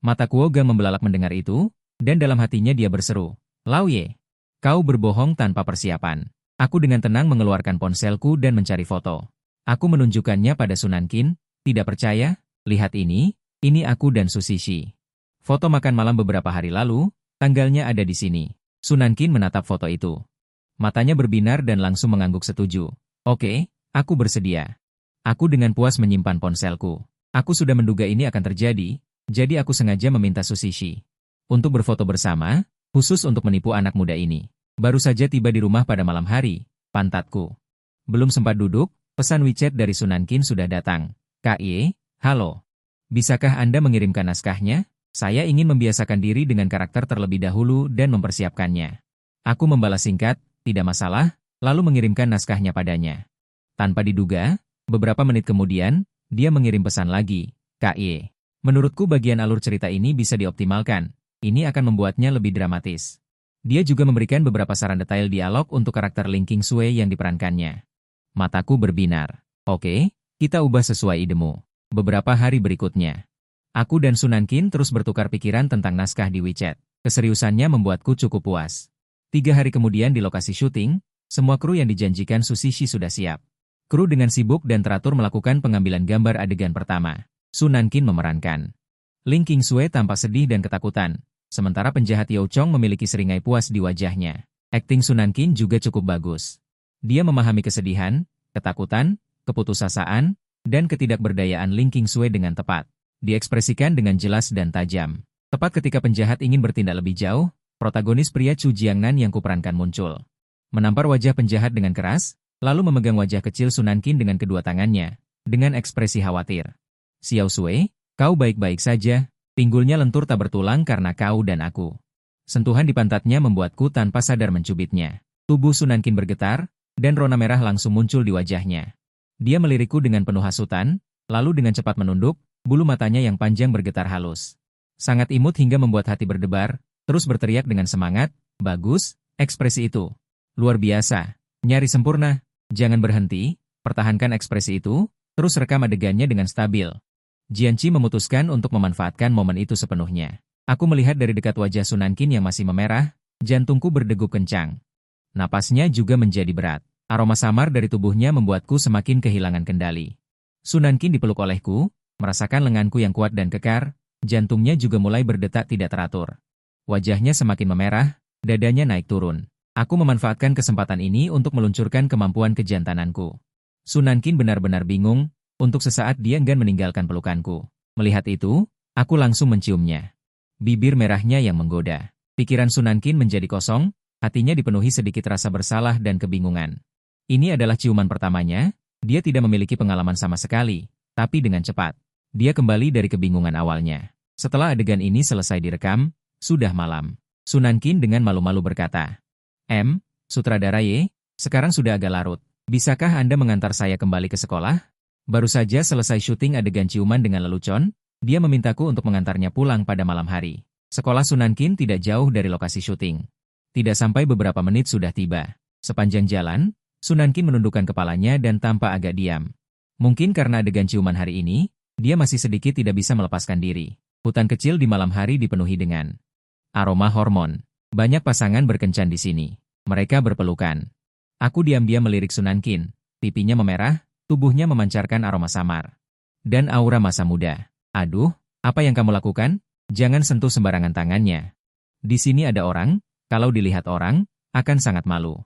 Mata Kuogang membelalak mendengar itu, dan dalam hatinya dia berseru, Lao Ye, kau berbohong tanpa persiapan. Aku dengan tenang mengeluarkan ponselku dan mencari foto. Aku menunjukkannya pada Sunankin, tidak percaya, lihat ini aku dan Susishi. Foto makan malam beberapa hari lalu, tanggalnya ada di sini. Sunankin menatap foto itu. Matanya berbinar dan langsung mengangguk setuju. Oke, aku bersedia. Aku dengan puas menyimpan ponselku. Aku sudah menduga ini akan terjadi, jadi aku sengaja meminta Susishi untuk berfoto bersama, khusus untuk menipu anak muda ini. Baru saja tiba di rumah pada malam hari, pantatku. Belum sempat duduk, pesan WeChat dari Sunankin sudah datang. Kak Ye, halo. Bisakah Anda mengirimkan naskahnya? Saya ingin membiasakan diri dengan karakter terlebih dahulu dan mempersiapkannya. Aku membalas singkat, tidak masalah, lalu mengirimkan naskahnya padanya. Tanpa diduga, beberapa menit kemudian, dia mengirim pesan lagi. Kak Ye, menurutku bagian alur cerita ini bisa dioptimalkan. Ini akan membuatnya lebih dramatis. Dia juga memberikan beberapa saran detail dialog untuk karakter Ling Qingsui yang diperankannya. Mataku berbinar. Oke, kita ubah sesuai idemu. Beberapa hari berikutnya, aku dan Sunankin terus bertukar pikiran tentang naskah di WeChat. Keseriusannya membuatku cukup puas. 3 hari kemudian di lokasi syuting, semua kru yang dijanjikan Susishi sudah siap. Kru dengan sibuk dan teratur melakukan pengambilan gambar adegan pertama. Sunankin memerankan Ling Qingsui tampak sedih dan ketakutan. Sementara penjahat Yao Chong memiliki seringai puas di wajahnya. Akting Sunankin juga cukup bagus. Dia memahami kesedihan, ketakutan, keputusasaan, dan ketidakberdayaan Ling Qingsui dengan tepat. Diekspresikan dengan jelas dan tajam. Tepat ketika penjahat ingin bertindak lebih jauh, protagonis pria Chu Jiangnan yang kuperankan muncul. Menampar wajah penjahat dengan keras, lalu memegang wajah kecil Sunankin dengan kedua tangannya, dengan ekspresi khawatir. Xiao Sui, kau baik-baik saja? Pinggulnya lentur tak bertulang karena kau dan aku. Sentuhan di pantatnya membuatku tanpa sadar mencubitnya. Tubuh Sunankin bergetar, dan rona merah langsung muncul di wajahnya. Dia melirikku dengan penuh hasutan, lalu dengan cepat menunduk, bulu matanya yang panjang bergetar halus. Sangat imut hingga membuat hati berdebar, terus berteriak dengan semangat, bagus, ekspresi itu. Luar biasa, nyaris sempurna, jangan berhenti, pertahankan ekspresi itu, terus rekam adegannya dengan stabil. Jianqi memutuskan untuk memanfaatkan momen itu sepenuhnya. Aku melihat dari dekat wajah Sunankin yang masih memerah, jantungku berdegup kencang. Napasnya juga menjadi berat. Aroma samar dari tubuhnya membuatku semakin kehilangan kendali. Sunankin dipeluk olehku, merasakan lenganku yang kuat dan kekar, jantungnya juga mulai berdetak tidak teratur. Wajahnya semakin memerah, dadanya naik turun. Aku memanfaatkan kesempatan ini untuk meluncurkan kemampuan kejantananku. Sunankin benar-benar bingung. Untuk sesaat dia enggan meninggalkan pelukanku. Melihat itu, aku langsung menciumnya. bibir merahnya yang menggoda. Pikiran Sunan Kin menjadi kosong, hatinya dipenuhi sedikit rasa bersalah dan kebingungan. Ini adalah ciuman pertamanya, dia tidak memiliki pengalaman sama sekali, tapi dengan cepat. Dia kembali dari kebingungan awalnya. Setelah adegan ini selesai direkam, sudah malam. Sunan Kin dengan malu-malu berkata, Sutradara Ye, sekarang sudah agak larut. Bisakah Anda mengantar saya kembali ke sekolah? Baru saja selesai syuting adegan ciuman dengan lelucon, dia memintaku untuk mengantarnya pulang pada malam hari. Sekolah Sunan Kin tidak jauh dari lokasi syuting. Tidak sampai beberapa menit sudah tiba. Sepanjang jalan, Sunan Kin menundukkan kepalanya dan tampak agak diam. Mungkin karena adegan ciuman hari ini, dia masih sedikit tidak bisa melepaskan diri. Hutan kecil di malam hari dipenuhi dengan aroma hormon. Banyak pasangan berkencan di sini. Mereka berpelukan. Aku diam-diam melirik Sunan Kin. Pipinya memerah, tubuhnya memancarkan aroma samar. Dan aura masa muda. Aduh, apa yang kamu lakukan? Jangan sentuh sembarangan tangannya. Di sini ada orang, kalau dilihat orang, akan sangat malu.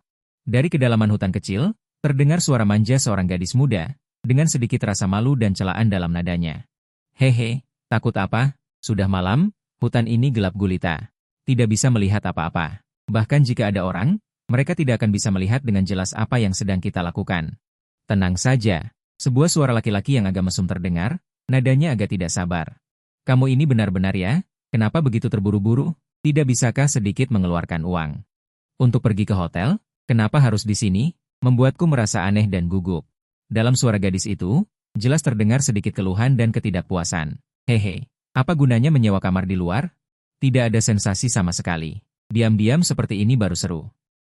Dari kedalaman hutan kecil, terdengar suara manja seorang gadis muda, dengan sedikit rasa malu dan celaan dalam nadanya. Hehe, takut apa? Sudah malam, hutan ini gelap gulita. Tidak bisa melihat apa-apa. Bahkan jika ada orang, mereka tidak akan bisa melihat dengan jelas apa yang sedang kita lakukan. Tenang saja. Sebuah suara laki-laki yang agak mesum terdengar, nadanya agak tidak sabar. Kamu ini benar-benar ya? Kenapa begitu terburu-buru? Tidak bisakah sedikit mengeluarkan uang? Untuk pergi ke hotel? Kenapa harus di sini? Membuatku merasa aneh dan gugup. Dalam suara gadis itu, jelas terdengar sedikit keluhan dan ketidakpuasan. Hehe, apa gunanya menyewa kamar di luar? Tidak ada sensasi sama sekali. Diam-diam seperti ini baru seru.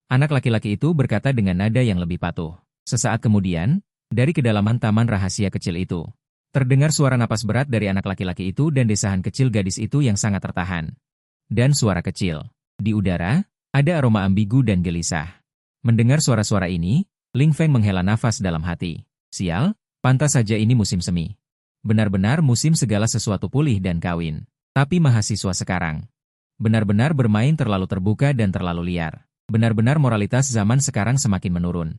Anak laki-laki itu berkata dengan nada yang lebih patuh. Sesaat kemudian, dari kedalaman taman rahasia kecil itu, terdengar suara napas berat dari anak laki-laki itu dan desahan kecil gadis itu yang sangat tertahan. Dan suara kecil. Di udara, ada aroma ambigu dan gelisah. Mendengar suara-suara ini, Ling Feng menghela nafas dalam hati. Sial, pantas saja ini musim semi. Benar-benar musim segala sesuatu pulih dan kawin. Tapi mahasiswa sekarang benar-benar bermain terlalu terbuka dan terlalu liar. Benar-benar moralitas zaman sekarang semakin menurun.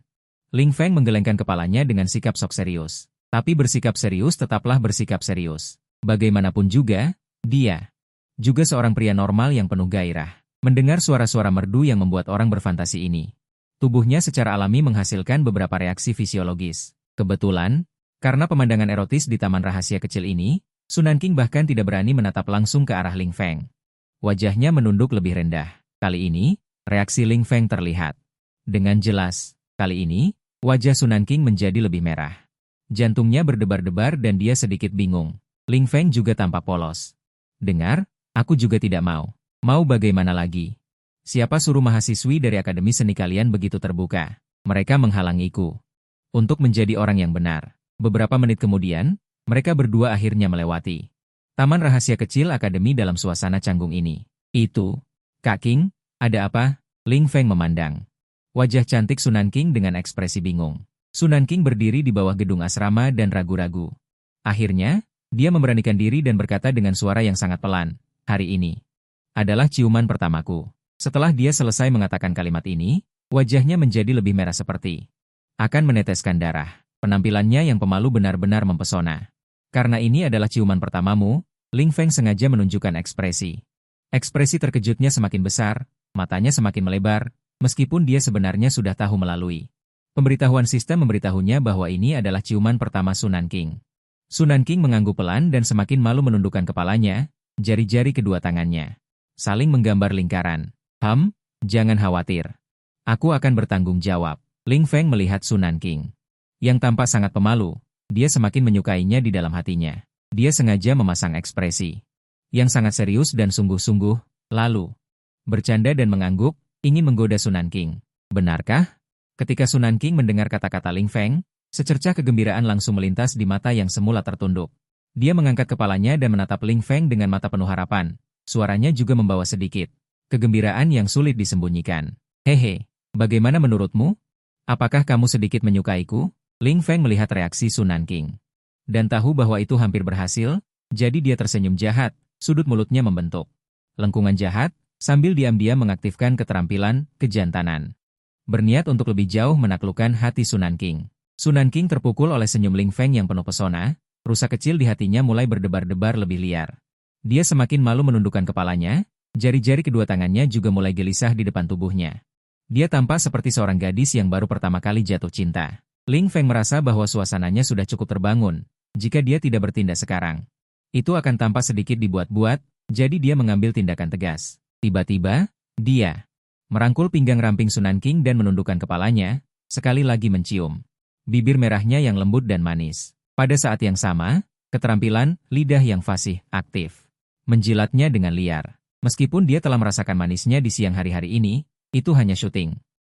Ling Feng menggelengkan kepalanya dengan sikap sok serius. Tapi bersikap serius tetaplah bersikap serius. Bagaimanapun juga, dia juga seorang pria normal yang penuh gairah. Mendengar suara-suara merdu yang membuat orang berfantasi ini, tubuhnya secara alami menghasilkan beberapa reaksi fisiologis. Kebetulan, karena pemandangan erotis di taman rahasia kecil ini, Sunan King bahkan tidak berani menatap langsung ke arah Ling Feng. Wajahnya menunduk lebih rendah. Kali ini, reaksi Ling Feng terlihat dengan jelas. Kali ini, wajah Sunan King menjadi lebih merah. Jantungnya berdebar-debar dan dia sedikit bingung. Ling Feng juga tampak polos. Dengar, aku juga tidak mau. Mau bagaimana lagi? Siapa suruh mahasiswi dari Akademi Seni kalian begitu terbuka? Mereka menghalangiku untuk menjadi orang yang benar. Beberapa menit kemudian, mereka berdua akhirnya melewati taman rahasia kecil Akademi dalam suasana canggung ini. Itu, Kak King, ada apa? Ling Feng memandang wajah cantik Sunan King dengan ekspresi bingung. Sunan King berdiri di bawah gedung asrama dan ragu-ragu. Akhirnya, dia memberanikan diri dan berkata dengan suara yang sangat pelan, hari ini adalah ciuman pertamaku. Setelah dia selesai mengatakan kalimat ini, wajahnya menjadi lebih merah seperti akan meneteskan darah. Penampilannya yang pemalu benar-benar mempesona. Karena ini adalah ciuman pertamamu, Ling Feng sengaja menunjukkan ekspresi. Ekspresi terkejutnya semakin besar, matanya semakin melebar, meskipun dia sebenarnya sudah tahu melalui pemberitahuan sistem memberitahunya bahwa ini adalah ciuman pertama Sunan King. Sunan King mengangguk pelan dan semakin malu menundukkan kepalanya, jari-jari kedua tangannya saling menggambar lingkaran. Jangan khawatir. Aku akan bertanggung jawab. Ling Feng melihat Sunan King yang tampak sangat pemalu. Dia semakin menyukainya di dalam hatinya. Dia sengaja memasang ekspresi yang sangat serius dan sungguh-sungguh, lalu bercanda dan mengangguk, ingin menggoda Sunan King. Benarkah? Ketika Sunan King mendengar kata-kata Ling Feng, secercah kegembiraan langsung melintas di mata yang semula tertunduk. Dia mengangkat kepalanya dan menatap Ling Feng dengan mata penuh harapan. Suaranya juga membawa sedikit kegembiraan yang sulit disembunyikan. Hehe, bagaimana menurutmu? Apakah kamu sedikit menyukaiku? Ling Feng melihat reaksi Sunan King dan tahu bahwa itu hampir berhasil, jadi dia tersenyum jahat, sudut mulutnya membentuk lengkungan jahat, sambil diam-diam mengaktifkan keterampilan kejantanan. Berniat untuk lebih jauh menaklukkan hati Sunan King. Sunan King terpukul oleh senyum Ling Feng yang penuh pesona, rusa kecil di hatinya mulai berdebar-debar lebih liar. Dia semakin malu menundukkan kepalanya, jari-jari kedua tangannya juga mulai gelisah di depan tubuhnya. Dia tampak seperti seorang gadis yang baru pertama kali jatuh cinta. Ling Feng merasa bahwa suasananya sudah cukup terbangun. Jika dia tidak bertindak sekarang, itu akan tampak sedikit dibuat-buat, jadi dia mengambil tindakan tegas. Tiba-tiba, dia merangkul pinggang ramping Sunan King dan menundukkan kepalanya, sekali lagi mencium bibir merahnya yang lembut dan manis. Pada saat yang sama, keterampilan lidah yang fasih aktif menjilatnya dengan liar. Meskipun dia telah merasakan manisnya di siang hari-hari ini, itu hanya syuting.